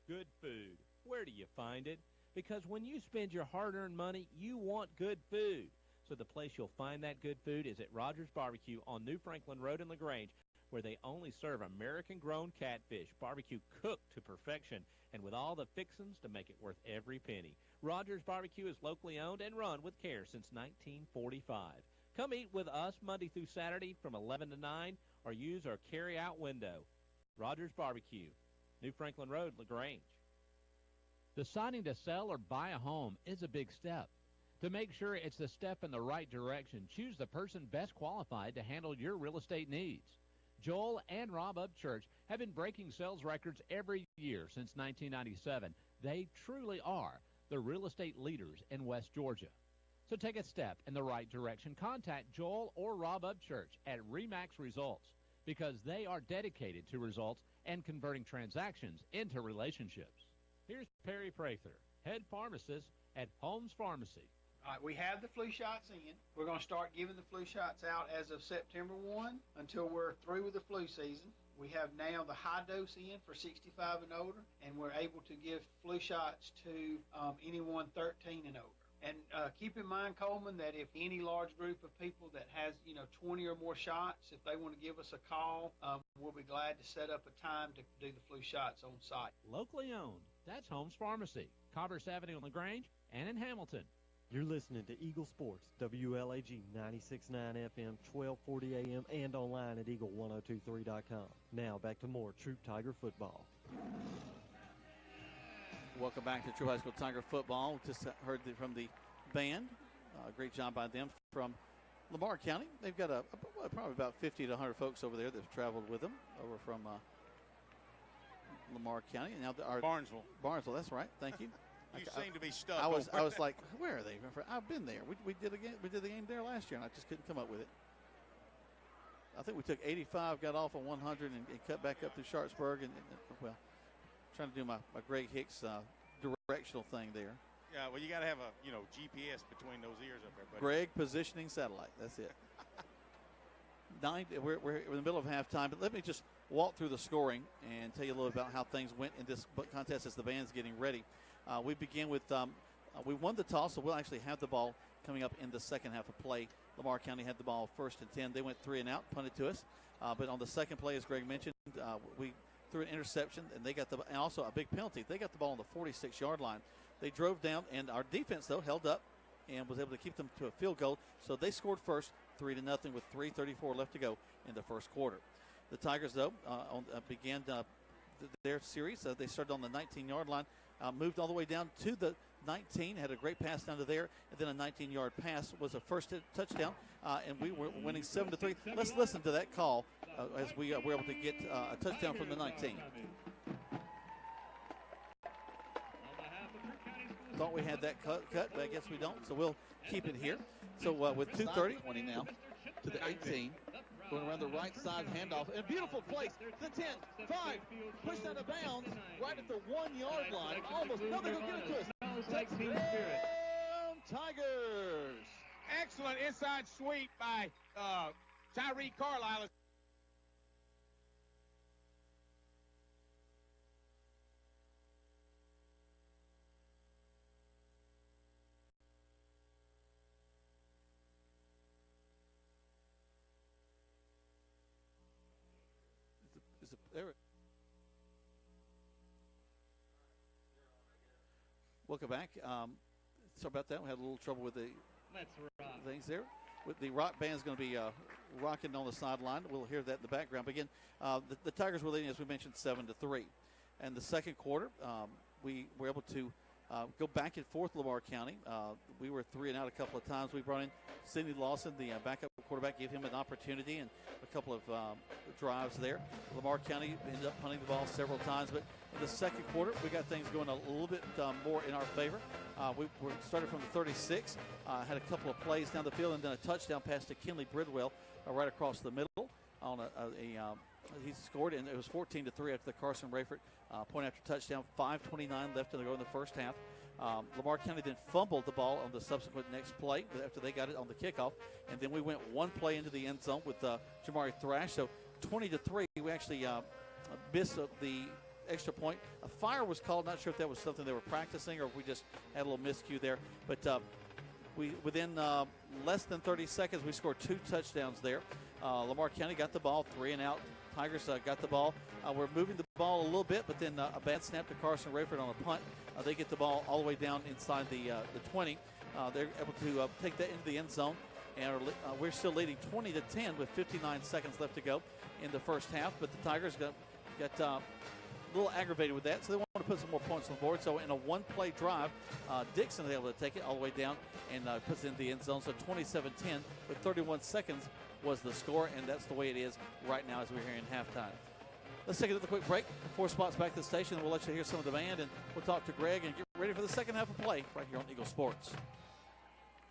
Good food. Where do you find it? Because when you spend your hard-earned money, you want good food. So the place you'll find that good food is at Rogers Barbecue on New Franklin Road in LaGrange, where they only serve American-grown catfish, barbecue cooked to perfection, and with all the fixings to make it worth every penny. Rogers Barbecue is locally owned and run with care since 1945. Come eat with us Monday through Saturday from 11 to 9 or use our carry-out window. Rogers Barbecue, New Franklin Road, LaGrange. Deciding to sell or buy a home is a big step. To make sure it's the step in the right direction, choose the person best qualified to handle your real estate needs. Joel and Rob Upchurch have been breaking sales records every year since 1997. They truly are the real estate leaders in West Georgia. So take a step in the right direction. Contact Joel or Rob Upchurch at RE/MAX Results because they are dedicated to results and converting transactions into relationships. Here's Perry Prather, head pharmacist at Holmes Pharmacy. All right, we have the flu shots in. We're going to start giving the flu shots out as of September 1 until we're through with the flu season. We have now the high dose in for 65 and older, and we're able to give flu shots to anyone 13 and older. And keep in mind, Coleman, that if any large group of people that has, 20 or more shots, if they want to give us a call, we'll be glad to set up a time to do the flu shots on site. Locally owned. That's Holmes Pharmacy, Commerce Avenue in LaGrange and in Hamilton. You're listening to Eagle Sports, WLAG 96.9 FM, 1240 AM, and online at eagle1023.com. Now back to more Troup Tiger football. Welcome back to Troup High School Tiger football. Just heard from the band. Great job by them from Lamar County. They've got probably about 50 to 100 folks over there that have traveled with them over from Lamar County. And now Barnesville, that's right. Thank you. You seem to be stuck. I was like, where are they? I've been there. We did the game there last year, and I just couldn't come up with it. I think we took 85, got off on 100, and cut back up through Sharpsburg, and trying to do my Greg Hicks directional thing there. Yeah, well, you got to have a GPS between those ears up there, buddy. Greg positioning satellite. That's it. We're in the middle of halftime, but let me just walk through the scoring and tell you a little about how things went in this contest as the band's getting ready. We begin with we won the toss, so we'll actually have the ball coming up in the second half of play. Lamar County had the ball first and 10. They went 3 and out, punted to us. But on the second play, as Greg mentioned, we threw an interception, and and also a big penalty. They got the ball on the 46-yard line. They drove down, and our defense, though, held up and was able to keep them to a field goal. So they scored first, 3-0, with 3:34 left to go in the first quarter. The Tigers, though, began their series. They started on the 19-yard line, moved all the way down to the 19, had a great pass down to there, and then a 19-yard pass was a first touchdown, and we were winning 7-3. Let's listen to that call as we were able to get a touchdown from the 19. Thought we had that cut, but I guess we don't, so we'll keep it here. So with 2:30. 20 now to the 18. Going around the right side, handoff. And a beautiful play. The 10, 5, pushed out of bounds right at the 1-yard line. Almost. No, they're going to get it to us. Touchdown, Tigers. Excellent inside sweep by Tyree Carlisle. Welcome back. Sorry about that. We had a little trouble with the things there. With the rock band's going to be rocking on the sideline. We'll hear that in the background. But again, the Tigers were leading, as we mentioned, 7-3. And the second quarter, we were able to go back and forth Lamar County. We were 3 and out a couple of times. We brought in Sidney Lawson, the backup quarterback, gave him an opportunity and a couple of drives there. Lamar County ended up punting the ball several times, but in the second quarter, we got things going a little bit more in our favor. We started from the 36, had a couple of plays down the field, and then a touchdown pass to Kinley Bridwell right across the middle on he scored, and it was 14-3 after the Carson Rayford point after touchdown. 5:29 left to go in the first half. Lamar County then fumbled the ball on the subsequent next play after they got it on the kickoff, and then we went one play into the end zone with Jamari Thrash. So 20-3, we actually missed the extra point. A fire was called. Not sure if that was something they were practicing or if we just had a little miscue there. But within less than 30 seconds, we scored 2 touchdowns there. Lamar County got the ball 3 and out. Tigers got the ball. We're moving the ball a little bit, but then a bad snap to Carson Rayford on a punt. They get the ball all the way down inside the 20. They're able to take that into the end zone. and we're still leading 20-10 with 59 seconds left to go in the first half. But the Tigers got a little aggravated with that, so they want to put some more points on the board. So in a one-play drive, Dixon is able to take it all the way down and puts it in the end zone. So 27-10 with 31 seconds was the score, and that's the way it is right now as we're here in halftime. Let's take another quick break. 4 spots back to the station. We'll let you hear some of the band, and we'll talk to Greg and get ready for the second half of play right here on Eagle Sports.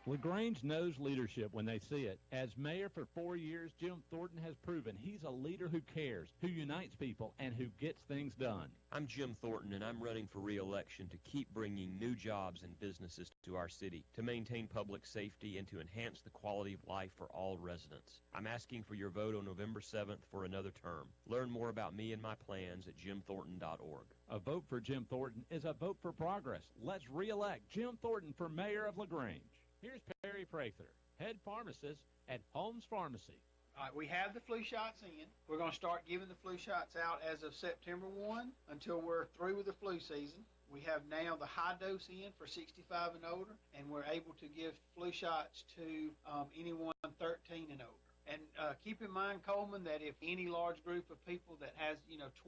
LaGrange knows leadership when they see it. As mayor for 4 years, Jim Thornton has proven he's a leader who cares, who unites people, and who gets things done. I'm Jim Thornton, and I'm running for re-election to keep bringing new jobs and businesses to our city, to maintain public safety, and to enhance the quality of life for all residents. I'm asking for your vote on November 7th for another term. Learn more about me and my plans at jimthornton.org. A vote for Jim Thornton is a vote for progress. Let's re-elect Jim Thornton for mayor of LaGrange. Here's Perry Prather, head pharmacist at Holmes Pharmacy. All right, we have the flu shots in. We're going to start giving the flu shots out as of September 1 until we're through with the flu season. We have now the high dose in for 65 and older, and we're able to give flu shots to anyone 13 and older. And keep in mind, Coleman, that if any large group of people that has,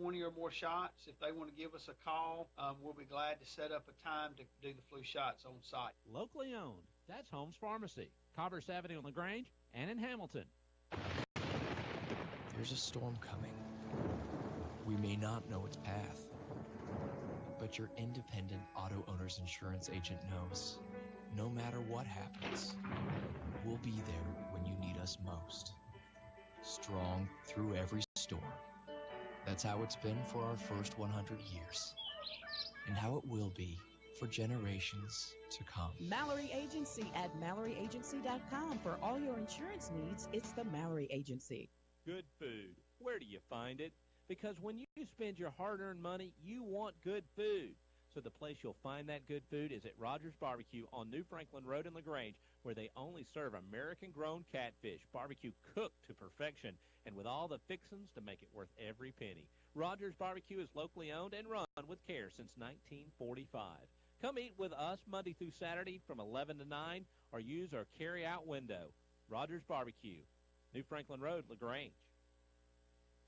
20 or more shots, if they want to give us a call, we'll be glad to set up a time to do the flu shots on site. Locally owned. That's Holmes Pharmacy, Commerce Avenue in LaGrange and in Hamilton. There's a storm coming. We may not know its path, but your independent auto owner's insurance agent knows no matter what happens, we'll be there when you need us most. Strong through every storm. That's how it's been for our first 100 years, and how it will be for generations to come. Mallory Agency at MalloryAgency.com. For all your insurance needs, it's the Mallory Agency. Good food. Where do you find it? Because when you spend your hard-earned money, you want good food. So the place you'll find that good food is at Rogers Barbecue on New Franklin Road in LaGrange, where they only serve American-grown catfish, barbecue cooked to perfection, and with all the fixings to make it worth every penny. Rogers Barbecue is locally owned and run with care since 1945. Come eat with us Monday through Saturday from 11 to 9 or use our carry-out window. Rogers Barbecue, New Franklin Road, LaGrange.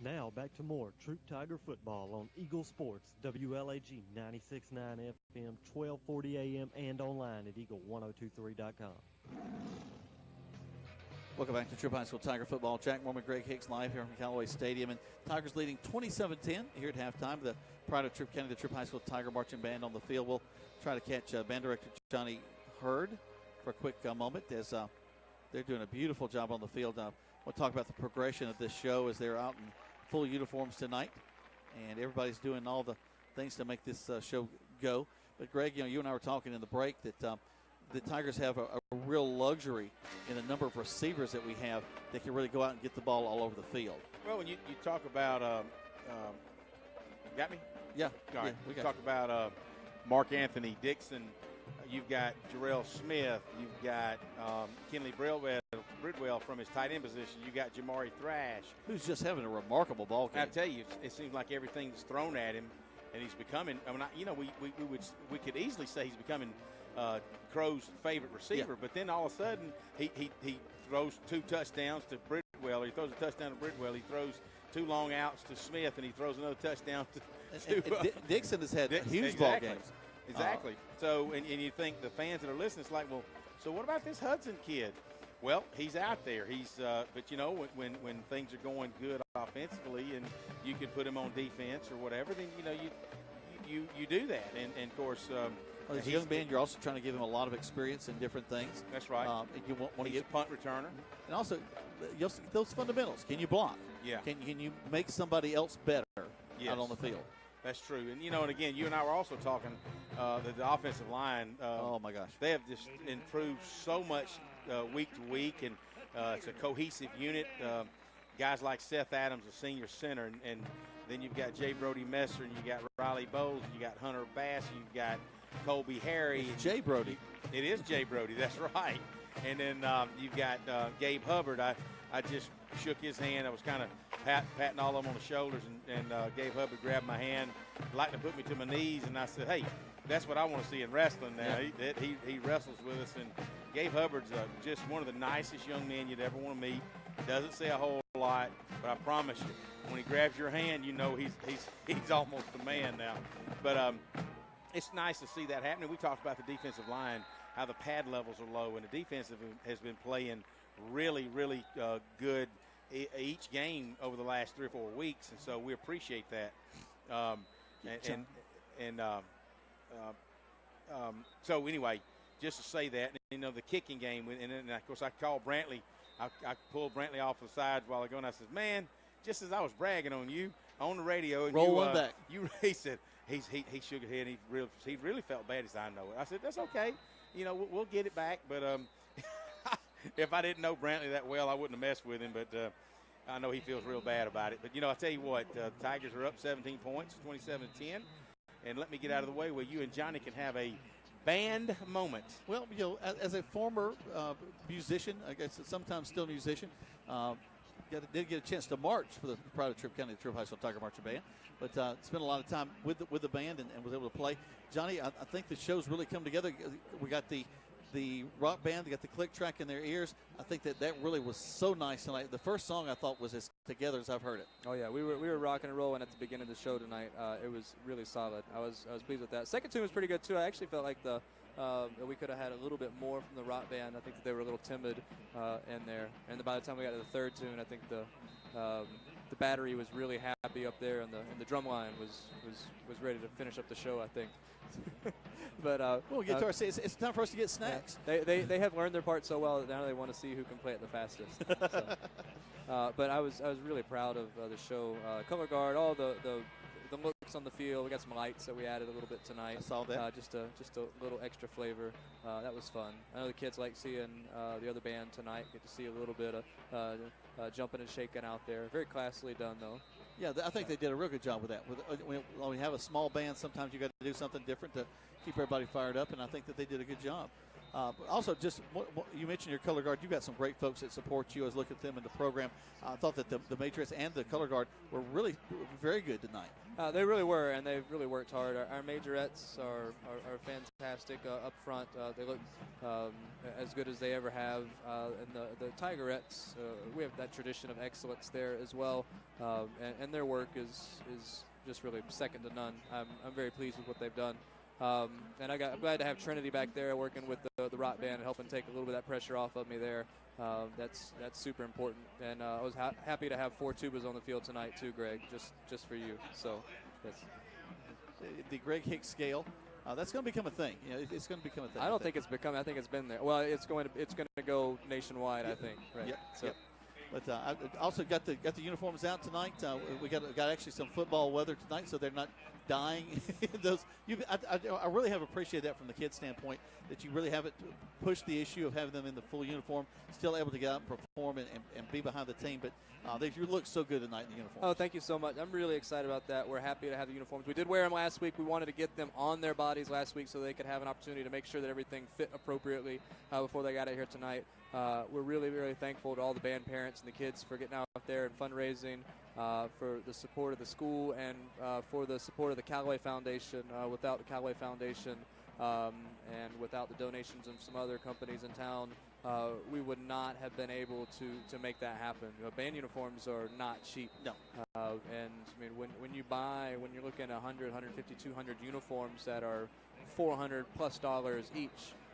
Now back to more Troup Tiger football on Eagle Sports, WLAG 96.9 FM, 1240 AM, and online at eagle1023.com. Welcome back to Troup High School Tiger football. Jack Mormon, Greg Hicks live here from Callaway Stadium. And Tigers leading 27-10 here at halftime. The pride of Troup County, the Troup High School Tiger Marching Band on the field. We'll try to catch Band Director Johnny Hurd for a quick moment as they're doing a beautiful job on the field. We'll talk about the progression of this show as they're out in full uniforms tonight. And everybody's doing all the things to make this show go. But, Greg, you and I were talking in the break that the Tigers have a real luxury in the number of receivers that we have that can really go out and get the ball all over the field. Well, when you talk about got me? Yeah. All right. We talk about Mark Anthony Dixon. You've got Jarrell Smith. You've got Kenley Bridwell from his tight end position. You got Jamari Thrash, who's just having a remarkable ball game. I tell you, it seems like everything's thrown at him, and he's becoming. I mean, we could easily say he's becoming Crow's favorite receiver, but then all of a sudden he throws 2 touchdowns to Bridwell. He throws a touchdown to Bridwell. He throws 2 long outs to Smith, and he throws another touchdown to Dixon has had huge ball games. Exactly. So, and you think the fans that are listening, it's like, well, so what about this Hudson kid? Well, he's out there. He's, but when things are going good offensively, and you can put him on defense or whatever, then you do that. And of course, as a young man, you're also trying to give him a lot of experience in different things. That's right. You want to get a punt returner, and also those fundamentals. Can you block? Yeah. Can you make somebody else better out on the field? That's true. And, and again, you and I were also talking the offensive line. Oh, my gosh. They have just improved so much week to week, and it's a cohesive unit. Guys like Seth Adams, a senior center, and then you've got Jay Brody Messer, and you got Riley Bowles, and you got Hunter Bass, you've got Colby Harry. It's Jay Brody. It is Jay Brody, that's right. And then you've got Gabe Hubbard. I just shook his hand. I was kind of patting all of them on the shoulders, and Gabe Hubbard grabbed my hand, like to put me to my knees, and I said, hey, that's what I want to see in wrestling now. Yeah. He wrestles with us, and Gabe Hubbard's just one of the nicest young men you'd ever want to meet. Doesn't say a whole lot, but I promise you, when he grabs your hand, you know he's almost a man now. But it's nice to see that happening. We talked about the defensive line, how the pad levels are low, and the defense has been playing really, really good each game over the last 3 or 4 weeks, and so we appreciate that. So anyway, just to say that, the kicking game, and then of course I called Brantley. I pulled Brantley off the sides while ago, and I said, man, just as I was bragging on you on the radio, and roll one back. He said he shook his head. And he really felt bad. He said, I know it. I said, that's okay. We'll get it back. But if I didn't know Brantley that well, I wouldn't have messed with him. But I know he feels real bad about it. But I tell you what, Tigers are up 17 points, 27-10. And let me get out of the way where you and Johnny can have a band moment. Well, as a former musician, I guess sometimes still a musician, did get a chance to march for the Pride of Troup County, the Troup High School Tiger Marching Band. But spent a lot of time with the band and was able to play. Johnny, I think the show's really come together. We got the rock band, they got the click track in their ears. I think that really was so nice tonight. The first song I thought was as together as I've heard it. Oh yeah, we were rocking and rolling at the beginning of the show tonight. It was really solid. I was pleased with that. Second tune was pretty good too. I actually felt like we could have had a little bit more from the rock band. I think that they were a little timid in there. And by the time we got to the third tune, I think the battery was really happy up there, and the drum line was ready to finish up the show, I think. But we'll get to our it's time for us to get snacks. Yeah, they have learned their part so well that now they want to see who can play it the fastest. So, but I was really proud of the show. Color guard, all the looks on the field. We got some lights that we added a little bit tonight. I saw that. Just a little extra flavor. That was fun. I know the kids like seeing the other band tonight. Get to see a little bit of jumping and shaking out there. Very classily done, though. Yeah, I think they did a real good job with that. When we have a small band, sometimes you got to do something different to keep everybody fired up, and I think that they did a good job. Also, just you mentioned your color guard. You've got some great folks that support you. I was looking at them in the program. I thought that the Matrix and the color guard were really very good tonight. They really were, and they've really worked hard. Our majorettes are fantastic up front. They look as good as they ever have. And the Tigerettes, we have that tradition of excellence there as well. And their work is just really second to none. I'm very pleased with what they've done. And I'm glad to have Trinity back there working with the rock band and helping take a little bit of that pressure off of me there. That's super important. And I was happy to have 4 tubas on the field tonight too, Greg, just for you. So that's the Greg Hicks scale. That's going to become a thing. It's going to become a thing. I don't think it's become. I think it's been there. Well, it's going to go nationwide. I think. Right. Yep. So. Yep. But I also got the uniforms out tonight. We got actually some football weather tonight, so they're not dying. I really have appreciated that from the kids' standpoint, that you really haven't pushed the issue of having them in the full uniform, still able to get out and perform and be behind the team. But you look so good tonight in the uniform. Oh, thank you so much. I'm really excited about that. We're happy to have the uniforms. We did wear them last week. We wanted to get them on their bodies last week so they could have an opportunity to make sure that everything fit appropriately before they got out here tonight. We're really, really thankful to all the band parents and the kids for getting out there and fundraising, for the support of the school, and for the support of the Callaway Foundation. Without the Callaway Foundation and without the donations of some other companies in town, we would not have been able to make that happen. Band uniforms are not cheap. No. And I mean, when you're looking at 100, 150, 200 uniforms that are $400+ each,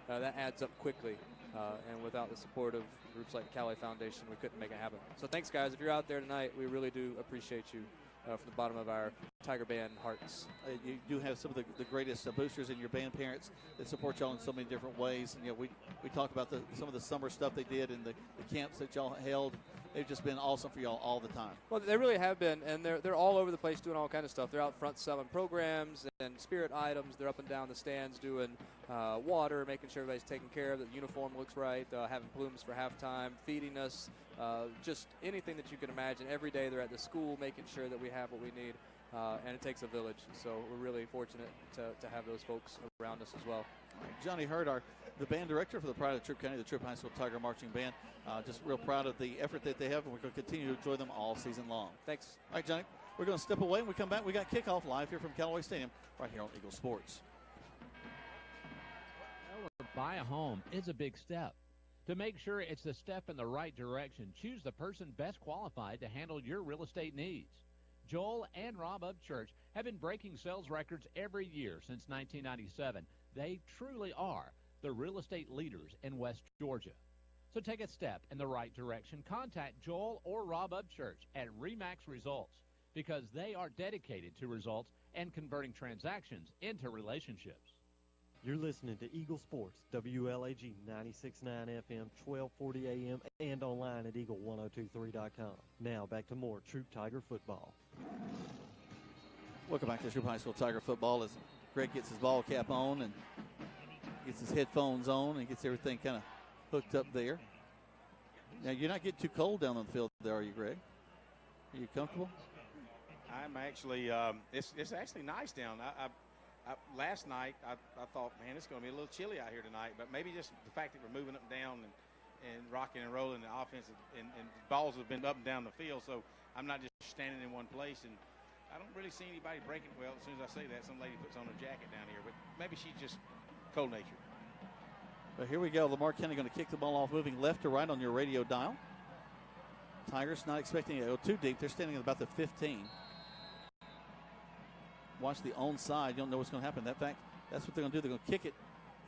that adds up quickly. And without the support of groups like the Callaway Foundation, we couldn't make it happen. So thanks, guys. If you're out there tonight, we really do appreciate you from the bottom of our Tiger Band hearts. You do have some of the greatest boosters in your band parents that support y'all in so many different ways. And we talk about some of the summer stuff they did and the camps that y'all held. They've just been awesome for y'all all the time. Well, they really have been, and they're all over the place doing all kind of stuff. They're out front selling programs and spirit items. They're up and down the stands doing water, making sure everybody's taken care of, that the uniform looks right, having plumes for halftime, feeding us, just anything that you can imagine. Every day they're at the school making sure that we have what we need, and it takes a village. So we're really fortunate to have those folks around us as well. Johnny Hurd, the band director for the Pride of Troup County, the Troup High School Tiger Marching Band. Just real proud of the effort that they have, and we're going to continue to enjoy them all season long. Thanks. All right, Johnny, we're going to step away. When we come back, we got kickoff live here from Callaway Stadium right here on Eagle Sports. buy a home is a big step. To make sure it's the step in the right direction, choose the person best qualified to handle your real estate needs. Joel and Rob Upchurch have been breaking sales records every year since 1997. They truly are the real estate leaders in West Georgia. So take a step in the right direction. Contact Joel or Rob Upchurch at RE/MAX Results because they are dedicated to results and converting transactions into relationships. You're listening to Eagle Sports, WLAG 96.9 FM, 1240 AM, and online at eagle1023.com. Now back to more Troup Tiger football. Welcome back to Troup High School Tiger football as Greg gets his ball cap on and gets his headphones on and gets everything kind of hooked up there. Now, you're not getting too cold down on the field there, are you, Greg? Are you comfortable? I'm actually, it's actually nice down. Last night, I thought, man, it's going to be a little chilly out here tonight, but maybe just the fact that we're moving up and down and rocking and rolling the offense and balls have been up and down the field, so I'm not just standing in one place, and I don't really see anybody breaking. Well, as soon as I say that, some lady puts on her jacket down here, but maybe she's just cold-natured. But here we go. Lamar County going to kick the ball off, moving left to right on your radio dial. Tigers not expecting to go too deep. They're standing at about the 15. Watch the onside. You don't know what's going to happen. That's what they're going to do. They're going to kick it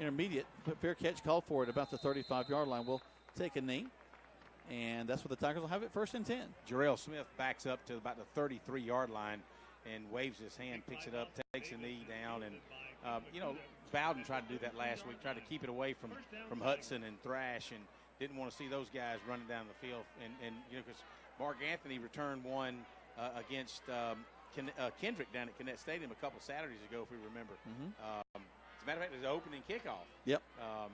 intermediate. Fair catch called for it about the 35-yard line. We'll take a knee, and that's what the Tigers will have it 1st and 10. Jarrell Smith backs up to about the 33-yard line and waves his hand, picks it up, takes a knee down. And, Bowden tried to do that last week, tried to keep it away from Hudson and Thrash, and didn't want to see those guys running down the field. And because Mark Anthony returned one against Kendrick down at Connect Stadium a couple Saturdays ago, if we remember. As a matter of fact, it was the opening kickoff. Yep.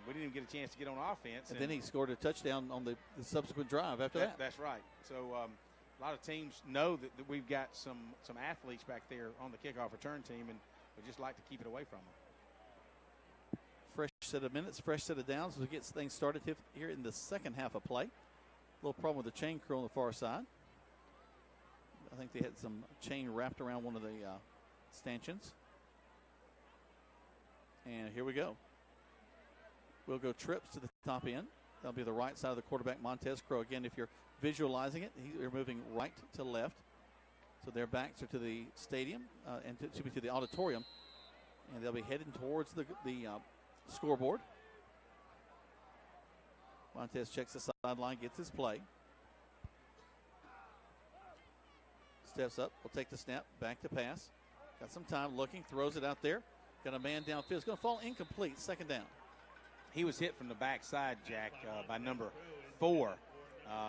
We didn't even get a chance to get on offense. And then he scored a touchdown on the subsequent drive after that. That's right. So a lot of teams know that we've got some athletes back there on the kickoff return team, and we just like to keep it away from them. Fresh set of minutes, fresh set of downs as we get things started here in the second half of play. A little problem with the chain crew on the far side. I think they had some chain wrapped around one of the stanchions. And here we go. We'll go trips to the top end. That'll be the right side of the quarterback, Montez Crow. Again, if you're visualizing it, they're moving right to left. So their backs are to the stadium and to the auditorium. And they'll be heading towards the scoreboard. Montez checks the sideline, gets his play. Steps up, will take the snap, back to pass. Got some time looking, throws it out there. Got a man downfield. It's going to fall incomplete, 2nd down. He was hit from the backside, Jack, by number 4.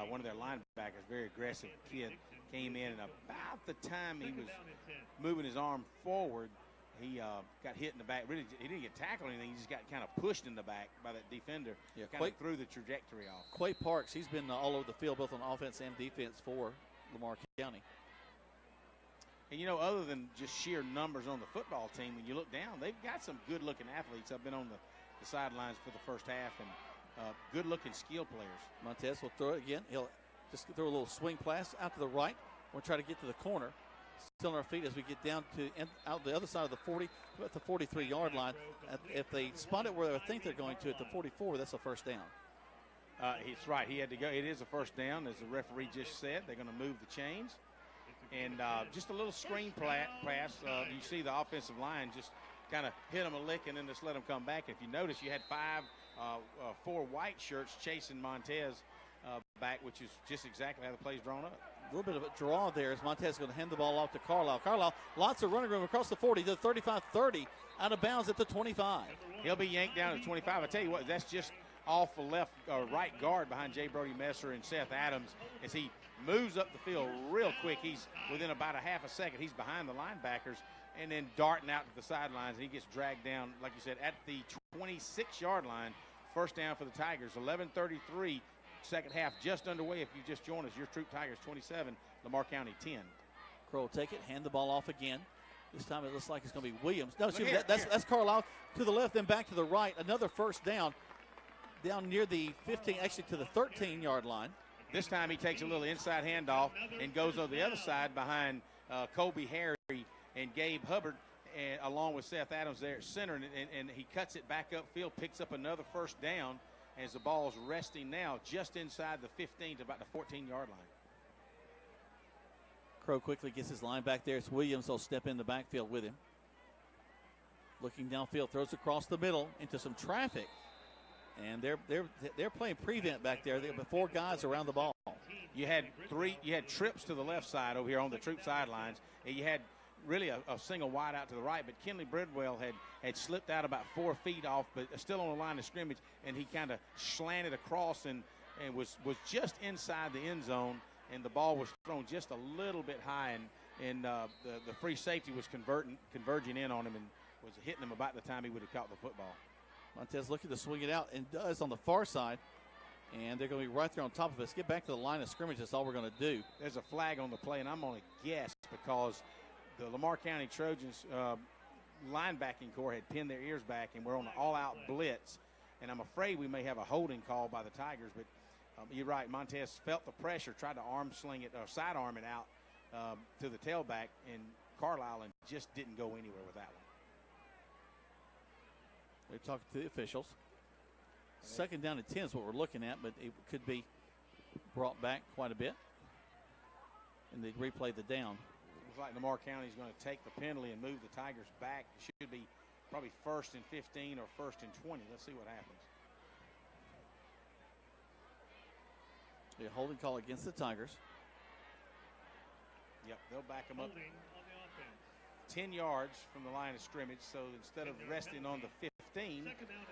One of their linebackers, very aggressive kid, came in, and about the time he was moving his arm forward, he got hit in the back. Really, he didn't get tackled or anything. He just got kind of pushed in the back by that defender. Yeah, kind of threw the trajectory off. Quay Parks, he's been all over the field, both on offense and defense for Lamar County. And, other than just sheer numbers on the football team, when you look down, they've got some good-looking athletes. I've been on the sidelines for the first half, and good-looking skill players. Montez will throw it again. He'll just throw a little swing pass out to the right. We'll try to get to the corner. Still on our feet as we get down to out the other side of the 40, at the 43-yard line. If they spot it where they think they're going to at the 44, that's a 1st down. He's right. He had to go. It is a 1st down, as the referee just said. They're going to move the chains. And just a little screen pass. You see the offensive line just kind of hit them a lick and then just let them come back. If you notice, you had 4 white shirts chasing Montez back, which is just exactly how the play's drawn up. A little bit of a draw there as Montez is going to hand the ball off to Carlisle. Carlisle, lots of running room across the 40 to the 35-30, out of bounds at the 25. He'll be yanked down to 25. I tell you what, that's just off the left or right guard behind J. Brody Messer and Seth Adams as he moves up the field real quick. He's within about a half a second. He's behind the linebackers and then darting out to the sidelines. And he gets dragged down, like you said, at the 26-yard line. 1st down for the Tigers. 11:33. Second half just underway. If you just joined us, your Troup Tigers 27, Lamar County 10. Crow will take it, hand the ball off again. This time it looks like it's going to be Williams. No, that's Carlisle to the left, then back to the right. Another 1st down near the 15, actually to the 13-yard line. This time he takes a little inside handoff and goes on the other side behind Colby Harry and Gabe Hubbard. and along with Seth Adams there at center, and he cuts it back upfield, picks up another first down as the ball's resting now just inside the 15 to about the 14-yard line. Crow quickly gets his line back there. It's Williams. Will step in the backfield with him. Looking downfield, throws across the middle into some traffic, and they're playing prevent back there. There are 4 guys around the ball. You had trips to the left side over here on the Troup sidelines, and you had really a single wide out to the right, but Kenley Bridwell had slipped out about 4 feet off, but still on the line of scrimmage, and he kind of slanted across and was just inside the end zone, and the ball was thrown just a little bit high, and the free safety was converging in on him and was hitting him about the time he would have caught the football. Montez looking to swing it out, and does on the far side. And they're going to be right there on top of us. Get back to the line of scrimmage. That's all we're going to do. There's a flag on the play, and I'm going to guess because the Lamar County Trojans linebacking core had pinned their ears back, and we're on an all-out blitz. And I'm afraid we may have a holding call by the Tigers. But you're right. Montez felt the pressure, tried to sidearm it out to the tailback, and Carlisle and just didn't go anywhere with that one. They're talking to the officials. Second down and 10 is what we're looking at, but it could be brought back quite a bit. And they replay the down. Looks like Lamar County is going to take the penalty and move the Tigers back. It should be probably 1st and 15 or 1st and 20. Let's see what happens. A holding call against the Tigers. Yep, they'll back them up 10 yards from the line of scrimmage. So instead of resting on the 15,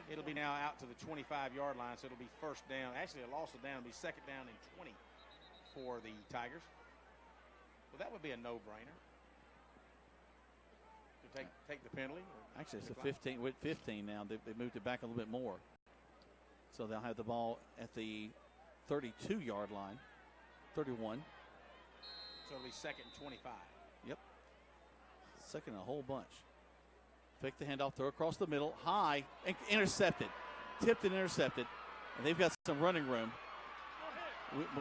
it'll be now out to the 25-yard line. So it'll be first down. Actually, a loss of down. It'll be second down and 20 for the Tigers. Well, that would be a no-brainer. To take the penalty. Actually, it's a 15. With 15 now, they moved it back a little bit more. So they'll have the ball at the 32-yard line, 31. So it'll be second and 25. Yep. Second, a whole bunch. Fake the handoff, throw across the middle, high, and intercepted. Tipped and intercepted. And they've got some running room.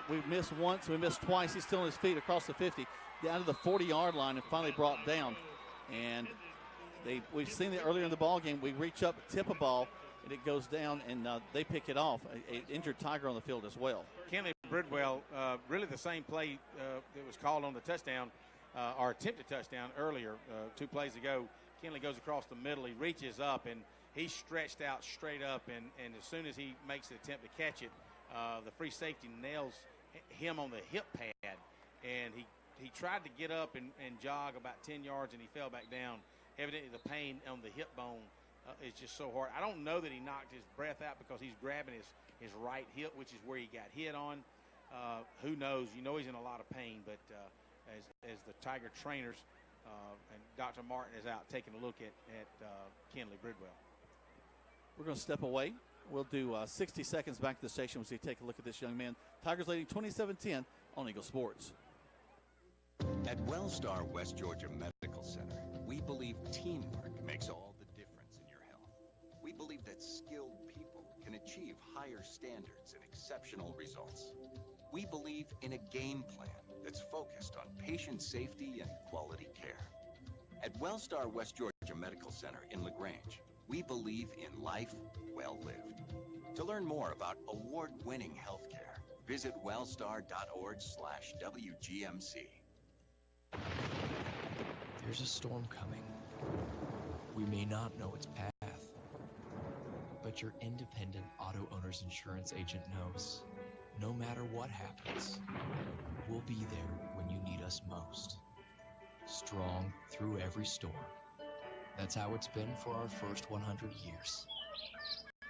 We missed once, we missed twice. He's still on his feet across the 50, down to the 40-yard line, and finally brought down. And we've seen it earlier in the ball game. We reach up, tip a ball, and it goes down, and they pick it off. An injured Tiger on the field as well. Kenley Bridwell, really the same play that was called on the touchdown, or attempted touchdown earlier, 2 plays ago. Kenley goes across the middle. He reaches up, and he's stretched out straight up, and as soon as he makes the attempt to catch it, the free safety nails him on the hip pad, and he tried to get up and jog about 10 yards, and he fell back down. Evidently, the pain on the hip bone is just so hard. I don't know that he knocked his breath out because he's grabbing his right hip, which is where he got hit on. Who knows? You know he's in a lot of pain, but as the Tiger trainers and Dr. Martin is out taking a look at Kenley Bridwell. We're going to step away. We'll do 60 seconds back to the station as we take a look at this young man. Tigers leading 27-10 on Eagle Sports. At Wellstar West Georgia Medical Center, we believe teamwork makes all the difference in your health. We believe that skilled people can achieve higher standards and exceptional results. We believe in a game plan that's focused on patient safety and quality care. At Wellstar West Georgia Medical Center in LaGrange, we believe in life well lived. To learn more about award-winning healthcare, visit wellstar.org/WGMC. There's a storm coming. We may not know its path, but your independent auto owner's insurance agent knows no matter what happens, we'll be there when you need us most. Strong through every storm. That's how it's been for our first 100 years,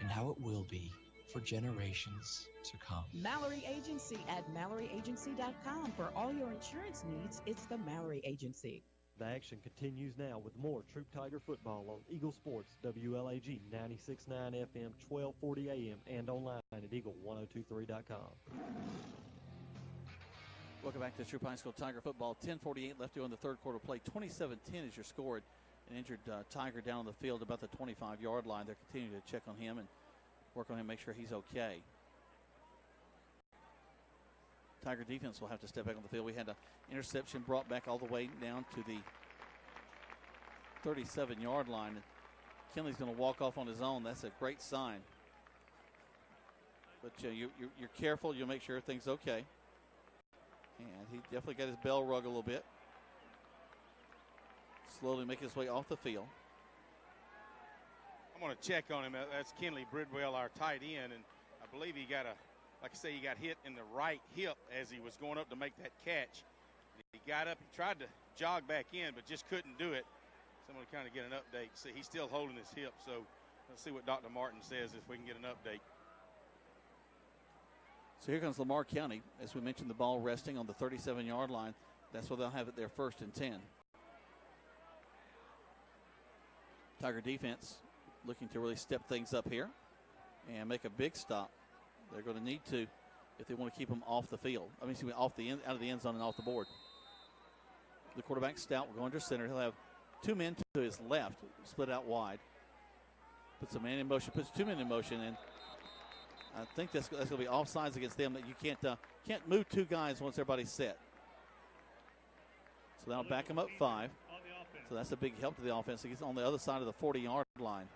and how it will be for generations to come. Mallory Agency at MalloryAgency.com. For all your insurance needs, it's the Mallory Agency. The action continues now with more Troup Tiger football on Eagle Sports, WLAG 96.9 FM, 1240 AM, and online at Eagle1023.com. Welcome back to Troup High School Tiger football. 10:48 left to go in the third quarter play. 27-10 is your score. An injured Tiger down on the field about the 25-yard line. They're continuing to check on him and work on him, make sure he's okay. Tiger defense will have to step back on the field. We had an interception brought back all the way down to the 37-yard line. And Kinley's going to walk off on his own. That's a great sign. But you're careful. You'll make sure everything's okay. And he definitely got his bell rug a little bit. Slowly making his way off the field. I'm going to check on him. That's Kinley Bridwell, our tight end, and I believe he got he got hit in the right hip as he was going up to make that catch. He got up, he tried to jog back in, but just couldn't do it. So I'm going to kind of get an update. See, he's still holding his hip, so let's see what Dr. Martin says if we can get an update. So here comes Lamar County. As we mentioned, the ball resting on the 37-yard line. That's where they'll have it there, 1st and 10. Tiger defense looking to really step things up here and make a big stop. They're going to need to if they want to keep them off the field. I mean, out of the end zone and off the board. The quarterback, Stout, will go under center. He'll have 2 men to his left, split out wide. Puts a man in motion, puts 2 men in motion, and I think that's going to be offsides against them. That you can't move 2 guys once everybody's set. So that'll back him up 5. So that's a big help to the offense. He's on the other side of the 40-yard line.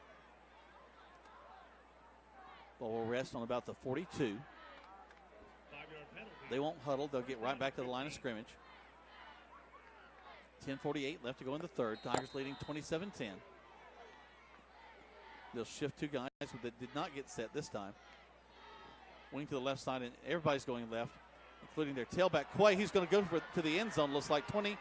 Ball will rest on about the 42. They won't huddle. They'll get right back to the line of scrimmage. 10:48 left to go in the 3rd. Tigers leading 27-10. They'll shift 2 guys that did not get set this time. Wing to the left side, and everybody's going left, including their tailback, Quay. He's going to go to the end zone. Looks like 20,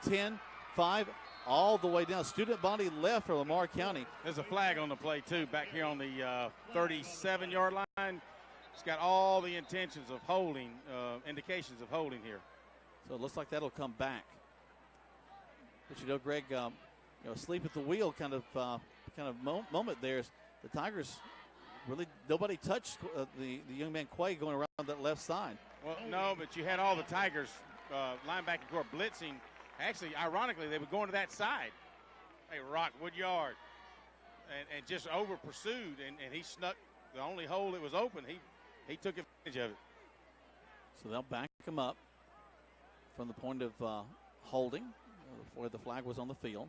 10, 5, all the way down. Student body left for Lamar County. There's a flag on the play, too, back here on the 37-yard line. It's got all the intentions of holding, indications of holding here. So it looks like that'll come back. But Greg, sleep at the wheel kind of moment there. The Tigers really, nobody touched the young man Quay going around that left side. Well, no, but you had all the Tigers linebacker corps blitzing. Actually, ironically, they were going to that side. Hey, Rockwood Yard. And just over pursued, and he snuck the only hole that was open. He took advantage of it. So they'll back him up from the point of holding where the flag was on the field.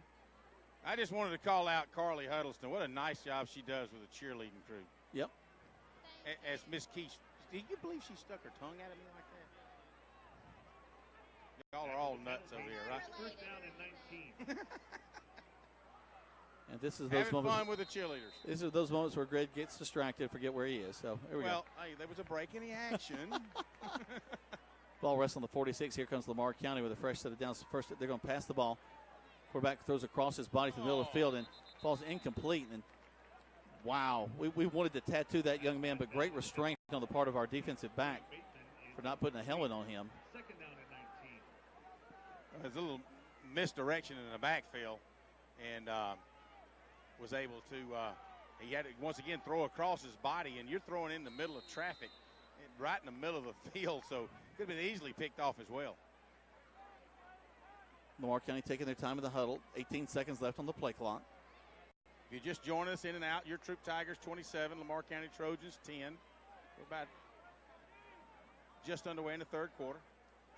I just wanted to call out Carly Huddleston. What a nice job she does with the cheerleading crew. Yep. As Miss Keith, do you believe she stuck her tongue out at me like that? Y'all are all nuts over here, right? First down and 19. And this is those Having moments. fun with the cheerleaders. These are those moments where Greg gets distracted, forget where he is. So here we go. Well, hey, there was a break in the action. Ball rests on the 46. Here comes Lamar County with a fresh set of downs. First, they're going to pass the ball. Quarterback throws across his body to the middle of the field and falls incomplete. And wow, we wanted to tattoo that young man, but great restraint on the part of our defensive back for not putting a helmet on him. Second down and 19. There's a little misdirection in the backfield, and was able to, he had to once again throw across his body, and you're throwing in the middle of traffic, right in the middle of the field, so could have been easily picked off as well. Lamar County taking their time in the huddle. 18 seconds left on the play clock. If you just join us in and out, your Troup Tigers 27, Lamar County Trojans 10. We're about just underway in the 3rd quarter.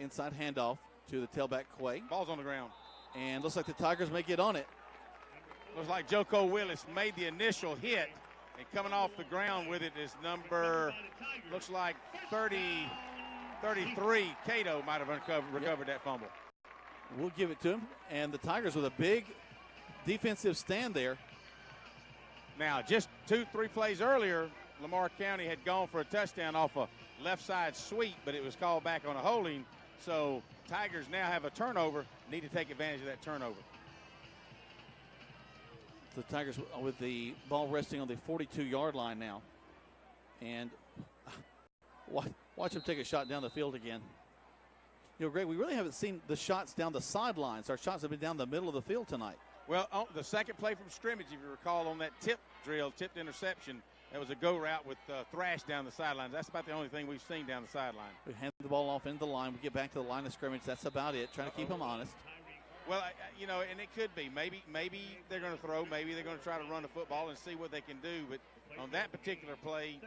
Inside handoff to the tailback, Quay. Ball's on the ground. And looks like the Tigers may get on it. Looks like Joko Willis made the initial hit, and coming off the ground with it is number, looks like 33. Cato might have recovered that fumble. We'll give it to him. And the Tigers with a big defensive stand there. Now, just 2-3 plays earlier, Lamar County had gone for a touchdown off a left side sweep, but it was called back on a holding. So Tigers now have a turnover, need to take advantage of that turnover. The Tigers with the ball resting on the 42-yard line now. And watch him take a shot down the field again. Greg, we really haven't seen the shots down the sidelines. Our shots have been down the middle of the field tonight. Well, the second play from scrimmage, if you recall, on that tipped interception, that was a go route with Thrash down the sidelines. That's about the only thing we've seen down the sideline. We hand the ball off into the line. We get back to the line of scrimmage. That's about it, trying to keep them honest. Well, and it could be. Maybe they're going to throw. Maybe they're going to try to run the football and see what they can do. But on that particular play,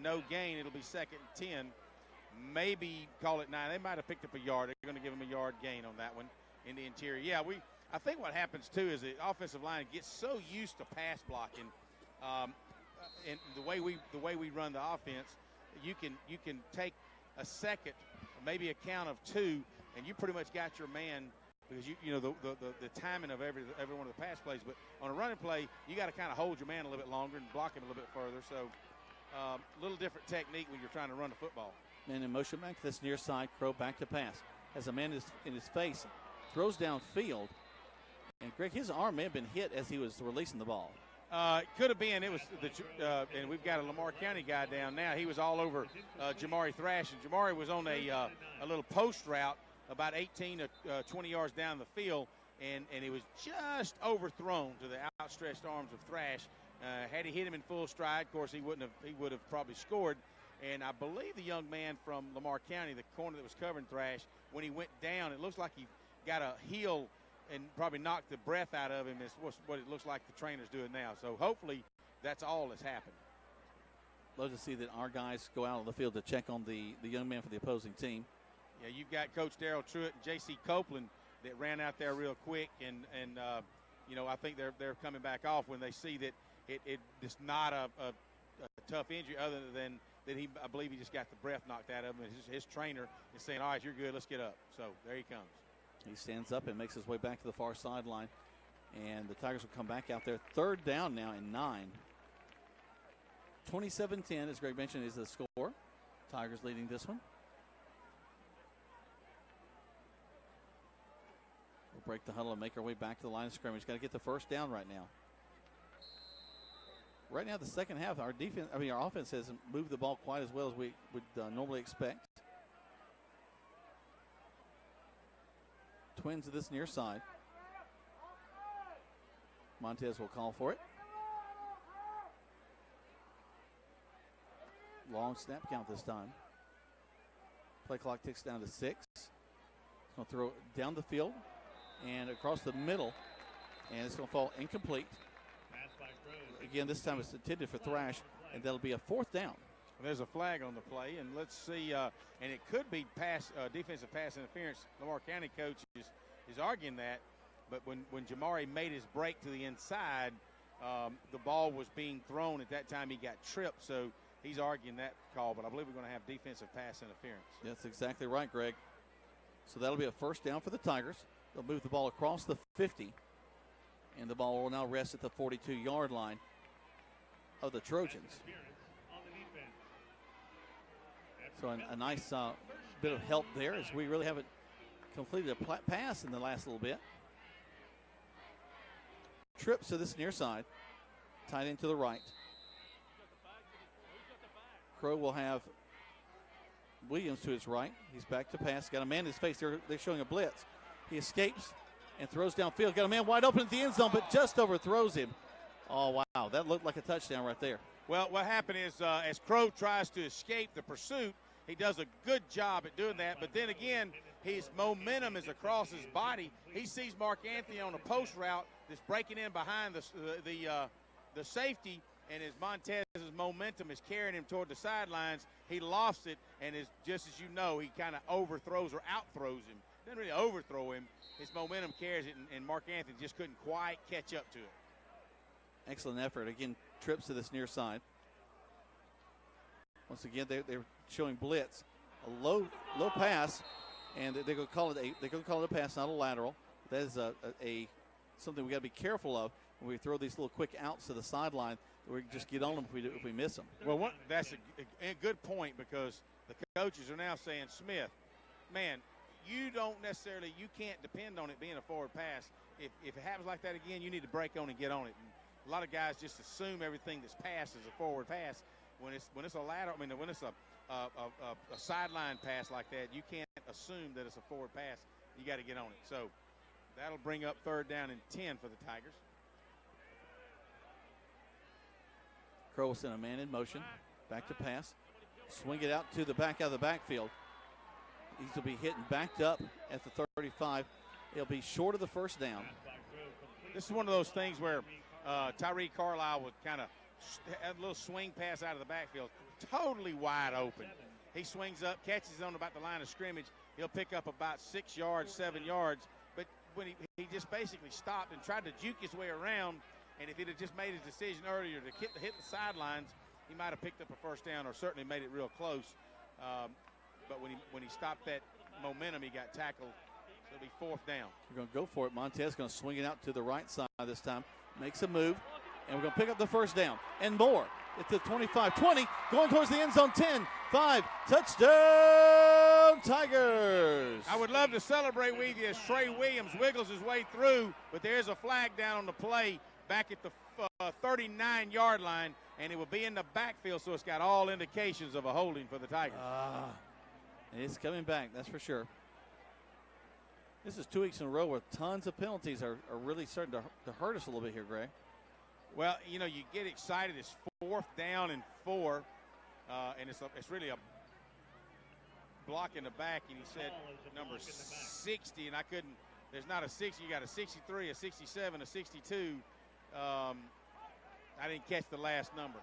no gain. It'll be 2nd and 10. Maybe call it 9. They might have picked up a yard. They're going to give them a yard gain on that one in the interior. Yeah, I think what happens too is the offensive line gets so used to pass blocking, and the way we run the offense, you can take a second, maybe a count of 2, and you pretty much got your man, because you know the timing of every one of the pass plays. But on a running play, you got to kind of hold your man a little bit longer and block him a little bit further. So a little different technique when you're trying to run the football. Man in motion back to this near side. Crow back to pass. As a man is in his face, throws downfield. And Greg, his arm may have been hit as he was releasing the ball. It could have been. It was and we've got a Lamar County guy down now. He was all over Jamari Thrash, and Jamari was on a little post route about 18 to 20 yards down the field, and he was just overthrown to the outstretched arms of Thrash. Had he hit him in full stride, of course he would have probably scored. And I believe the young man from Lamar County, the corner that was covering Thrash, when he went down, it looks like he got a heel and probably knocked the breath out of him. Is what it looks like the trainer's doing now. So hopefully that's all that's happened. Love to see that our guys go out on the field to check on the young man for the opposing team. Yeah, you've got Coach Darrell Truitt and J.C. Copeland that ran out there real quick, and I think they're coming back off when they see that it's not a tough injury, other than that I believe he just got the breath knocked out of him, and his trainer is saying, all right, you're good, let's get up. So there he comes. He stands up and makes his way back to the far sideline, and the Tigers will come back out there. 3rd down now and 9. 27-10, as Greg mentioned, is the score. Tigers leading this one. We'll break the huddle and make our way back to the line of scrimmage. Got to get the first down right now. Right now, the second half, our offense hasn't moved the ball quite as well as we would normally expect. Twins to this near side. Montez will call for it. Long snap count this time. Play clock ticks down to 6. Going to throw it down the field and across the middle, and it's going to fall incomplete. Again, this time it's intended for Thrash, and that'll be a 4th down. There's a flag on the play, and let's see, and it could be defensive pass interference. Lamar County coach is arguing that, but when Jamari made his break to the inside, the ball was being thrown. At that time, he got tripped, so he's arguing that call, but I believe we're going to have defensive pass interference. That's exactly right, Greg. So that'll be a 1st down for the Tigers. They'll move the ball across the 50, and the ball will now rest at the 42-yard line of the Trojans. So a nice bit of help there, as we really haven't completed a pass in the last little bit. Trips to this near side, tight end to the right. Crow will have Williams to his right. He's back to pass. Got a man in his face. They're showing a blitz. He escapes and throws downfield. Got a man wide open at the end zone, but just overthrows him. Oh, wow. That looked like a touchdown right there. Well, what happened is as Crow tries to escape the pursuit, he does a good job at doing that. But then again, his momentum is across his body. He sees Mark Anthony on a post route that's breaking in behind the safety, and as Montez's momentum is carrying him toward the sidelines, he lost it, and just as you know, he kind of overthrows or outthrows him. Doesn't really overthrow him. His momentum carries it, and Mark Anthony just couldn't quite catch up to it. Excellent effort. Again, trips to this near side. Once again, they're showing blitz. A low pass, and they're going to call it a pass, not a lateral. That is something we got to be careful of when we throw these little quick outs to the sideline. We can just get on them if we miss them. Well, that's a good point, because the coaches are now saying, Smith, man, you can't depend on it being a forward pass. If it happens like that again, you need to break on and get on it. And a lot of guys just assume everything that's passed is a forward pass. When it's a lateral, when it's a sideline pass like that, you can't assume that it's a forward pass. You got to get on it. So that'll bring up 3rd down and 10 for the Tigers. Crow will send a man in motion, back to pass, swing it out to the back out of the backfield. He'll be hitting backed up at the 35. He'll be short of the 1st down. This is one of those things where Tyree Carlisle would kind of have a little swing pass out of the backfield, totally wide open. He swings up, catches on about the line of scrimmage. He'll pick up about 6 yards, 7 yards, but when he just basically stopped and tried to juke his way around, and if he'd have just made his decision earlier to hit the sidelines, he might have picked up a first down or certainly made it real close. But when he stopped that momentum, he got tackled. So it'll be fourth down. We're going to go for it. Montez going to swing it out to the right side this time. Makes a move, and we're going to pick up the first down. And more at the 25, 20, going towards the end zone, 10, 5, touchdown Tigers. I would love to celebrate with you as Trey Williams wiggles his way through, but there's a flag down on the play back at the 39-yard line, and it will be in the backfield, so it's got all indications of a holding for the Tigers. It's coming back, that's for sure. This is 2 weeks in a row where tons of penalties are really starting to hurt us a little bit here, Greg. Well, you get excited. It's 4th down and 4, and it's really a block in the back, and he said number 60, and I couldn't. There's not a 60. You got a 63, a 67, a 62. I didn't catch the last number,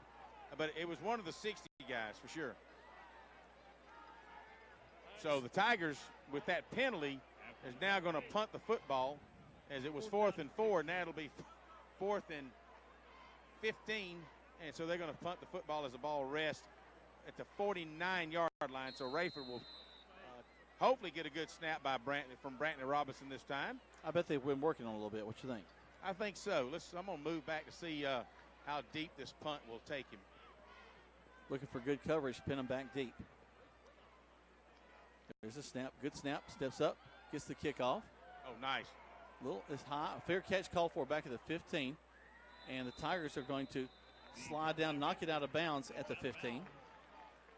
but it was one of the 60 guys for sure. So the Tigers, with that penalty, is now going to punt the football, as it was 4th and 4. Now it'll be 4th and 15, and so they're going to punt the football as the ball rests at the 49-yard line. So Rayford will hopefully get a good snap by from Brantley Robinson this time. I bet they've been working on it a little bit. What you think? I think so. I'm going to move back to see how deep this punt will take him. Looking for good coverage, pin him back deep. There's a snap, good snap, steps up, gets the kickoff. Oh, nice. It's high, a fair catch called for back at the 15. And the Tigers are going to slide down, knock it out of bounds at the 15.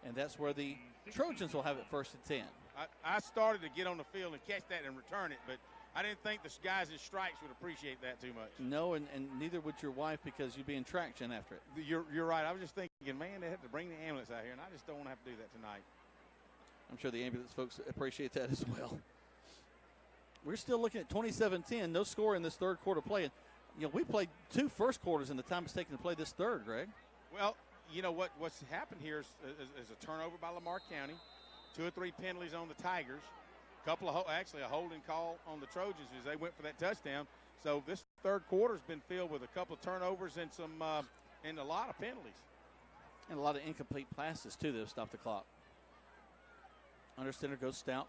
And that's where the Trojans will have it 1st and 10. I started to get on the field and catch that and return it, but I didn't think the guys in stripes would appreciate that too much. No, and neither would your wife, because you'd be in traction after it. You're right. I was just thinking, man, they have to bring the ambulance out here, and I just don't want to have to do that tonight. I'm sure the ambulance folks appreciate that as well. We're still looking at 27-10, no score in this third quarter play. We played 2 first quarters in the time it's taken to play this third, Greg. Well, what's happened here is a turnover by Lamar County, 2 or 3 penalties on the Tigers, actually a holding call on the Trojans as they went for that touchdown. So this third quarter's been filled with a couple of turnovers and and a lot of penalties. And a lot of incomplete passes, too, that have stopped the clock. Under center goes Stout.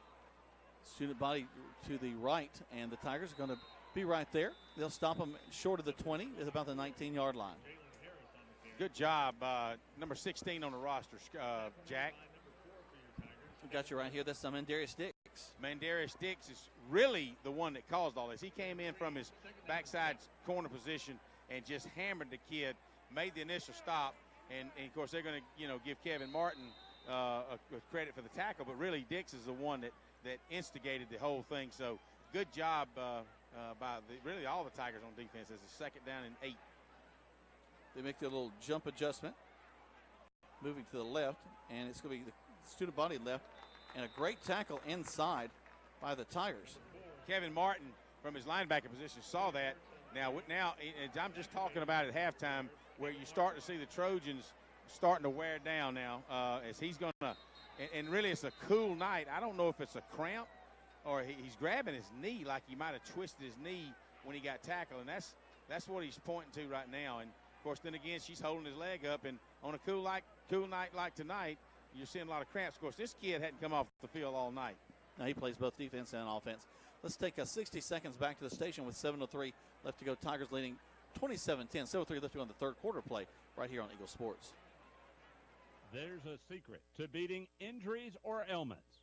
Student body to the right, and the Tigers are going to be right there. They'll stop them short of the 20 at about the 19-yard line. Good job, number 16 on the roster, Jack. We got you right here. That's Mandarius Dix. Mandarius Dix is really the one that caused all this. He came in from his backside corner position and just hammered the kid, made the initial stop, and of course they're going to give Kevin Martin a credit for the tackle, but really Dix is the one that instigated the whole thing. So good job by really all the Tigers on defense. As a 2nd down and 8. They make their little jump adjustment, moving to the left, and it's going to be the student body left, and a great tackle inside by the Tigers. Kevin Martin from his linebacker position saw that. Now I'm just talking about at halftime where you start to see the Trojans starting to wear down now as he's going to, and really it's a cool night. I don't know if it's a cramp or he's grabbing his knee like he might have twisted his knee when he got tackled, and that's what he's pointing to right now. And of course, then again, she's holding his leg up, and on a cool night like tonight, you're seeing a lot of cramps. Of course, this kid hadn't come off the field all night. Now he plays both defense and offense. Let's take 60 seconds back to the station with 7:03 left to go. Tigers leading 27-10. 7:03 left to go in the third quarter play right here on Eagle Sports. There's a secret to beating injuries or ailments.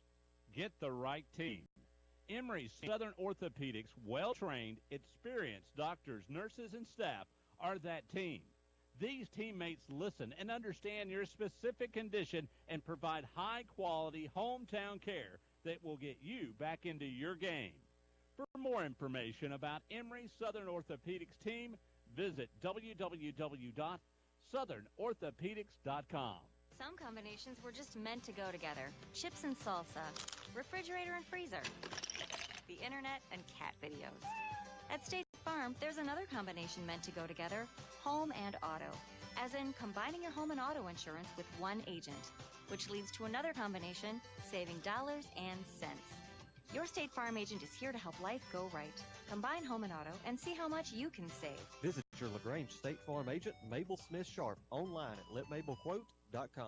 Get the right team. Emory Southern Orthopedics, well-trained, experienced doctors, nurses, and staff are that team. These teammates listen and understand your specific condition and provide high-quality hometown care that will get you back into your game. For more information about Emory Southern Orthopedics team, visit www.southernorthopedics.com. Some combinations were just meant to go together. Chips and salsa, refrigerator and freezer, the internet and cat videos. At State Farm, there's another combination meant to go together, home and auto. As in combining your home and auto insurance with one agent, which leads to another combination, saving dollars and cents. Your State Farm agent is here to help life go right. Combine home and auto and see how much you can save. Visit your LaGrange State Farm agent, Mabel Smith Sharp, online at letmabelquote.com.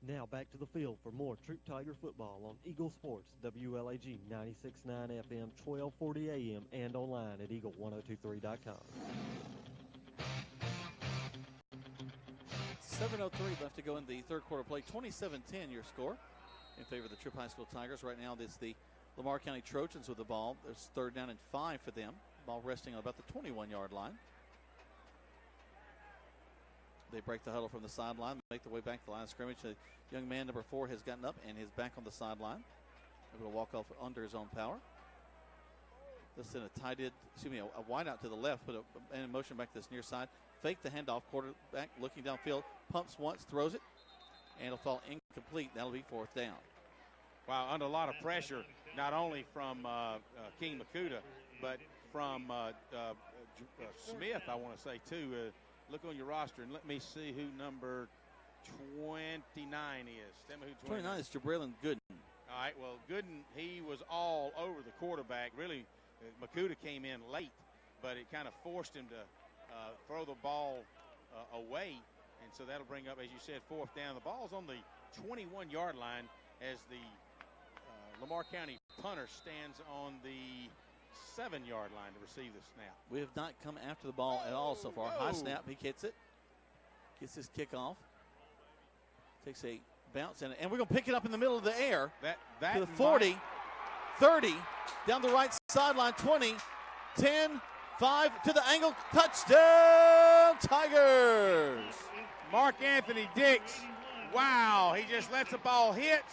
Now back to the field for more Troup Tiger football on Eagle Sports, WLAG 96.9 FM, 1240 AM, and online at eagle1023.com. 7:03 left to go in the third quarter play. 27-10 your score in favor of the Troup High School Tigers. Right now it's the Lamar County Trojans with the ball. There's 3rd down and 5 for them. Ball resting on about the 21-yard line. They break the huddle from the sideline, make their way back to the line of scrimmage. The young man, number 4, has gotten up and is back on the sideline. Able to walk off under his own power. This is a wide out to the left, but in motion back to this near side. Fake the handoff, quarterback looking downfield, pumps once, throws it, and it'll fall incomplete. That'll be 4th down. Wow, under a lot of pressure, not only from King Makuta, but from Smith, I want to say, too. Look on your roster and let me see who number 29 is. Tell me who 29 is Jabrillin Gooden. All right, well, Gooden, he was all over the quarterback. Really, Makuta came in late, but it kind of forced him to throw the ball away. And so that'll bring up, as you said, 4th down. The ball's on the 21-yard line as the Lamar County punter stands on the 7-yard line to receive the snap. We have not come after the ball at all so far. High snap, he gets it. Gets his kickoff. Takes a bounce, and we're going to pick it up in the middle of the air. To the 40, 30, down the right sideline, 20, 10, 5, to the angle, touchdown, Tigers! Mark Anthony Dix, wow, he just lets the ball hit,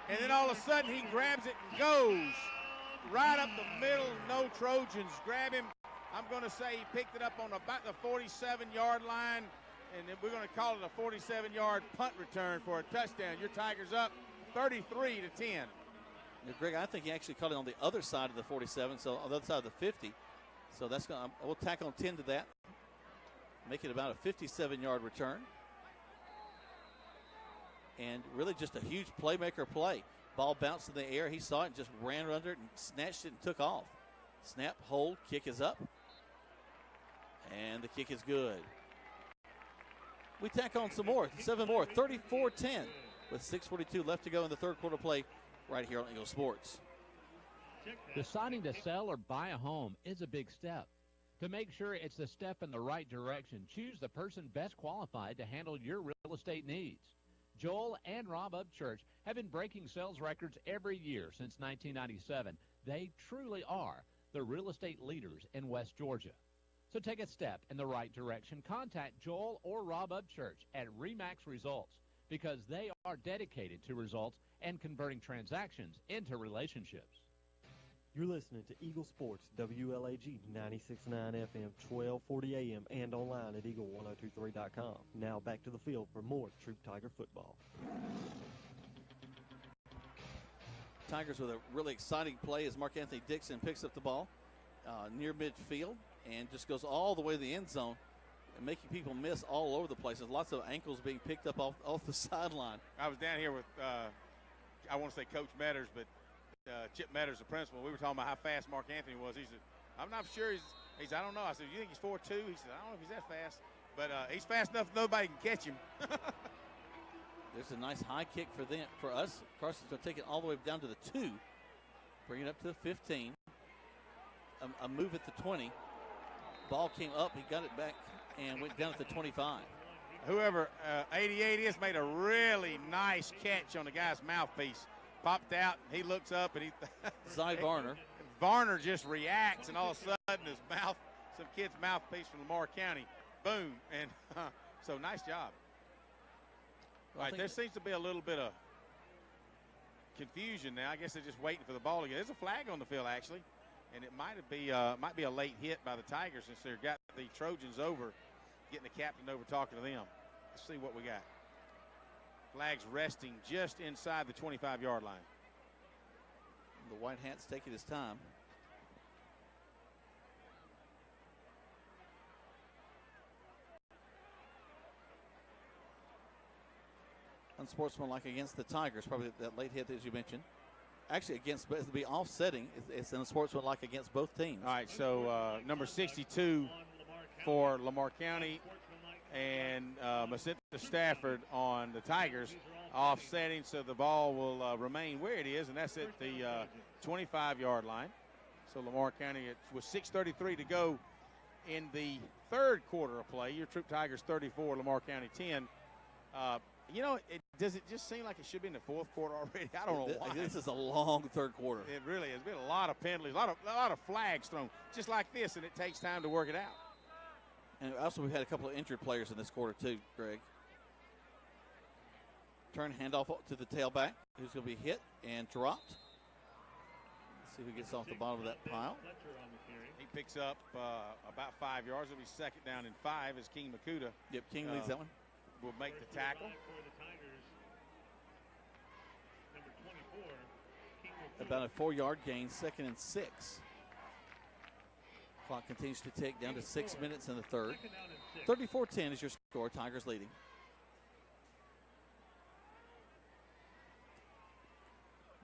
and then all of a sudden he grabs it and goes right up the middle. No Trojans grab him. I'm going to say he picked it up on about the 47-yard line, and then we're going to call it a 47-yard punt return for a touchdown. Your Tigers up 33-10. Greg, I think he actually caught it on the other side of the 47, so on the other side of the 50. So that's going to, we'll tack on 10 to that. Make it about a 57-yard return. And really just a huge playmaker play. Ball bounced in the air. He saw it and just ran under it and snatched it and took off. Snap, hold, kick is up. And the kick is good. We tack on some more, 7 more, 34-10 with 6:42 left to go in the third quarter play right here on Eagle Sports. Deciding to sell or buy a home is a big step. To make sure it's the step in the right direction, choose the person best qualified to handle your real estate needs. Joel and Rob Upchurch have been breaking sales records every year since 1997. They truly are the real estate leaders in West Georgia. So take a step in the right direction. Contact Joel or Rob Upchurch at RE/MAX Results because they are dedicated to results and converting transactions into relationships. You're listening to Eagle Sports, WLAG 96.9 FM, 1240 AM, and online at eagle1023.com. Now back to the field for more Troup Tiger football. Tigers with a really exciting play as Mark Anthony Dixon picks up the ball near midfield and just goes all the way to the end zone and making people miss all over the place. There's lots of ankles being picked up off the sideline. I was down here with, I want to say Coach Metters, but Chip Metters, the principal. We were talking about how fast Mark Anthony was. He said, I'm not sure he said, I don't know. I said, you think he's 4'2"? He said, I don't know if he's that fast. But he's fast enough nobody can catch him. There's a nice high kick for us. Carson's going to take it all the way down to the 2. Bring it up to the 15. A move at the 20. Ball came up. He got it back and went down at the 25. Whoever 88 is made a really nice catch on the guy's mouthpiece. Popped out, he looks up, and Zy Varner. Varner just reacts, and all of a sudden his mouth, some kid's mouthpiece from Lamar County, boom. And so nice job. All right, there seems to be a little bit of confusion now. I guess they're just waiting for the ball to get. There's a flag on the field, actually, and it might be a late hit by the Tigers since they've got the Trojans over, getting the captain over talking to them. Let's see what we got. Flag's resting just inside the 25-yard line. The white hat's taking his time. Unsportsmanlike against the Tigers, probably that late hit as you mentioned. actually against, it'll be offsetting. It's in sportsmanlike against both teams. All right, so number 62 for Lamar County and Macenta Stafford on the Tigers, offsetting, so the ball will remain where it is, and that's at the 25-yard line. So Lamar County, with 6:33 to go in the third quarter of play, your Troup Tigers 34, Lamar County 10. You know, does it just seem like it should be in the fourth quarter already? I don't know why. This is a long third quarter. It really has been a lot of penalties, a lot of flags thrown, just like this, and it takes time to work it out. And also we've had a couple of injured players in this quarter too, Greg. Turn handoff to the tailback, who's going to be hit and dropped. Let's see who gets off the bottom of that pile. He picks up about 5 yards. It'll be second down and 5 as King Makuta. Yep, King leads that one. Will make the tackle. About a 4-yard gain, 2nd and 6. Clock continues to tick down to 6 minutes in the third. 34-10 is your score. Tigers leading.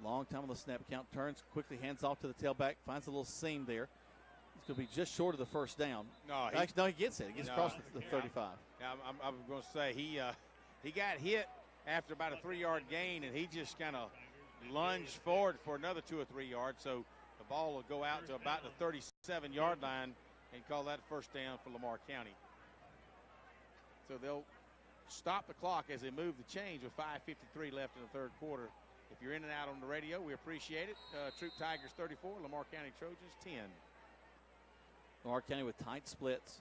Long time on the snap count. Turns quickly, hands off to the tailback. Finds a little seam there. He's going to be just short of the first down. No, he gets it. He gets across the 35. I'm going to say he got hit after about a 3-yard gain, and he just kind of lunged forward for another 2 or 3 yards. So the ball will go out to about the 37-yard line and call that first down for Lamar County. So they'll stop the clock as they move the chains with 5:53 left in the third quarter. If you're in and out on the radio, we appreciate it. Troup Tigers 34, Lamar County Trojans 10. Lamar County with tight splits.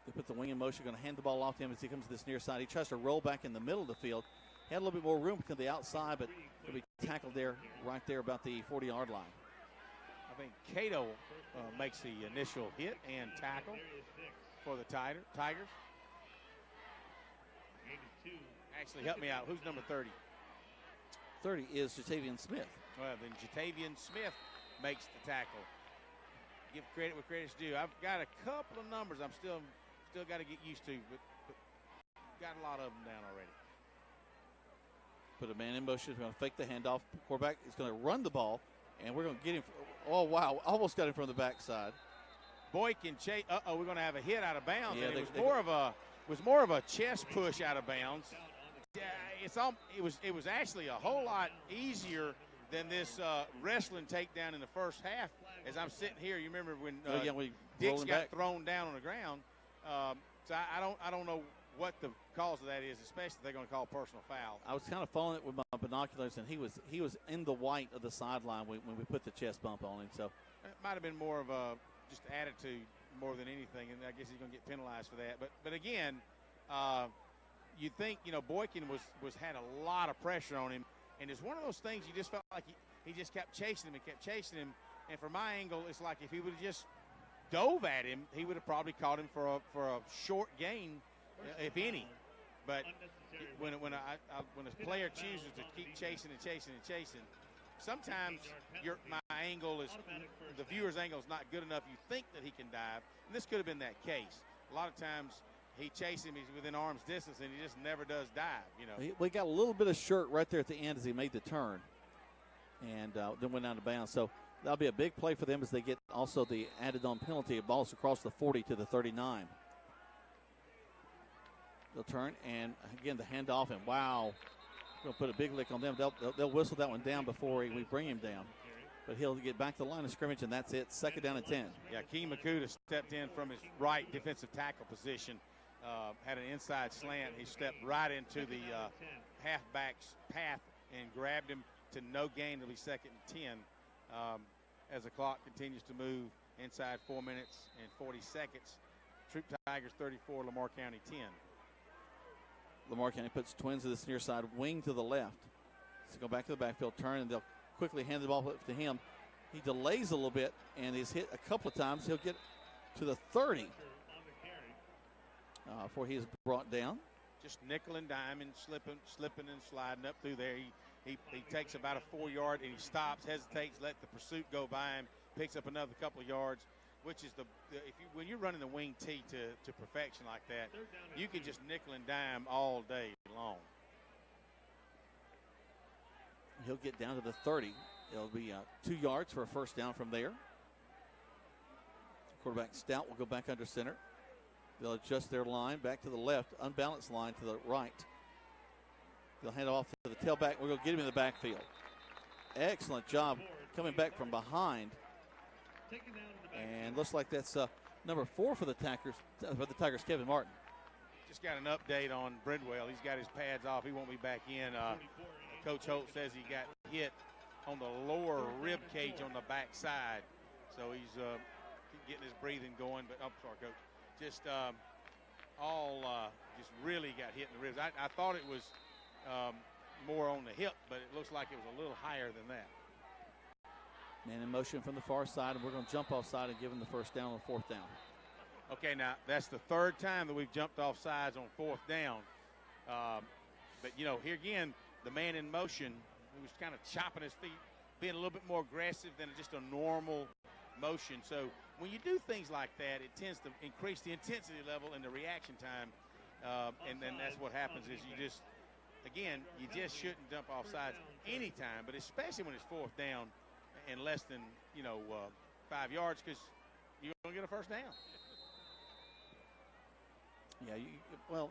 They put the wing in motion, going to hand the ball off to him as he comes to this near side. He tries to roll back in the middle of the field. Had a little bit more room to the outside, but he'll be tackled there, right there about the 40-yard line. I think Cato makes the initial hit and tackle for the Tigers. Actually, help me out. Who's number 30? 30 is Jatavian Smith. Well, then Jatavian Smith makes the tackle. Give credit where credit's due. I've got a couple of numbers I'm still got to get used to, but got a lot of them down already. Put a man in motion. He's going to fake the handoff. Quarterback is going to run the ball, and we're going to get him. Oh, wow. Almost got him from the backside. Boykin chase. We're going to have a hit out of bounds. Yeah, and it was more of a chest push out of bounds. It was actually a whole lot easier than this wrestling takedown in the first half. As I'm sitting here, you remember when Dix got thrown down on the ground. So I don't know what the cause of that is, especially if they're going to call personal foul. I was kind of following it with my binoculars, and he was in the white of the sideline when we put the chest bump on him. So it might have been more of a just attitude more than anything, and I guess he's going to get penalized for that. But again, you think Boykin had a lot of pressure on him, and it's one of those things you just felt like he just kept chasing him and kept chasing him. And from my angle, it's like if he would have just dove at him, he would have probably caught him for a short gain, if any. But when a player chooses to keep chasing and chasing and chasing, sometimes my angle is the viewer's angle is not good enough. You think that he can dive, and this could have been that case. A lot of times he chases him, he's within arm's distance, and he just never does dive. We got a little bit of shirt right there at the end as he made the turn, and then went out of bounds. So that'll be a big play for them as they get also the added-on penalty of balls across the 40 to the 39. They'll turn, and again, the handoff, and wow, we'll put a big lick on them. They'll whistle that one down before we bring him down. But he'll get back to the line of scrimmage, and that's it. Second down and 10. Yeah, King Makuta stepped in from his right defensive tackle position, had an inside slant. He stepped right into the halfback's path and grabbed him to no gain. It'll be second and 10 as the clock continues to move inside 4 minutes and 40 seconds. Troup Tigers 34, Lamar County 10. Lamar County puts Twins to this near side, wing to the left. So go back to the backfield, turn, and they'll quickly hand the ball to him. He delays a little bit and is hit a couple of times. He'll get to the 30 before he is brought down. Just nickel and diming, slipping and sliding up through there. He takes about a 4-yard and he stops, hesitates, let the pursuit go by him, picks up another couple of yards, which is when you're running the wing tee to perfection like that, you can just nickel and dime all day long. He'll get down to the 30 It'll be 2 yards for a first down from there. Quarterback Stout will go back under center. They'll adjust their line back to the left, unbalanced line to the right. They'll hand off to the tailback. We're going to get him in the backfield. Excellent job coming back from behind. And looks like that's number 4 for the Tigers, Kevin Martin. Just got an update on Bridwell. He's got his pads off. He won't be back in. Coach Holt says he got hit on the lower rib cage on the backside. So he's getting his breathing going. But I'm sorry, Coach. Just just really got hit in the ribs. I thought it was more on the hip, but it looks like it was a little higher than that. Man in motion from the far side, and we're going to jump off side and give him the first down on 4th down. Okay, now that's the 3rd time that we've jumped off sides on 4th down. But, you know, here again, the man in motion, he was kind of chopping his feet, being a little bit more aggressive than just a normal motion. So when you do things like that, it tends to increase the intensity level and the reaction time. And then that's what happens is you just shouldn't dump off sides anytime, but especially when it's 4th down and less than, 5 yards, because you're going to get a first down. Yeah,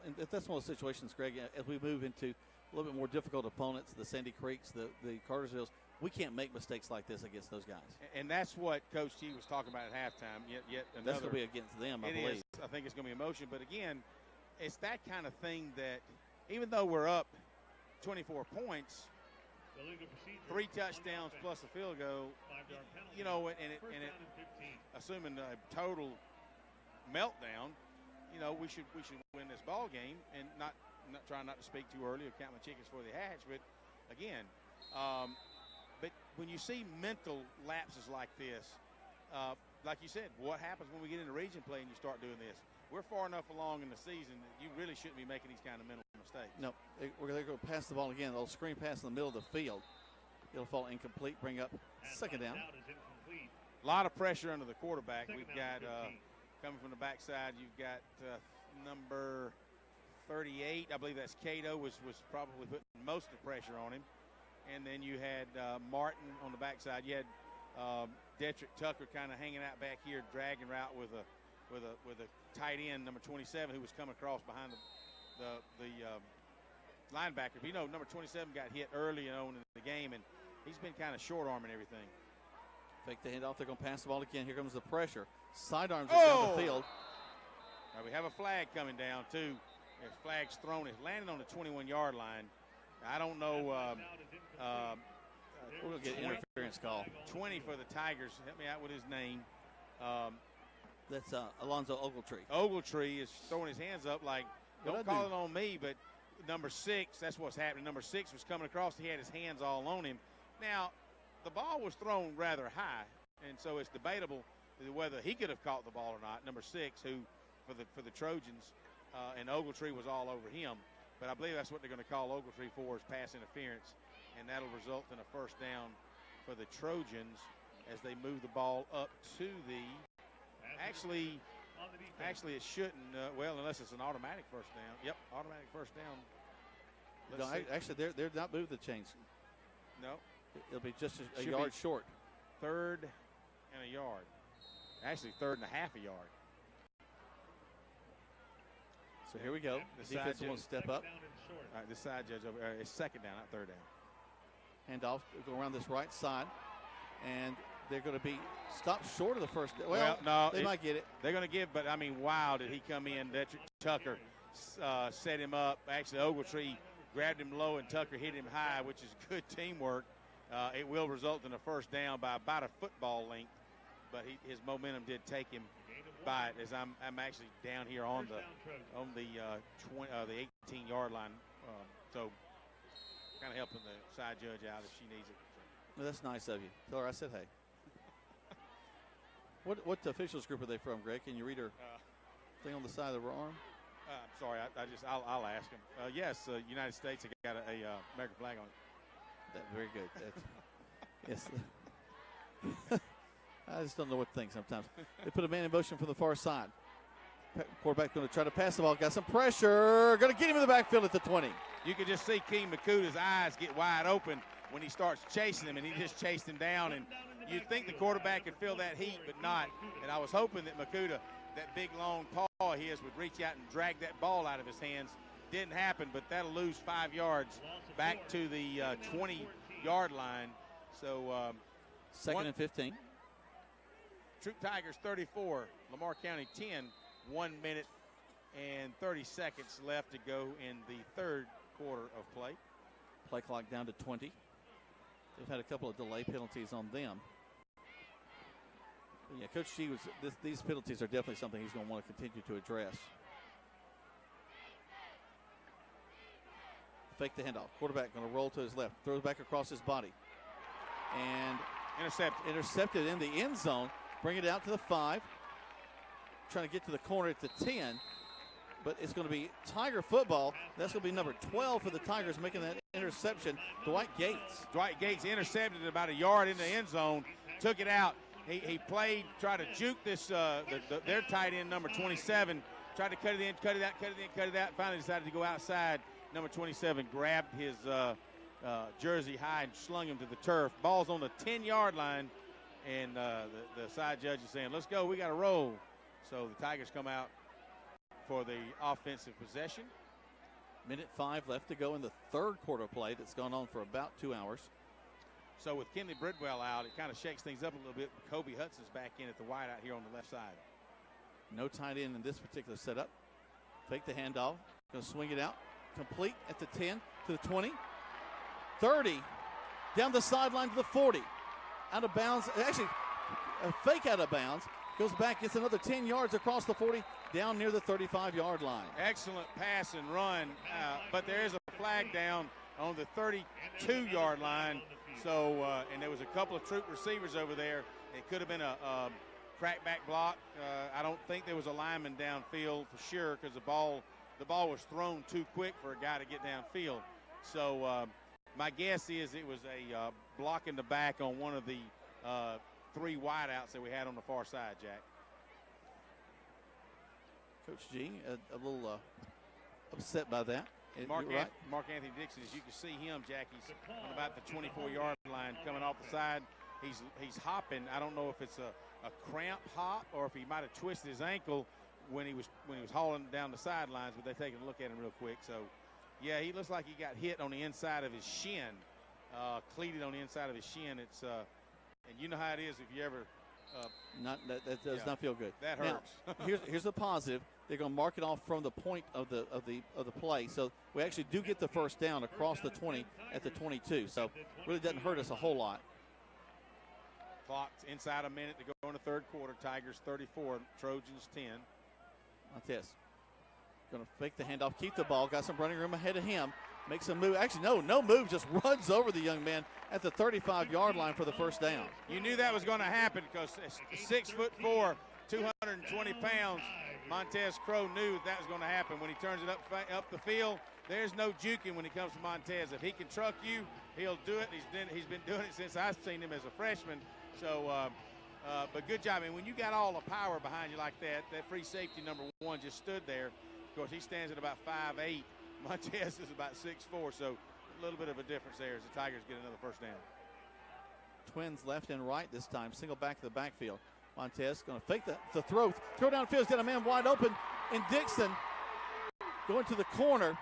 and that's one of those situations, Greg, as we move into a little bit more difficult opponents, the Sandy Creeks, the Cartersvilles, we can't make mistakes like this against those guys. And that's what Coach T was talking about at halftime. Yet another, that's going to be against them, I believe. I think it's going to be emotion. But, again, it's that kind of thing that even though we're up 24 points, 3 touchdowns plus a field goal, assuming a total meltdown, we should win this ball game, and not trying not to speak too early or count my chickens before they hatch. But again, but when you see mental lapses like this, like you said, what happens when we get into region play and you start doing this? We're far enough along in the season that you really shouldn't be making these kind of mental mistakes. No, we're going to go pass the ball again. They'll screen pass in the middle of the field. It'll fall incomplete, bring up 2nd down. A lot of pressure under the quarterback. We've got coming from the backside, you've got number 38. I believe that's Cato was probably putting most of the pressure on him. And then you had Martin on the backside. You had Detrick Tucker kind of hanging out back here, dragging route with a tight end, number 27, who was coming across behind the linebacker. But, number 27 got hit early on in the game, and he's been kind of short-arming everything. Fake the handoff. They're going to pass the ball again. Here comes the pressure. Sidearms it down the field. Right, we have a flag coming down, too. There's flags thrown. It's landing on the 21-yard line. I don't know. We're going to get an interference call. 20 for the Tigers. Help me out with his name. That's Alonzo Ogletree. Ogletree is throwing his hands up like, don't call it on me, but number 6, that's what's happening. Number 6 was coming across. He had his hands all on him. Now, the ball was thrown rather high, and so it's debatable whether he could have caught the ball or not. Number 6, who for the Trojans, and Ogletree was all over him. But I believe that's what they're going to call Ogletree for, is pass interference, and that'll result in a first down for the Trojans as they move the ball up to the Actually, it shouldn't. Unless it's an automatic first down. Yep, automatic first down. Actually, they're not moving the chains. No. It'll be just a yard short. 3rd and a yard. Actually, 3rd and a half a yard. So here we go. The defense will step up. All right, the side judge over there. It's 2nd down, not 3rd down. Handoff. Go around this right side. And they're going to be stopped short of the first. No, they might get it. They're going to give, but I mean, wow, did he come in? Tucker set him up. Actually, Ogletree grabbed him low, and Tucker hit him high, which is good teamwork. It will result in a first down by about a football length, but his momentum did take him by it. As I'm actually down here on the 18-yard line, so kind of helping the side judge out if she needs it. Well, that's nice of you. Tell her I said hey. What officials group are they from, Greg? Can you read her thing on the side of her arm? Sorry, I'll ask him. Yes, United States. I got a American flag on it. Very good. Yes. I just don't know what to think sometimes. They put a man in motion from the far side. Quarterback going to try to pass the ball. Got some pressure. Going to get him in the backfield at the 20. You can just see Keem Makuta's eyes get wide open when he starts chasing him, and he just chased him down. And you'd think the quarterback could feel that heat, but not. And I was hoping that Makuta, that big long paw of his, would reach out and drag that ball out of his hands. Didn't happen, but that'll lose 5 yards back to the 20-yard line. So second and 15. Troup Tigers 34, Lamar County 10, 1 minute and 30 seconds left to go in the third quarter of play. Play clock down to 20. They've had a couple of delay penalties on them. But yeah, Coach G, these penalties are definitely something he's going to want to continue to address. Fake the handoff. Quarterback going to roll to his left. Throws back across his body. And intercepted in the end zone. Bring it out to the 5. Trying to get to the corner at the 10. But it's going to be Tiger football. That's going to be number 12 for the Tigers making that interception. Dwight Gates. Dwight Gates intercepted about a yard in the end zone. Took it out. He played, tried to juke this, their tight end, number 27. Tried to cut it in, cut it out. Finally decided to go outside. Number 27 grabbed his jersey high and slung him to the turf. Ball's on the 10-yard line, and the side judge is saying, let's go, we got to roll. So the Tigers come out for the offensive possession. Minute 5 left to go in the third quarter play that's gone on for about 2 hours. So with Kenley Bridwell out, it kind of shakes things up a little bit. Kobe Hudson's back in at the wide out here on the left side. No tight end in this particular setup. Fake the handoff. Going to swing it out. Complete at the 10 to the 20. 30. Down the sideline to the 40. Out of bounds. Actually, a fake out of bounds. Goes back, gets another 10 yards across the 40, down near the 35-yard line. Excellent pass and run, but there is a flag down on the 32-yard line. So, and there was a couple of Troup receivers over there. It could have been a crackback block. I don't think there was a lineman downfield for sure because the ball was thrown too quick for a guy to get downfield. So my guess is it was a block in the back on one of the 3 wideouts that we had on the far side, Jack. Coach G, a little upset by that. Mark Anthony Dixon, as you can see him, Jack, he's on about the 24-yard line coming off the side. He's hopping. I don't know if it's a cramp hop or if he might have twisted his ankle when he was hauling down the sidelines, but they're taking a look at him real quick. So, yeah, he looks like he got hit on the inside of his shin, cleated on the inside of his shin. It's and you know how it is if you ever that does not feel good. That hurts. Now, here's the positive. They're going to mark it off from the point of the play. So we actually do get the first down across the 20 at the 22. So really doesn't hurt us a whole lot. Clock's inside a minute to go in the third quarter. Tigers 34, Trojans 10. Montez going to fake the handoff, keep the ball, got some running room ahead of him. Makes a move. Actually, no move. Just runs over the young man at the 35-yard line for the first down. You knew that was going to happen because 6'4", 220 pounds, Montez Crow knew that was going to happen. When he turns it up the field, there's no juking when it comes to Montez. If he can truck you, he'll do it. He's been doing it since I've seen him as a freshman. So, but good job. And when you got all the power behind you like that free safety number 1 just stood there. Of course, he stands at about 5'8". Montez is about 6'4", so a little bit of a difference there as the Tigers get another first down. Twins left and right this time. Single back to the backfield. Montez going to fake the throw. Throw downfield. He's got a man wide open. And Dixon going to the corner.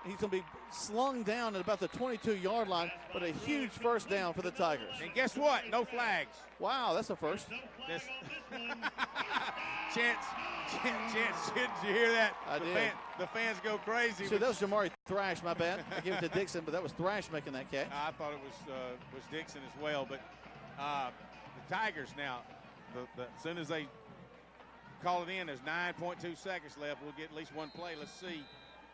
He's going to be slung down at about the 22-yard line, but a huge first down for the Tigers. And guess what? No flags. Wow, that's a first. Chance, did you hear that? I did. The fans go crazy. See, that was Jamari Thrash, my bad. I gave it to Dixon, but that was Thrash making that catch. I thought it was Dixon as well. But the Tigers now, as soon as they call it in, there's 9.2 seconds left. We'll get at least one play. Let's see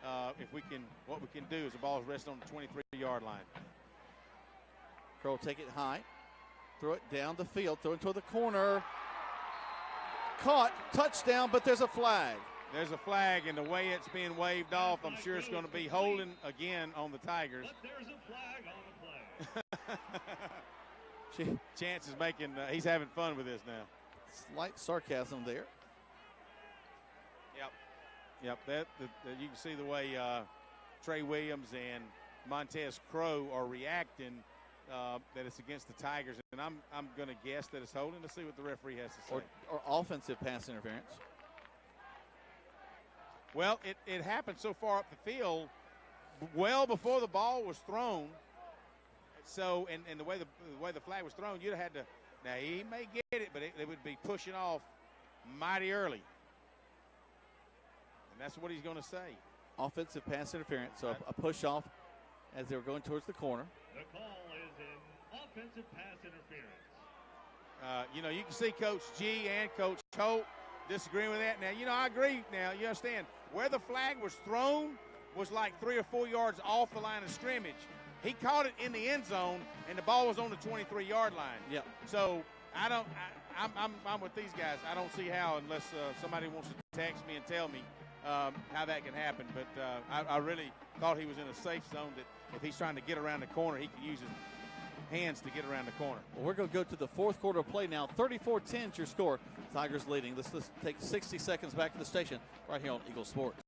what we can do as the ball's resting on the 23-yard line. Crow take it high, throw it down the field, throw it toward the corner. Caught, touchdown, but there's a flag. There's a flag, and the way it's being waved off, I'm sure it's going to be holding again on the Tigers. But there's a flag on the play. Chance is making, he's having fun with this now. Slight sarcasm there. Yep, you can see the way Trey Williams and Montez Crow are reacting that it's against the Tigers, and I'm going to guess that it's holding. Let's see what the referee has to say. Or offensive pass interference. Well, it happened so far up the field, well before the ball was thrown. So, and the way the flag was thrown, you'd have had to. Now he may get it, but it would be pushing off mighty early, and that's what he's going to say. Offensive pass interference, so a push off as they were going towards the corner. The call is in offensive pass interference. You can see Coach G and Coach Holt disagreeing with that. Now, I agree. Now, you understand where the flag was thrown was like 3 or 4 yards off the line of scrimmage. He caught it in the end zone, and the ball was on the 23-yard line. Yeah. So I'm with these guys. I don't see how, unless somebody wants to text me and tell me how that can happen. But I really thought he was in a safe zone, that if he's trying to get around the corner, he can use his hands to get around the corner. Well, we're going to go to the fourth quarter of play now. 34-10 is your score. Tigers leading. Let's take 60 seconds back to the station right here on Eagle Sports.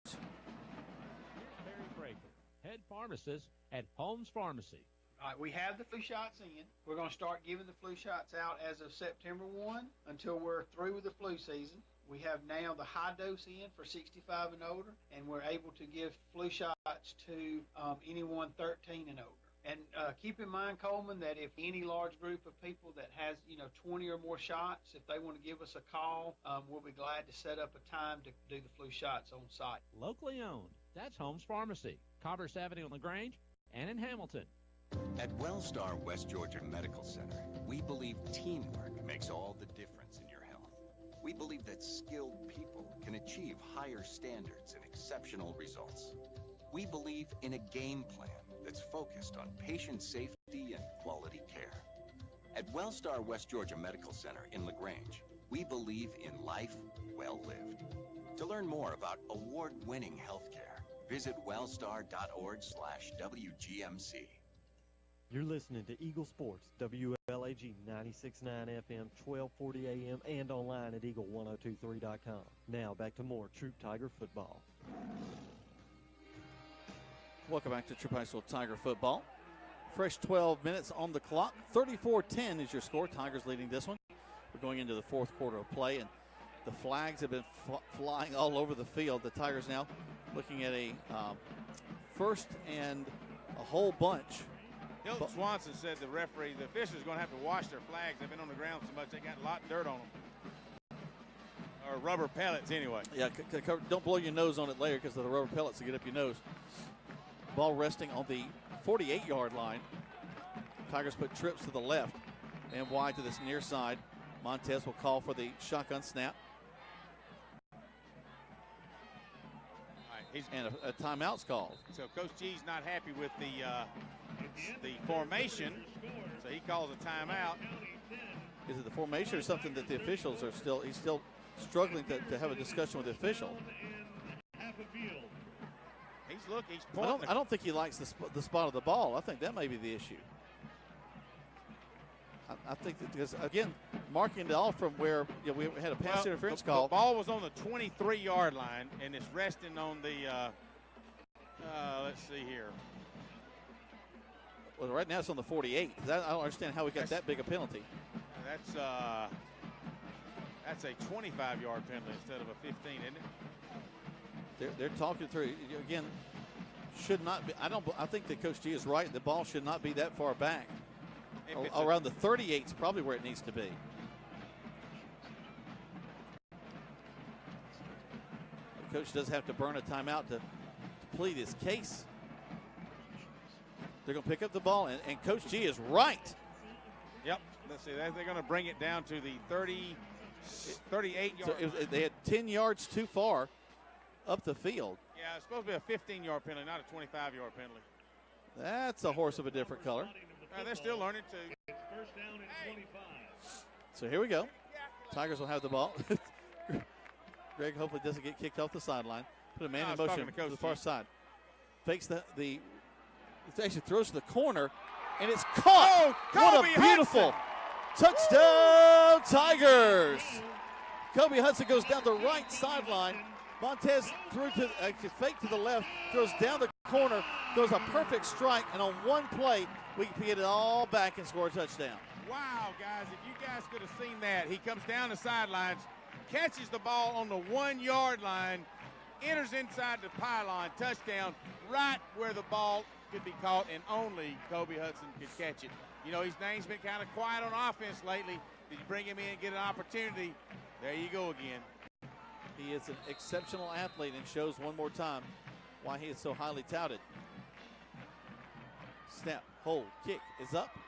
Barry Breaker, head pharmacist at Holmes Pharmacy. All right, we have the flu shots in. We're going to start giving the flu shots out as of September 1 until we're through with the flu season. We have now the high dose in for 65 and older, and we're able to give flu shots to anyone 13 and older. And keep in mind, Coleman, that if any large group of people that has, 20 or more shots, if they want to give us a call, we'll be glad to set up a time to do the flu shots on site. Locally owned. That's Holmes Pharmacy, Commerce Avenue in LaGrange and in Hamilton. At Wellstar West Georgia Medical Center, we believe teamwork makes all the difference in your health. We believe that skilled people can achieve higher standards and exceptional results. We believe in a game plan that's focused on patient safety and quality care. At Wellstar West Georgia Medical Center in LaGrange, we believe in life well lived. To learn more about award-winning healthcare, visit wellstar.org/WGMC. You're listening to Eagle Sports, WLAG 96.9 FM, 1240 AM, and online at eagle1023.com. Now back to more Troup Tiger football. Welcome back to Troup High School Tiger football. Fresh 12 minutes on the clock. 34-10 is your score. Tigers leading this one. We're going into the fourth quarter of play, and the flags have been flying all over the field. The Tigers now looking at a first and a whole bunch. Hilton Swanson said the officials are going to have to wash their flags. They've been on the ground so much they got a lot of dirt on them. Or rubber pellets anyway. Yeah, don't blow your nose on it later because of the rubber pellets to get up your nose. Ball resting on the 48-yard line. Tigers put trips to the left and wide to this near side. Montez will call for the shotgun snap. And a timeout's called. So Coach G's not happy with the formation, so he calls a timeout. Is it the formation or something that the officials are he's still struggling to have a discussion with the official? He's pointing. I don't think he likes the spot of the ball. I think that may be the issue. I think that because, again, marking it off from where we had a pass interference call. The ball was on the 23-yard line, and it's resting on the, let's see here. Well, right now it's on the 48. I don't understand how we got that big a penalty. That's a 25-yard penalty instead of a 15, isn't it? They're talking through. Again, should not be. I think that Coach G is right. The ball should not be that far back. Around the 38 is probably where it needs to be. The coach does have to burn a timeout to plead his case. They're going to pick up the ball, and Coach G is right. Yep. Let's see. They're going to bring it down to the 38-yard so they had 10 yards too far up the field. Yeah, it's supposed to be a 15-yard penalty, not a 25-yard penalty. That's a horse of a different color. They're still learning too. First down and 25. So here we go. Tigers will have the ball. Greg hopefully doesn't get kicked off the sideline. Put a man in motion to the far side. Fakes it actually throws to the corner, and it's caught. What a beautiful touchdown, Tigers. Kobe Hudson goes down the right sideline. Montez threw fake to the left, throws down the corner, throws a perfect strike, and on one play, we can get it all back and score a touchdown. Wow, guys, if you guys could have seen that. He comes down the sidelines, catches the ball on the 1 yard line, enters inside the pylon, touchdown, right where the ball could be caught, and only Kobe Hudson could catch it. You know, his name's been kind of quiet on offense lately. Did you bring him in and get an opportunity? There you go again. He is an exceptional athlete and shows one more time why he is so highly touted. Snap, hold, kick is up.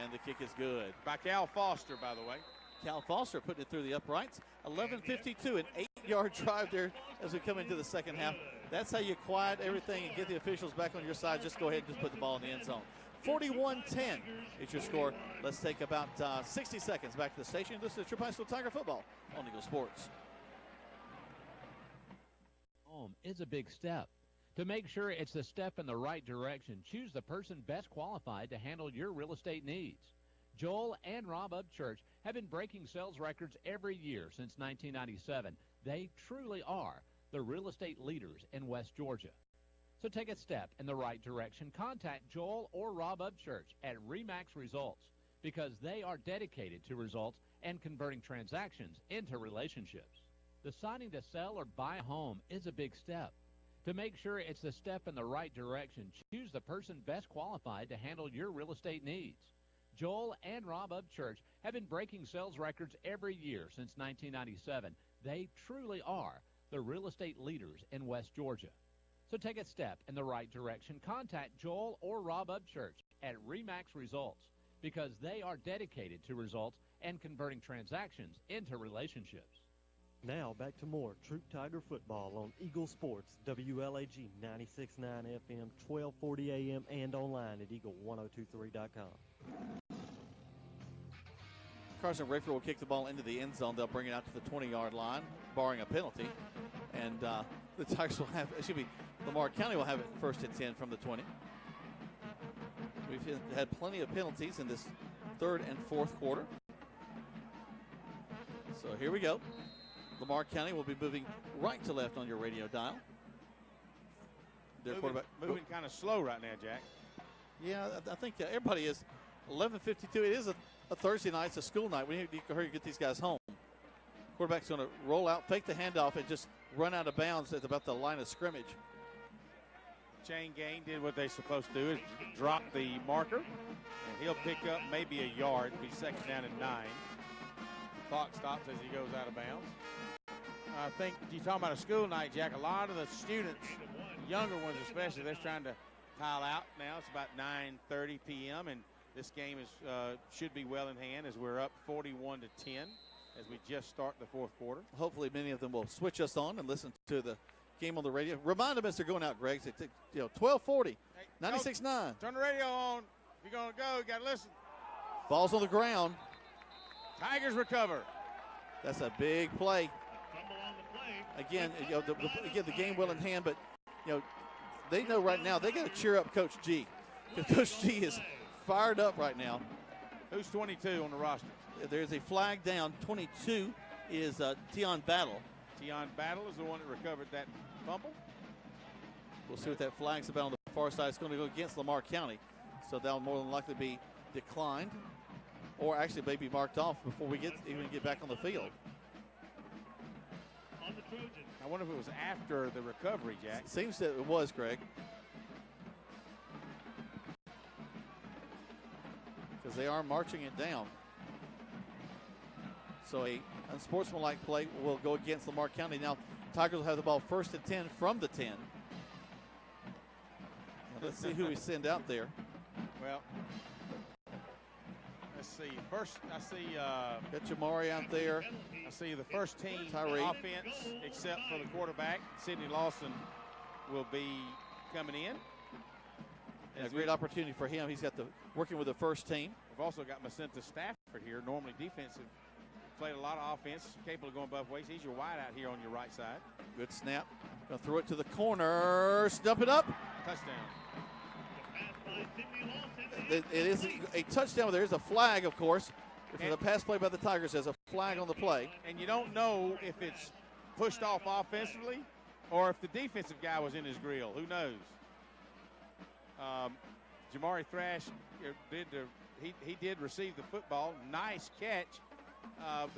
And the kick is good. By Cal Foster, by the way. Cal Foster putting it through the uprights. 11:52, an 8-yard drive there as we come into the second half. That's how you quiet everything and get the officials back on your side. Just go ahead and just put the ball in the end zone. 41-10 is your score. Let's take about 60 seconds back to the station. This is Troup High School Tiger football on Eagle Sports. Home is a big step. To make sure it's the step in the right direction, choose the person best qualified to handle your real estate needs. Joel and Rob Upchurch have been breaking sales records every year since 1997. They truly are the real estate leaders in West Georgia. So take a step in the right direction. Contact Joel or Rob Upchurch at RE/MAX Results because they are dedicated to results and converting transactions into relationships. Deciding to sell or buy a home is a big step. To make sure it's the step in the right direction, choose the person best qualified to handle your real estate needs. Joel and Rob Upchurch have been breaking sales records every year since 1997. They truly are the real estate leaders in West Georgia. So take a step in the right direction. Contact Joel or Rob Upchurch at RE/MAX Results because they are dedicated to results and converting transactions into relationships. Now back to more Troup Tiger football on Eagle Sports, WLAG 96.9 FM, 1240 AM, and online at eagle1023.com. Carson Rayford will kick the ball into the end zone. They'll bring it out to the 20-yard line, barring a penalty. And the Tigers will have, Lamar County will have it first and 10 from the 20. We've had plenty of penalties in this third and fourth quarter. So here we go. Lamar County will be moving right to left on your radio dial. Their quarterback moving kind of slow right now, Jack. Yeah, I think everybody is. 11:52. It is a Thursday night. It's a school night. We need to hurry to get these guys home. Quarterback's going to roll out, fake the handoff, and just run out of bounds at about the line of scrimmage. Chain gang did what they're supposed to do, is drop the marker, and he'll pick up maybe a yard. It'll be second down and 9. Clock stops as he goes out of bounds. I think you're talking about a school night, Jack. A lot of the students, younger ones especially, they're trying to tile out now. It's about 9:30 p.m. and this game is should be well in hand as we're up 41-10 as we just start the fourth quarter. Hopefully, many of them will switch us on and listen to the game on the radio. Remind them as they're going out, Greg. 1240, 96.9. Turn the radio on. If you're going to go, you got to listen. Ball's on the ground. Tigers recover. That's a big play. Again, the game well in hand, but they know right now they got to cheer up Coach G, because Coach G is fired up right now. Who's 22 on the roster? There's a flag down. 22 is Tion Battle. Tion Battle is the one that recovered that fumble. We'll see what that flag's about on the far side. It's going to go against Lamar County, so that'll more than likely be declined, or actually maybe marked off before we even get back on the field. I wonder if it was after the recovery, Jack. It seems that it was, Greg. Because they are marching it down. So a unsportsmanlike play will go against Lamar County. Now, Tigers will have the ball first and 10 from the 10. Now, let's see who we send out there. Well, let's see. First, I see got Jamari out there. I see the first team Tyree offense, except for the quarterback. Sidney Lawson will be coming in. And a great opportunity for him. He's got working with the first team. We've also got Macenta Stafford here, normally defensive. Played a lot of offense, capable of going both ways. He's your wide out here on your right side. Good snap. Going to throw it to the corner. Stump it up. Touchdown. It is a touchdown. There is a flag, of course. For the pass play by the Tigers, there's a flag on the play. And you don't know if it's pushed off offensively or if the defensive guy was in his grill. Who knows? Jamari Thrash he did receive the football. Nice catch.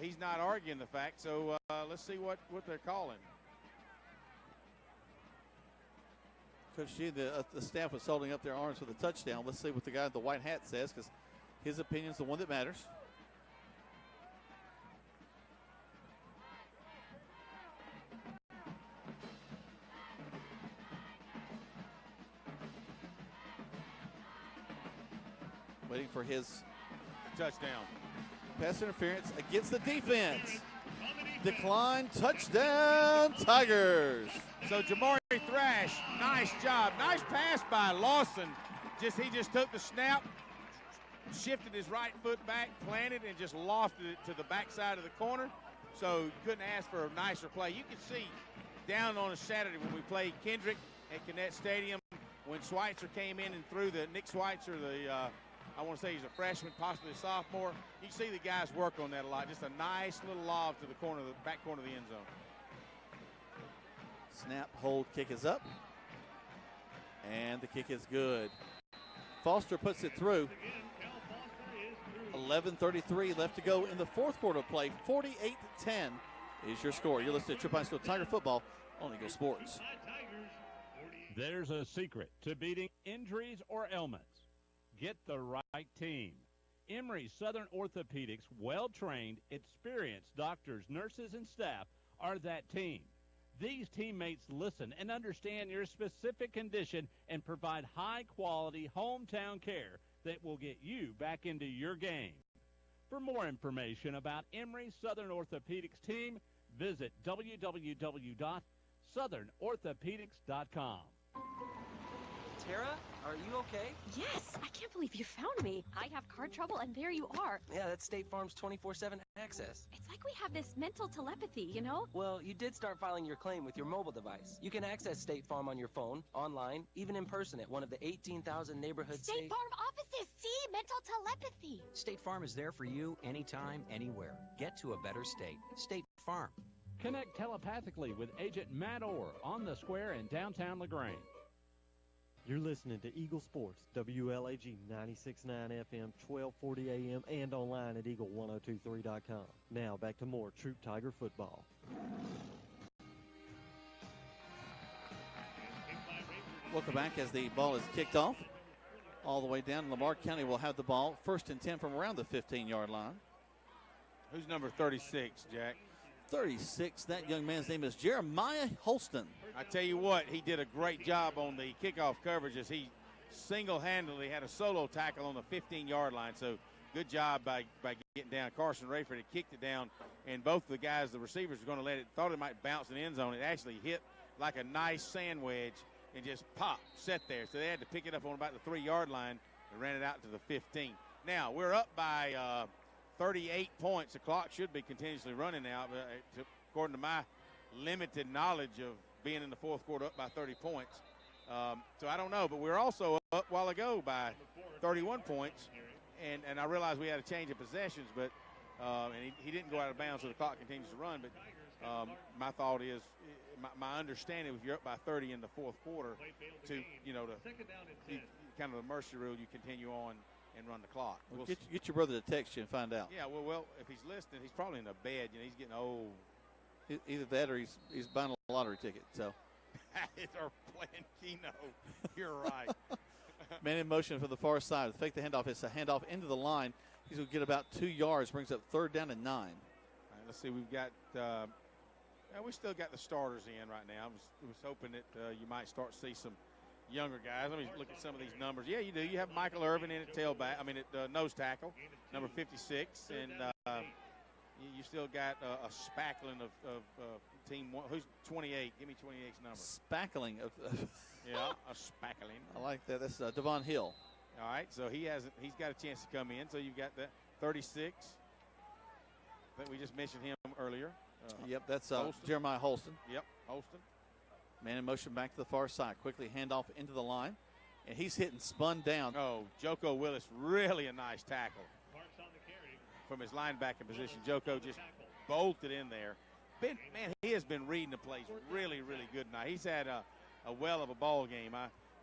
He's not arguing the fact, so let's see what they're calling. Coach G, the staff was holding up their arms for the touchdown. Let's see what the guy in the white hat says, because his opinion is the one that matters. Waiting for his touchdown. Pass interference against the defense. Decline, touchdown, Tigers. So Jamari Thrash, nice job. Nice pass by Lawson. He just took the snap, shifted his right foot back, planted, and just lofted it to the backside of the corner. So couldn't ask for a nicer play. You can see down on a Saturday when we played Kendrick at Connect Stadium, when Schweitzer came in and threw Nick Schweitzer, I want to say he's a freshman, possibly a sophomore. You see the guys work on that a lot. Just a nice little lob to the back corner of the end zone. Snap, hold, kick is up. And the kick is good. Foster puts it through. 11:33 left to go in the fourth quarter of play. 48-10 is your score. You're listening to Troup High School Tiger Football on Eagle Sports. There's a secret to beating injuries or ailments. Get the right team. Emory Southern Orthopedics, well-trained, experienced doctors, nurses, and staff are that team. These teammates listen and understand your specific condition and provide high-quality hometown care that will get you back into your game. For more information about Emory Southern Orthopedics team, visit www.southernorthopedics.com. Tara, are you okay? Yes, I can't believe you found me. I have car trouble, and there you are. Yeah, that's State Farm's 24/7 access. It's like we have this mental telepathy, you know? Well, you did start filing your claim with your mobile device. You can access State Farm on your phone, online, even in person at one of the 18,000 neighborhood State Farm offices. See, mental telepathy. State Farm is there for you anytime, anywhere. Get to a better state. State Farm. Connect telepathically with Agent Matt Orr on the square in downtown LaGrange. You're listening to Eagle Sports, WLAG 96.9 FM, 1240 AM, and online at eagle1023.com. Now back to more Troup Tiger football. Welcome back as the ball is kicked off. All the way down, Lamar County will have the ball. 1st and 10 from around the 15-yard line. Who's number 36, Jack? 36, that young man's name is Jeremiah Holston. I tell you what, he did a great job on the kickoff coverage as he single-handedly had a solo tackle on the 15-yard line. So good job by getting down. Carson Rayford had kicked it down, and both the guys, the receivers, were going to thought it might bounce in the end zone. It actually hit like a nice sand wedge and just popped, set there. So they had to pick it up on about the 3-yard line and ran it out to the 15. Now, we're up by 38 points. The clock should be continuously running now, according to my limited knowledge of being in the fourth quarter, up by 30 points. So I don't know, but we're also up a while ago by 31 points, and I realized we had a change of possessions, but and he didn't go out of bounds, so the clock continues to run. But my thought is, my understanding, if you're up by 30 in the fourth quarter, to kind of the mercy rule, you continue on and run the clock. Well, get your brother to text you and find out. Yeah, well, if he's listening, he's probably in a bed. He's getting old. Either that or he's buying a lottery ticket. So, or playing Keno. You're right. Man in motion for the far side. Fake the handoff. It's a handoff into the line. He's going to get about 2 yards. Brings up 3rd down and 9. All right, let's see. We've got. We still got the starters in right now. I was hoping that you might start to see some younger guys. Let me look at some of these numbers. Yeah, you do. You have Michael Irvin in at tailback. At nose tackle, number 56, and you still got a spackling of team one. Who's 28? Give me 28's number. Spackling of. Yeah, a spackling. I like that. That's Devon Hill. All right, so he's got a chance to come in. So you've got the 36. I think we just mentioned him earlier. Yep, that's Jeremiah Holston. Yep, Holston. Man in motion back to the far side. Quickly handoff into the line. And he's hitting spun down. Oh, Joko Willis, really a nice tackle. From his linebacking position, Joko just bolted in there. he has been reading the plays really, really good tonight. He's had a well of a ball game.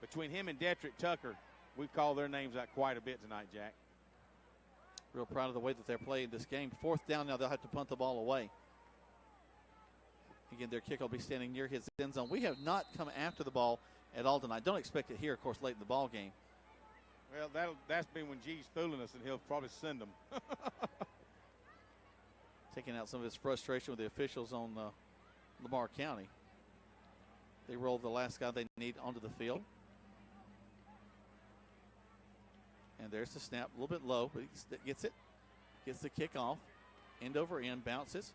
Between him and Detrick Tucker, we've called their names out quite a bit tonight, Jack. Real proud of the way that they're playing this game. 4th down now, they'll have to punt the ball away. Again, their kick will be standing near his end zone. We have not come after the ball at all tonight. Don't expect it here, of course, late in the ball game. Well, that's been when G's fooling us, and he'll probably send them. Taking out some of his frustration with the officials on Lamar County. They roll the last guy they need onto the field. And there's the snap, a little bit low, but he gets it. Gets the kick off, end over end, bounces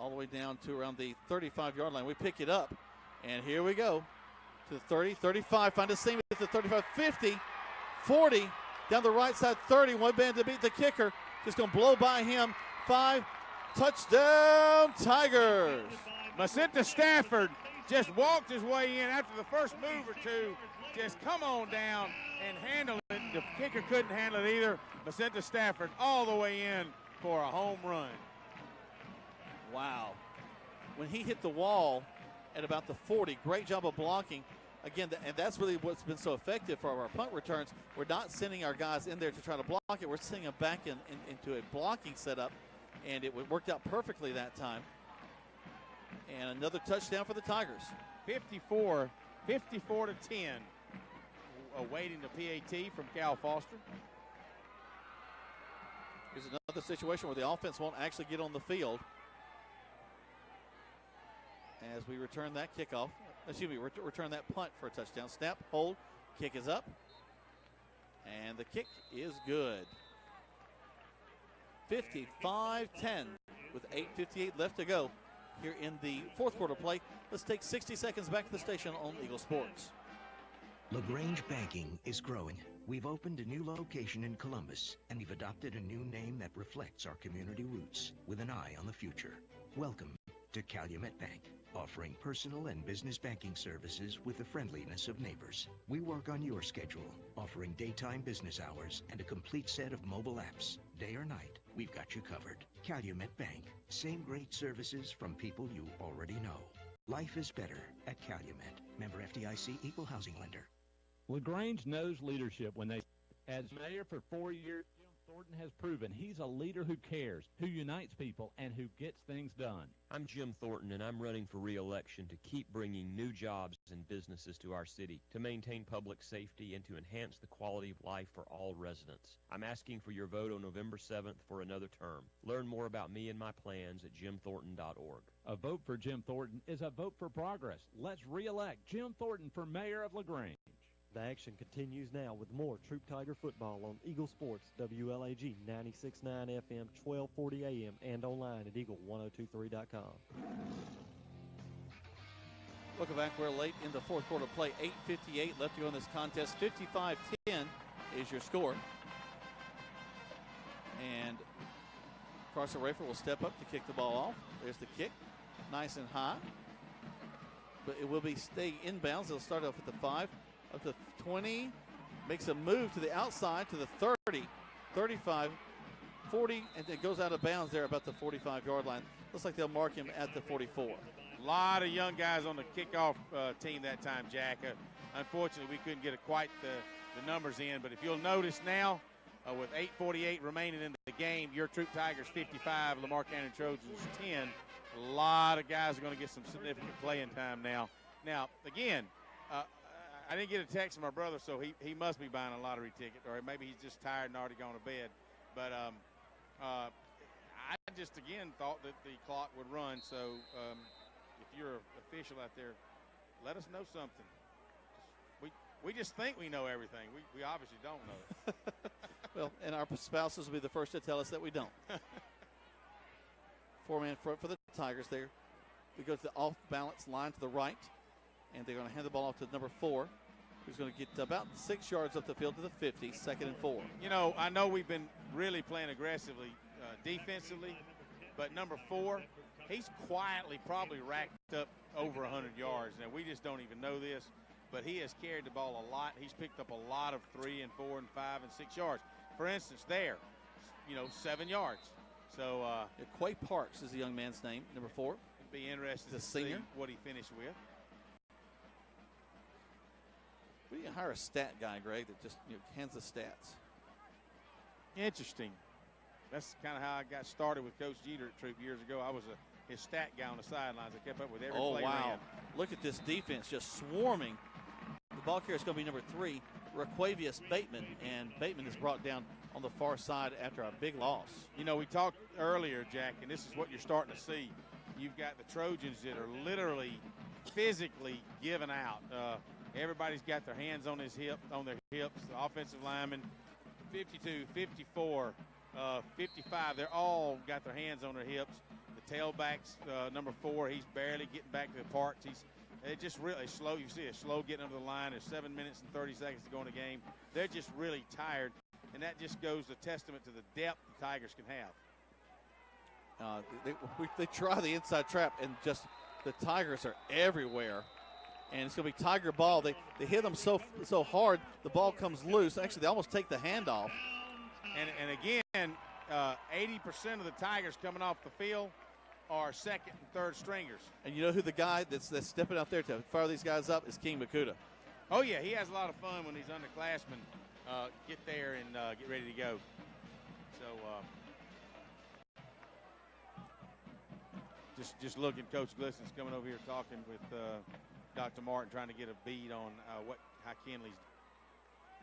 all the way down to around the 35-yard line. We pick it up, and here we go to the 30, 35. Find a seam at the 35, 50, 40, down the right side, 30. One band to beat the kicker. Just going to blow by him. 5, touchdown, Tigers. Macenta Stafford just walked his way in after the first move or two. Just come on down and handle it. The kicker couldn't handle it either. Macenta Stafford all the way in for a home run. Wow. When he hit the wall at about the 40, great job of blocking. Again, and that's really what's been so effective for our punt returns. We're not sending our guys in there to try to block it. We're sending them back into a blocking setup, and it worked out perfectly that time. And another touchdown for the Tigers. 54 to 10. Awaiting the PAT from Cal Foster. Here's another situation where the offense won't actually get on the field. As we return that kickoff, return that punt for a touchdown. Snap, hold, kick is up, and the kick is good. 55-10 with 8:58 left to go here in the 4th quarter play. Let's take 60 seconds back to the station on Eagle Sports. LaGrange Banking is growing. We've opened a new location in Columbus, and we've adopted a new name that reflects our community roots with an eye on the future. Welcome to Calumet Bank, offering personal and business banking services with the friendliness of neighbors. We work on your schedule, offering daytime business hours and a complete set of mobile apps. Day or night, we've got you covered. Calumet Bank, same great services from people you already know. Life is better at Calumet. Member FDIC, equal housing lender. LaGrange knows leadership when they, as mayor for 4 years, Jim Thornton has proven he's a leader who cares, who unites people, and who gets things done. I'm Jim Thornton, and I'm running for re-election to keep bringing new jobs and businesses to our city, to maintain public safety, and to enhance the quality of life for all residents. I'm asking for your vote on November 7th for another term. Learn more about me and my plans at jimthornton.org. A vote for Jim Thornton is a vote for progress. Let's re-elect Jim Thornton for mayor of LaGrange. The action continues now with more Troup Tiger football on Eagle Sports, WLAG 96.9 FM, 1240 AM, and online at eagle1023.com. Welcome back. We're late in the 4th quarter play. 8:58 left to go in this contest. 55-10 is your score. And Carson Rafer will step up to kick the ball off. There's the kick. Nice and high. But it will be stay inbounds. It'll start off at the 5. Up to 20, makes a move to the outside to the 30, 35, 40, and it goes out of bounds there about the 45-yard line. Looks like they'll mark him at the 44. A lot of young guys on the kickoff team that time, Jack. Unfortunately, we couldn't get quite the numbers in, but if you'll notice now, with 8:48 remaining in the game, your Troup Tigers 55, Lamar County Trojans 10. A lot of guys are going to get some significant playing time now. Now, again, I didn't get a text from my brother, so he must be buying a lottery ticket, or maybe he's just tired and already gone to bed. But I just, again, thought that the clock would run. So if you're an official out there, let us know something. We just think we know everything. We obviously don't know it. Well, and our spouses will be the first to tell us that we don't. 4-man front for the Tigers there. We go to the off-balance line to the right. And they're going to hand the ball off to number 4, who's going to get about 6 yards up the field to the 50, 2nd and 4. You know, I know we've been really playing aggressively defensively, but number 4, he's quietly probably racked up over 100 yards. Now, we just don't even know this, but he has carried the ball a lot. He's picked up a lot of 3 and 4 and 5 and 6 yards. For instance, there, 7 yards. So Quay Parks is the young man's name, number 4. It'd be interesting The to see senior. what he finished with. We can hire a stat guy, Greg, that just hands the stats. Interesting. That's kind of how I got started with Coach Jeter at Troup years ago. I was his stat guy on the sidelines. I kept up with every play. Oh, wow. ran. Look at this defense just swarming. The ball carrier is going to be number 3, Raquavius Bateman, and Bateman is brought down on the far side after a big loss. You know, we talked earlier, Jack, and this is what you're starting to see. You've got the Trojans that are literally physically giving out. Everybody's got their hands on their hips. The offensive linemen, 52, 54, 55, they're all got their hands on their hips. The tailbacks, number 4, he's barely getting back to the parks. They're just really slow. You see a slow getting under the line. There's 7 minutes and 30 seconds to go in the game. They're just really tired, and that just goes to testament to the depth the Tigers can have. They try the inside trap, and just the Tigers are everywhere. And it's going to be Tiger ball. They hit them so hard, the ball comes loose. Actually, they almost take the handoff. And again, 80% of the Tigers coming off the field are second and third stringers. And you know who the guy that's stepping out there to fire these guys up is King Makuta. Oh, yeah, he has a lot of fun when these underclassmen get there and get ready to go. So just looking, Coach Glisson's coming over here talking with Dr. Martin, trying to get a bead on how Kinley's,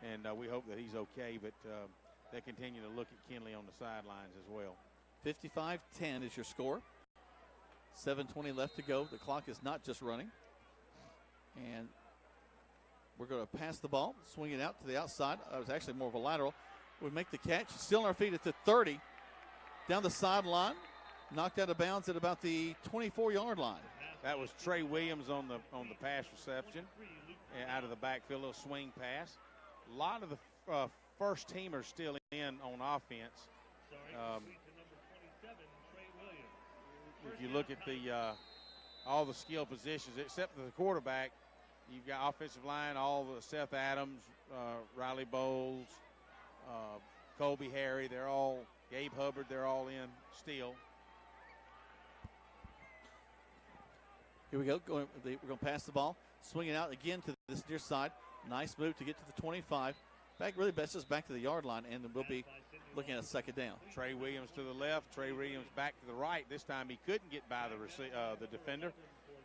and we hope that he's okay, but they continue to look at Kinley on the sidelines as well. 55-10 is your score. 7:20 left to go. The clock is not just running. And we're going to pass the ball, swing it out to the outside. It was actually more of a lateral. We make the catch, still on our feet at the 30. Down the sideline, knocked out of bounds at about the 24-yard line. That was Trey Williams on the pass reception out of the backfield, a little swing pass. A lot of the first teamers still in on offense. If you look at all the skill positions, except for the quarterback, you've got offensive line, all the Seth Adams, Riley Bowles, Colby Harry, Gabe Hubbard, they're all in still. Here we go. We're going to pass the ball. Swing it out again to this near side. Nice move to get to the 25. Really best just back to the yard line, and we'll be looking at a second down. Trey Williams to the left. Trey Williams back to the right. This time he couldn't get by the defender,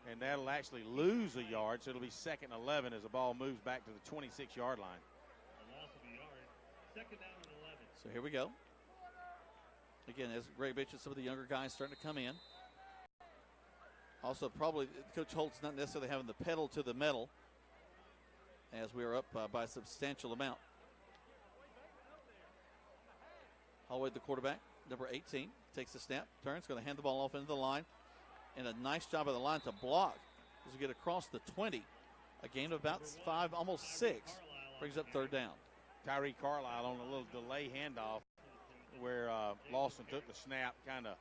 and that'll actually lose a yard. So it'll be 2nd and 11 as the ball moves back to the 26-yard line. So here we go. Again, as Greg mentioned, some of the younger guys starting to come in. Also, probably Coach Holt's not necessarily having the pedal to the metal, as we are up by a substantial amount. Holloway, the quarterback, number 18, takes the snap, turns, going to hand the ball off into the line, and a nice job of the line to block as we get across the 20. A gain of about 5, almost 6, brings up 3rd down. Tyree Carlisle on a little delay handoff where Lawson took the snap, kind of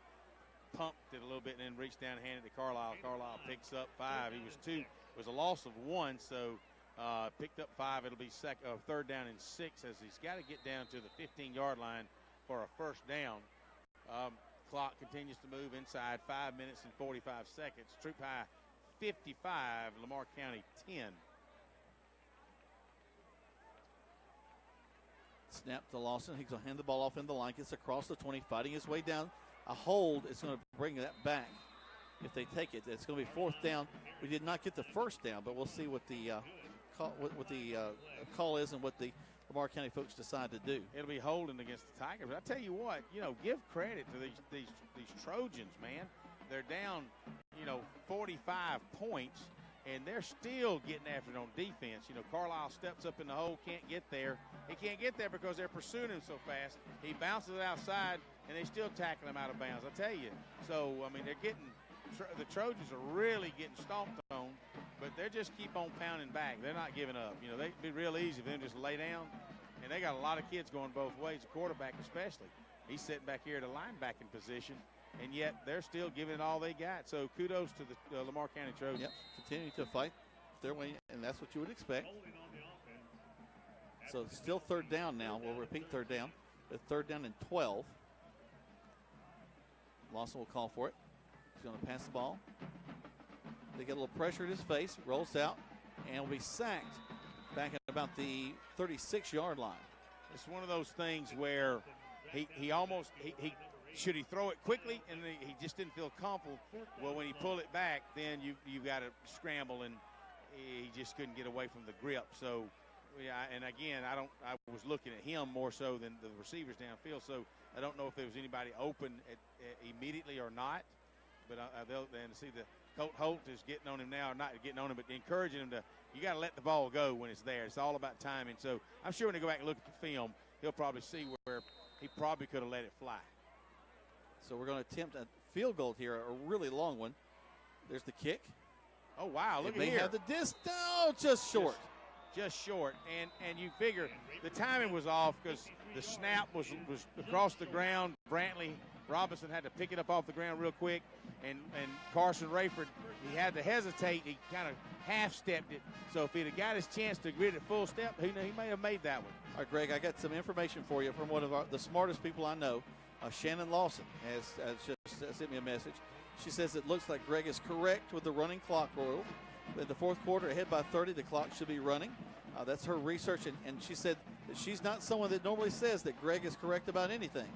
pumped it a little bit, and then reached down and handed it to Carlisle. Carlisle picks up 5. It was a loss of 1, so picked up 5. It'll be 3rd down and 6 as he's got to get down to the 15-yard line for a 1st down. Clock continues to move inside. 5 minutes and 45 seconds. Troup High 55, Lamar County 10. Snap to Lawson. He's going to hand the ball off in the line. Gets across the 20, fighting his way down. A hold is going to bring that back if they take it. It's going to be 4th down. We did not get the 1st down, but we'll see what the call is and what the Lamar County folks decide to do. It'll be holding against the Tigers. But I tell you what, give credit to these Trojans, man. They're down, 45 points, and they're still getting after it on defense. Carlisle steps up in the hole, can't get there. He can't get there because they're pursuing him so fast. He bounces it outside, and they still tackle him out of bounds. I tell you. So, the Trojans are really getting stomped on, but they just keep on pounding back. They're not giving up. They'd be real easy for them to just lay down, and they got a lot of kids going both ways, the quarterback especially. He's sitting back here at a linebacking position, and yet they're still giving it all they got. So kudos to the Lamar County Trojans. Yep, continuing to fight their way, and that's what you would expect. So still 3rd down now. We'll repeat 3rd down. 3rd down and 12. Lawson will call for it. He's going to pass the ball. They get a little pressure in his face, rolls out, and will be sacked back at about the 36-yard line. It's one of those things where he almost should he throw it quickly, and he just didn't feel comfortable. Well, when he pulled it back, then you got to scramble, and he just couldn't get away from the grip. So, yeah, and again, I was looking at him more so than the receivers downfield. So I don't know if there was anybody open immediately or not. But they'll then see the Colt Holt is getting on him now, not getting on him, but encouraging him to. You got to let the ball go when it's there. It's all about timing. So I'm sure when they go back and look at the film, he'll probably see where he probably could have let it fly. So we're going to attempt a field goal here, a really long one. There's the kick. Oh, wow, look it at here. May have the distance. Oh, just short. Just short. And you figure the timing was off because the snap was across the ground. Brantley Robinson had to pick it up off the ground real quick. And Carson Rayford, he had to hesitate. He kind of half-stepped it. So if he'd have got his chance to get it full step, he may have made that one. All right, Greg, I got some information for you from one of the smartest people I know. Shannon Lawson has just sent me a message. She says it looks like Greg is correct with the running clock rule. In the fourth quarter, ahead by 30, the clock should be running. That's her research, and she said that she's not someone that normally says that Greg is correct about anything.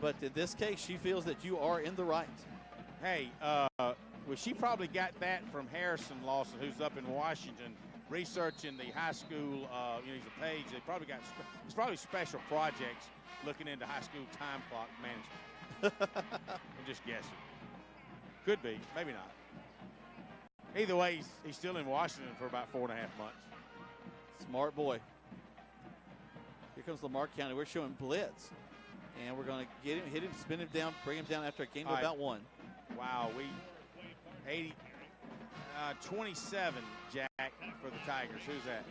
But in this case, she feels that you are in the right. Hey, well, she probably got that from Harrison Lawson, who's up in Washington, researching the high school, he's a page. They probably got, it's probably special projects looking into high school time clock management. I'm just guessing. Could be, maybe not. Either way, he's still in Washington for about 4.5 months. Smart boy. Here comes Lamar County. We're showing blitz. And we're going to get him, hit him, spin him down, bring him down after a gain of about 1. Wow, 27, Jack, for the Tigers. Who's that?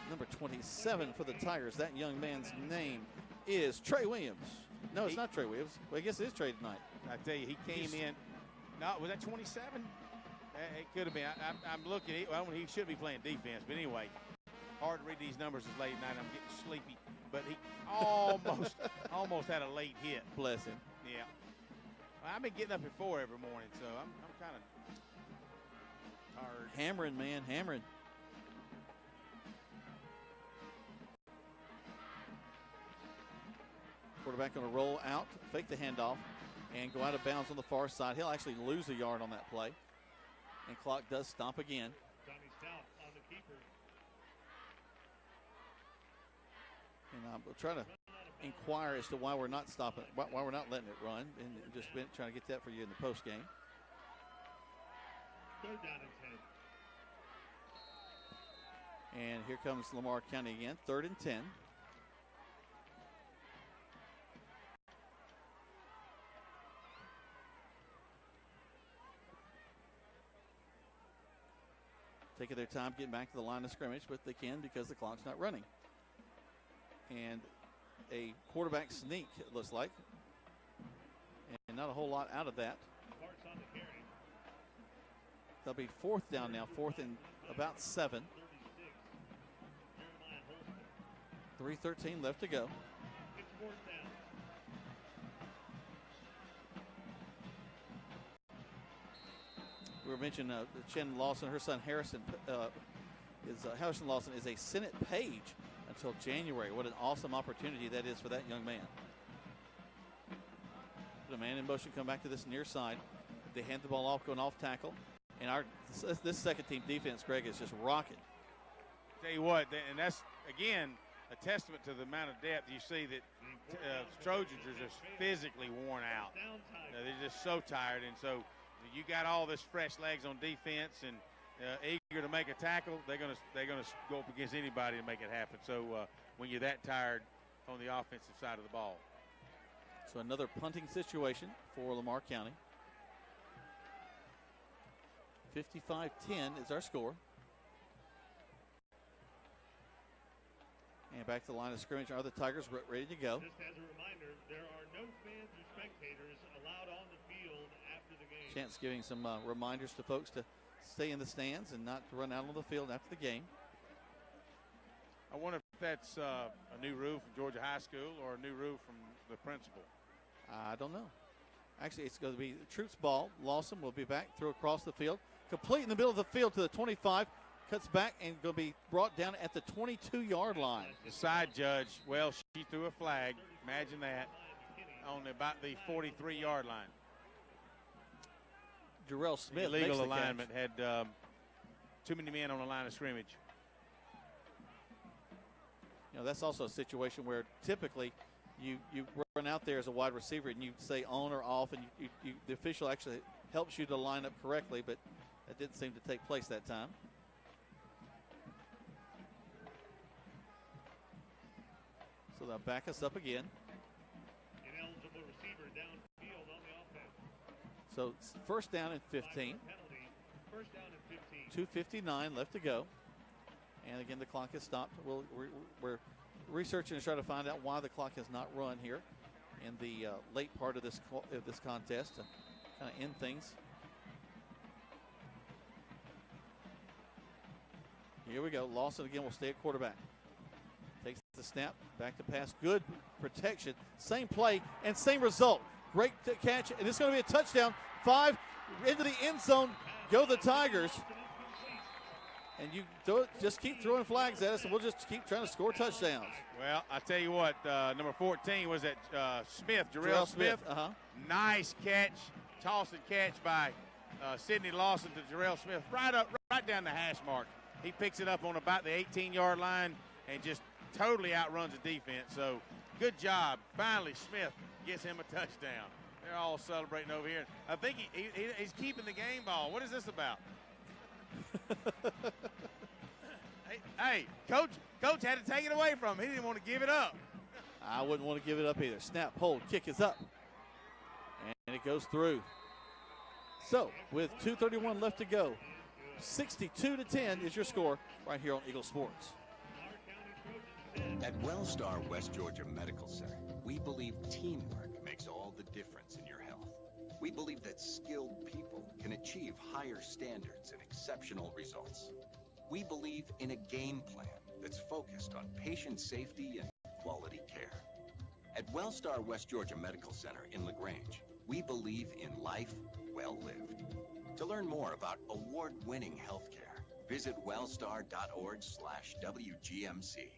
Number 27 for the Tigers. That young man's name is Trey Williams. No, it's not Trey Williams. Well, I guess it is Trey tonight. I tell you, he came in. No, was that 27? It could have been. I'm looking. Well, he should be playing defense. But anyway, hard to read these numbers this late at night. I'm getting sleepy. But he almost had a late hit. Bless him. Yeah. Well, I've been getting up at 4 every morning, so I'm kind of tired. Hammering, man, hammering. Quarterback going to roll out, fake the handoff, and go out of bounds on the far side. He'll actually lose a yard on that play. And clock does stop again. And we'll try to inquire as to why we're not stopping, why we're not letting it run, and just been trying to get that for you in the post game. 3rd down and 10. And here comes Lamar County again, 3rd and 10. Taking their time getting back to the line of scrimmage, but they can because the clock's not running. And a quarterback sneak, it looks like. And not a whole lot out of that. They'll be 4th down now, 4th and about 7. 3:13 left to go. We were mentioning Shannon Lawson, her son Harrison Lawson is a Senate page until January. What an awesome opportunity that is for that young man. Put a man in motion, come back to this near side. They hand the ball off, going off tackle. And this second team defense, Greg, is just rocking. Tell you what, and that's, again, a testament to the amount of depth. You see that Trojans are just physically worn out. They're just so tired, and so you got all this fresh legs on defense and eager to make a tackle. They're gonna go up against anybody to make it happen. So when you're that tired on the offensive side of the ball. So another punting situation for Lamar County. 55-10 is our score. And back to the line of scrimmage are the Tigers ready to go. Just as a reminder, there are no fans or spectators allowed on the field after the game. Chance giving some reminders to folks to stay in the stands and not to run out on the field after the game. I wonder if that's a new rule from Georgia High School or a new rule from the principal. I don't know. Actually, it's going to be Troup's ball. Lawson will be back, throw across the field. Complete in the middle of the field to the 25. Cuts back and going to be brought down at the 22-yard line. The side judge, well, she threw a flag. Imagine that. On about the 43-yard line. Jarrell Smith the illegal makes the alignment catch. had too many men on the line of scrimmage. You know, that's also a situation where typically you run out there as a wide receiver and you say on or off, and the official actually helps you to line up correctly, but that didn't seem to take place that time. So they'll back us up again. Ineligible receiver downfield on the offense. So it's first down and 15. First down and 15. 2:59 left to go. And again, the clock has stopped. We're researching to try to find out why the clock has not run here in the late part of this contest to kind of end things. Here we go. Lawson again will stay at quarterback. Takes the snap, back to pass. Good protection. Same play and same result. Great catch, and it's going to be a touchdown. 5 into the end zone. Go the Tigers. And you just keep throwing flags at us, and we'll just keep trying to score touchdowns. Well, I tell you what, number 14 was that Smith, Jarrell Smith. Nice catch, toss and catch by Sidney Lawson to Jarrell Smith, right down the hash mark. He picks it up on about the 18-yard line and just totally outruns the defense. So good job. Finally, Smith gets him a touchdown. They're all celebrating over here. I think he's keeping the game ball. What is this about? hey, Coach had to take it away from him. He didn't want to give it up. I wouldn't want to give it up either. Snap, hold, kick is up. And it goes through. So with 2:31 left to go, 62-10 is your score right here on Eagle Sports. At Wellstar West Georgia Medical Center, we believe teamwork makes all the difference in your health. We believe that skilled people can achieve higher standards and exceptional results. We believe in a game plan that's focused on patient safety and quality care. At Wellstar West Georgia Medical Center in LaGrange, we believe in life well lived. To learn more about award-winning healthcare, visit wellstar.org/WGMC.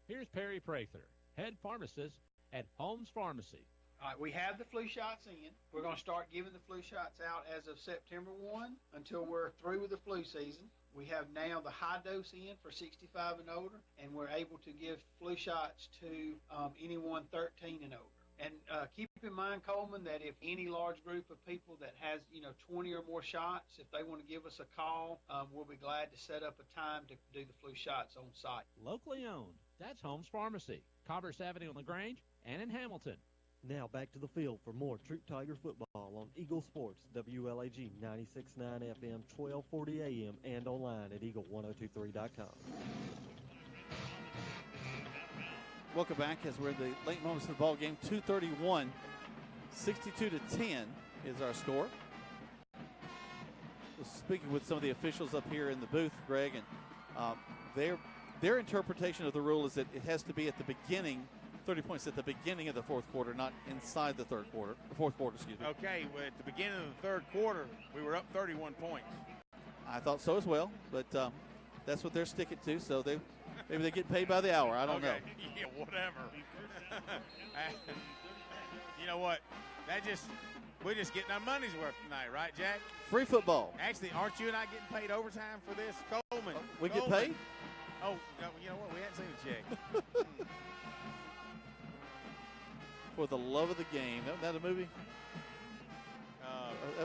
Here's Perry Prather, head pharmacist at Holmes Pharmacy. All right, we have the flu shots in. We're going to start giving the flu shots out as of September 1 until we're through with the flu season. We have now the high dose in for 65 and older, and we're able to give flu shots to anyone 13 and older. And keep in mind, Coleman, that if any large group of people that has, 20 or more shots, if they want to give us a call, we'll be glad to set up a time to do the flu shots on site. Locally owned. That's Holmes Pharmacy, Commerce Avenue in LaGrange and in Hamilton. Now back to the field for more Troop Tiger football on Eagle Sports, WLAG 96.9 FM, 1240 AM, and online at eagle1023.com. Welcome back as we're in the late moments of the ball game. 2:31, 62-10 is our score. Speaking with some of the officials up here in the booth, Greg, and their interpretation of the rule is that it has to be at the beginning, 30 points at the beginning of the fourth quarter, not inside the fourth quarter, excuse me. Okay, well, at the beginning of the third quarter, we were up 31 points. I thought so as well, but that's what they're sticking to, so maybe they get paid by the hour. I don't know. Yeah, whatever. You know what? We're just getting our money's worth tonight, right, Jack? Free football. Actually, aren't you and I getting paid overtime for this? Coleman. We get paid? Oh, no, you know what? We hadn't seen a check. For the love of the game. Isn't that a movie?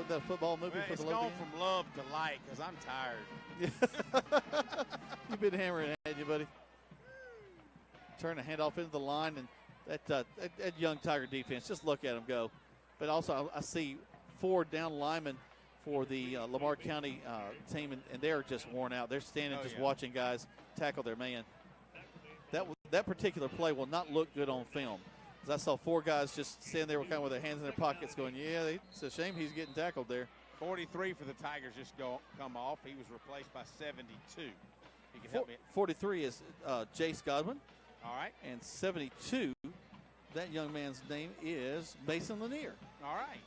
That a football movie for the love of the game? It's gone from love to like because I'm tired. You've been hammering, hadn't you, buddy? Turn the handoff into the line, and that young Tiger defense, just look at them go. But also, I see 4 down linemen for the Lamar County team, and they're just worn out. They're standing watching guys tackle their man. That particular play will not look good on film. As I saw 4 guys just standing there kind of with their hands in their pockets going, yeah, it's a shame he's getting tackled there. 43 for the Tigers just come off. He was replaced by 72. He can help me. 43 is Jace Godwin. All right. And 72 That young man's name is Mason Lanier. All right.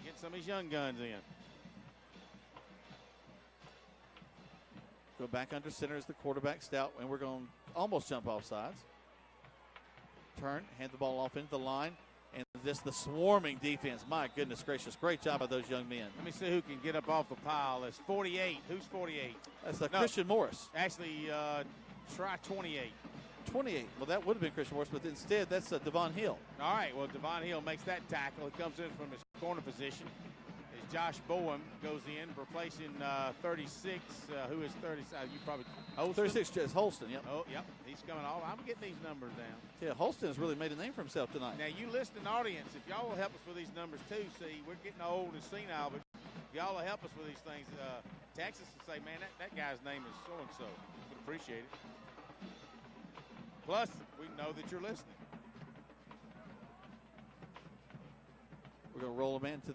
Getting some of these young guns in. Go back under center as the quarterback, Stout, and we're going to almost jump off sides. Turn, hand the ball off into the line, and just the swarming defense. My goodness gracious, great job by those young men. Let me see who can get up off the pile. It's 48. Who's 48? That's Christian Morris. Actually, try 28. 28. Well, that would have been Christian Morris, but instead that's Devon Hill. All right, well, Devon Hill makes that tackle. He comes in from his corner position. As Josh Bowen goes in, replacing 36. Who is 36? You probably Holston. 36 is Holston, yep. Oh, yep. He's coming off. I'm getting these numbers down. Yeah, Holston has really made a name for himself tonight. Now, you listening audience, if y'all will help us with these numbers too, see, we're getting old and senile, but if y'all will help us with these things, text us and say, man, that guy's name is so-and-so. Would appreciate it. Plus, we know that you're listening. We're going to roll him into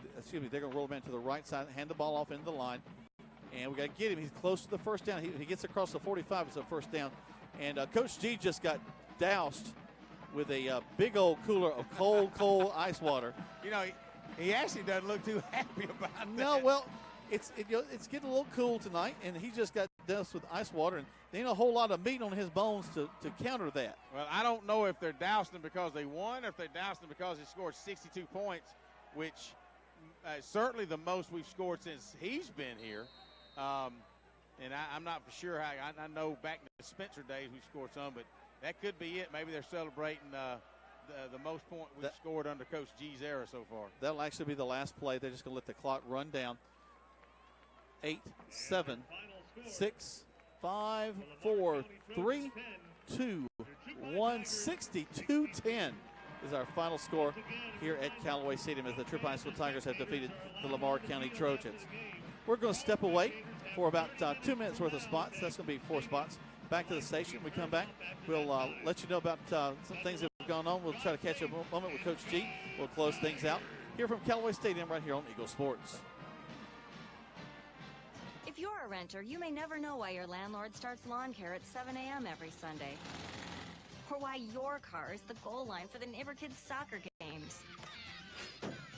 they're going to roll him into the right side, hand the ball off into the line. And we got to get him. He's close to the first down. He gets across the 45. It's a first down. And Coach G just got doused with a big old cooler of cold ice water. You know, he actually doesn't look too happy about that. No, well, it's getting a little cool tonight, and he just got doused with ice water. And there ain't a whole lot of meat on his bones to counter that. Well, I don't know if they're dousing him because they won or if they're dousing him because he scored 62 points, which certainly the most we've scored since he's been here. And I'm not for sure how. I know back in the Spencer days we scored some, but that could be it. Maybe they're celebrating the most point we've scored under Coach G's era so far. That'll actually be the last play. They're just going to let the clock run down. 8, 7, 6, 5, 4, 3, 2, 1, 62-10 is our final score here at Callaway Stadium as the Troup High School Tigers have defeated the Lamar County Trojans. We're going to step away for about 2 minutes worth of spots. That's going to be 4 spots. Back to the station. We come back, we'll let you know about some things that have gone on. We'll try to catch a moment with Coach G. We'll close things out here from Callaway Stadium right here on Eagle Sports. If you're a renter, you may never know why your landlord starts lawn care at 7 a.m. every Sunday. Or why your car is the goal line for the neighbor kids' soccer games.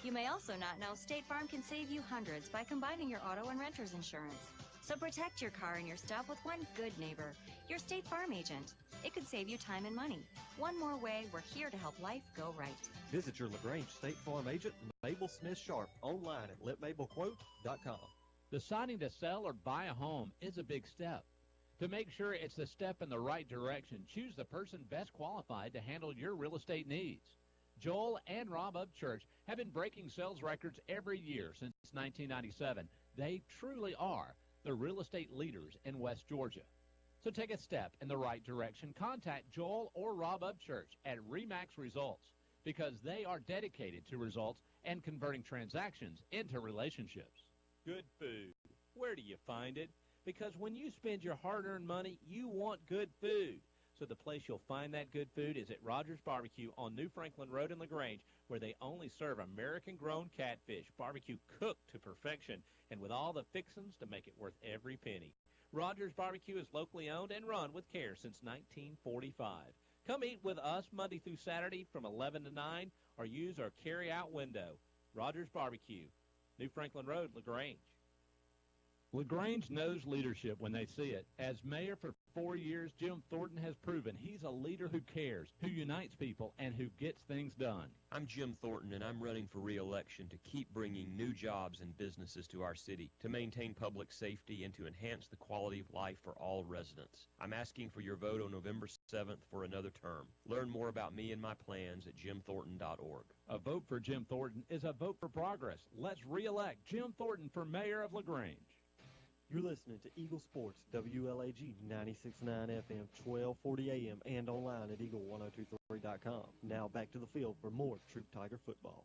You may also not know State Farm can save you hundreds by combining your auto and renter's insurance. So protect your car and your stuff with one good neighbor, your State Farm agent. It could save you time and money. One more way, we're here to help life go right. Visit your LaGrange State Farm agent, Mabel Smith Sharp, online at letmabelquote.com. Deciding to sell or buy a home is a big step. To make sure it's the step in the right direction, choose the person best qualified to handle your real estate needs. Joel and Rob Upchurch have been breaking sales records every year since 1997. They truly are the real estate leaders in West Georgia. So take a step in the right direction. Contact Joel or Rob Upchurch at RE/MAX Results because they are dedicated to results and converting transactions into relationships. Good food. Where do you find it? Because when you spend your hard-earned money, you want good food. So the place you'll find that good food is at Rogers Barbecue on New Franklin Road in LaGrange, where they only serve American-grown catfish, barbecue cooked to perfection, and with all the fixings to make it worth every penny. Rogers Barbecue is locally owned and run with care since 1945. Come eat with us Monday through Saturday from 11 to 9 or use our carry-out window. Rogers Barbecue, New Franklin Road, LaGrange. LaGrange knows leadership when they see it. As mayor for 4 years, Jim Thornton has proven he's a leader who cares, who unites people, and who gets things done. I'm Jim Thornton, and I'm running for re-election to keep bringing new jobs and businesses to our city, to maintain public safety, and to enhance the quality of life for all residents. I'm asking for your vote on November 7th for another term. Learn more about me and my plans at jimthornton.org. A vote for Jim Thornton is a vote for progress. Let's re-elect Jim Thornton for mayor of LaGrange. You're listening to Eagle Sports, WLAG 96.9 FM, 1240 AM, and online at eagle1023.com. Now back to the field for more Troup Tiger football.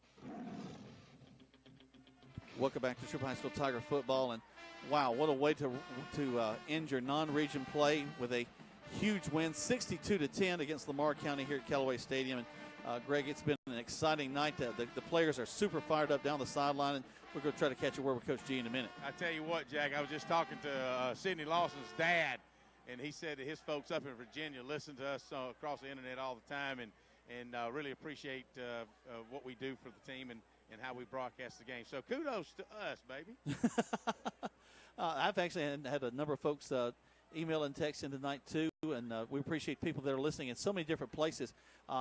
Welcome back to Troup High School Tiger football, and wow, what a way to end your non-region play with a huge win, 62-10 against Lamar County here at Callaway Stadium. And Greg, it's been an exciting night. The players are super fired up down the sideline, and we're going to try to catch a word with Coach G in a minute. I tell you what, Jack, I was just talking to Sidney Lawson's dad, and he said that his folks up in Virginia listen to us across the internet all the time, and and really appreciate what we do for the team and how we broadcast the game. So kudos to us, baby. I've actually had a number of folks email and text in tonight too, and we appreciate people that are listening in so many different places.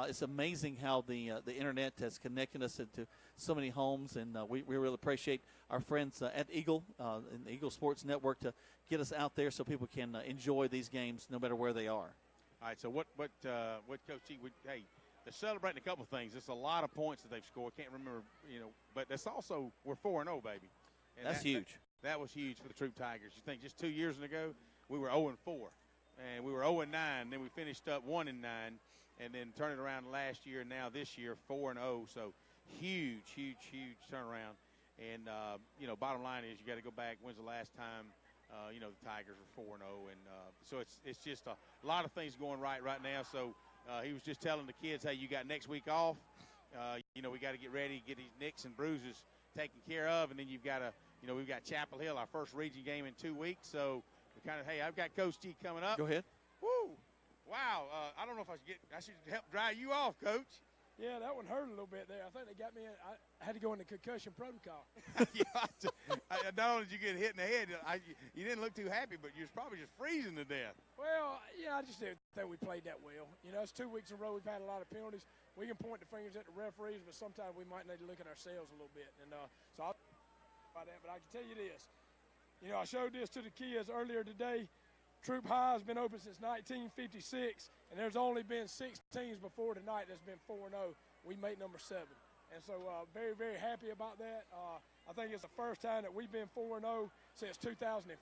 It's amazing how the internet has connected us into so many homes, and we really appreciate our friends at Eagle and the Eagle Sports Network to get us out there so people can enjoy these games no matter where they are. All right, so what Coach G would, hey, they're celebrating a couple of things. It's a lot of points that they've scored. Can't remember, but that's also we're 4-0, baby. And that's huge. That was huge for the Troup Tigers. You think just 2 years ago we were 0-4, and we were 0-9. Then we finished up 1-9, and then turned it around last year. And now this year 4-0. So huge turnaround. And bottom line is you got to go back. When's the last time? The Tigers were 4-0, and so it's just a lot of things going right now. So he was just telling the kids, hey, you got next week off. We got to get ready, get these nicks and bruises taken care of, and then you've got to, we've got Chapel Hill, our first region game in 2 weeks. So we kind of, hey, I've got Coach G coming up. Go ahead. Woo! Wow. I don't know if I should help dry you off, Coach. Yeah, that one hurt a little bit there. I think they got me in. I had to go into concussion protocol. Not only did you get hit in the head, you didn't look too happy, but you was probably just freezing to death. Well, yeah, I just didn't think we played that well. It's 2 weeks in a row we've had a lot of penalties. We can point the fingers at the referees, but sometimes we might need to look at ourselves a little bit. And so I'll about that, but I can tell you this. I showed this to the kids earlier today. Troup High has been open since 1956, and there's only been 6 teams before tonight that's been 4-0. We made number 7. And so very, very happy about that. I think it's the first time that we've been 4-0 since 2005.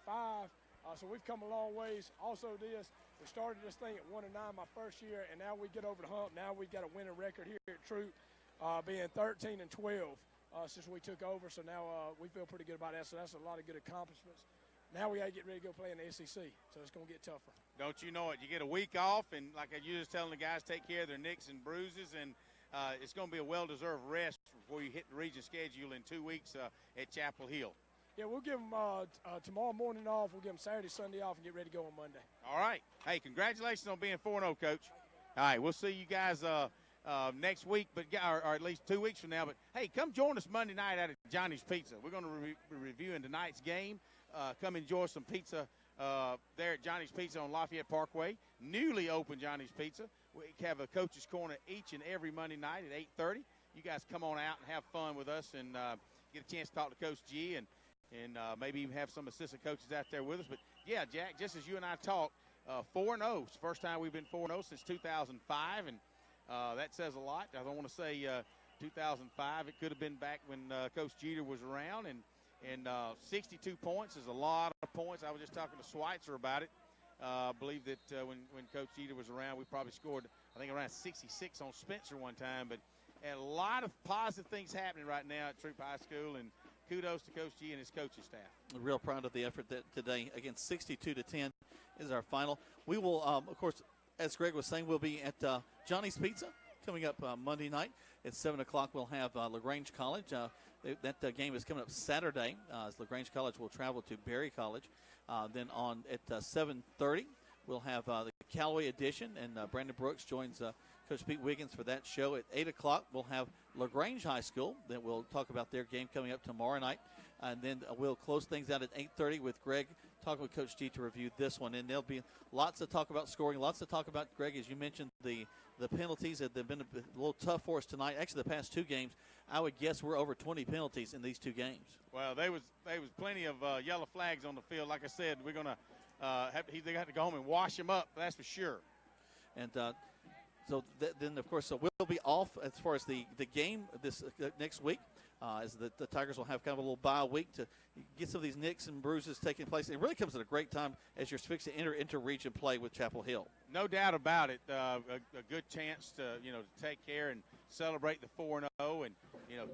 So we've come a long ways. Also we started this thing at 1-9 my first year, and now we get over the hump. Now we've got a winning record here at Troup, being 13-12 since we took over. So now we feel pretty good about that. So that's a lot of good accomplishments. Now we got to get ready to go play in the SEC, so it's going to get tougher. Don't you know it? You get a week off, and like you was telling the guys, take care of their nicks and bruises, and it's going to be a well-deserved rest before you hit the region schedule in 2 weeks at Chapel Hill. Yeah, we'll give them tomorrow morning off. We'll give them Saturday, Sunday off, and get ready to go on Monday. All right. Hey, congratulations on being 4-0, Coach. All right, we'll see you guys next week, or at least 2 weeks from now. But, hey, come join us Monday night at Johnny's Pizza. We're going to be reviewing tonight's game. Come enjoy some pizza there at Johnny's Pizza on Lafayette Parkway. Newly open Johnny's Pizza. We have a coach's corner each and every Monday night at 8:30. You guys come on out and have fun with us and get a chance to talk to Coach G and maybe even have some assistant coaches out there with us. But, yeah, Jack, just as you and I talked, 4-0. It's the first time we've been 4-0 since 2005, and that says a lot. I don't want to say 2005. It could have been back when Coach Jeter was around, and 62 points is a lot of points. I was just talking to Schweitzer about it. I believe that when Coach Jeter was around, we probably scored, I think, around 66 on Spencer one time. But a lot of positive things happening right now at Troup High School, and kudos to Coach G and his coaching staff. I'm real proud of the effort that today. Again, 62-10 is our final. We will, of course, as Greg was saying, we'll be at Johnny's Pizza coming up Monday night. At 7 o'clock, we'll have LaGrange College. That game is coming up Saturday as LaGrange College will travel to Berry College. Then on at 7:30, we'll have the Callaway edition, and Brandon Brooks joins Coach Pete Wiggins for that show. At 8 o'clock, we'll have LaGrange High School. Then we'll talk about their game coming up tomorrow night. And then we'll close things out at 8:30 with Greg talking with Coach G to review this one. And there'll be lots to talk about scoring, lots to talk about, Greg, as you mentioned, the penalties that have been a little tough for us tonight. Actually, the past 2 games, I would guess we're over 20 penalties in these 2 games. Well, there was plenty of yellow flags on the field. Like I said, we're going to they got to go home and wash them up, that's for sure. And so then, of course, so we'll be off as far as the game this next week. As the Tigers will have kind of a little bye week to get some of these nicks and bruises taking place. It really comes at a great time as you're fixing to enter into region play with Chapel Hill. No doubt about it. A good chance to to take care and celebrate the 4-0 and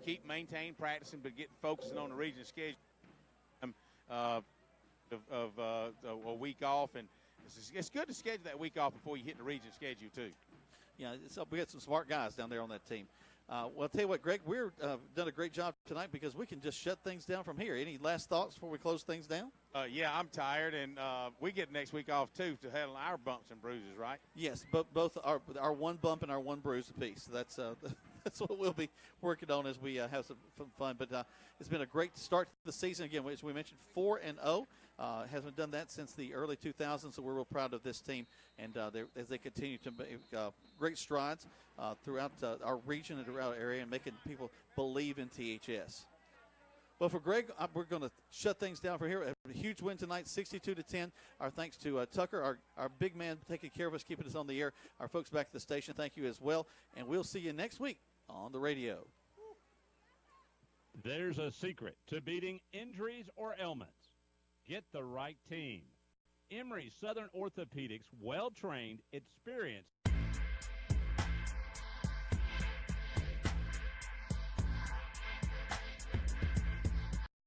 keep maintaining practicing, but get focusing on the region schedule of a week off. And it's good to schedule that week off before you hit the region schedule too. Yeah, we got some smart guys down there on that team. Well, I'll tell you what, Greg, we've done a great job tonight because we can just shut things down from here. Any last thoughts before we close things down? Yeah, I'm tired, and we get next week off, too, to handle our bumps and bruises, right? Yes, but both our one bump and our one bruise apiece. So that's that's what we'll be working on as we have some fun. But it's been a great start to the season. Again, as we mentioned, 4-0. Hasn't done that since the early 2000s, so we're real proud of this team. And as they continue to make great strides throughout our region and throughout our area and making people believe in THS. Well, for Greg, we're going to shut things down for here. A huge win tonight, 62-10. Our thanks to Tucker, our big man taking care of us, keeping us on the air. Our folks back at the station, thank you as well. And we'll see you next week on the radio. There's a secret to beating injuries or ailments. Get the right team. Emory Southern Orthopedics, well-trained, experienced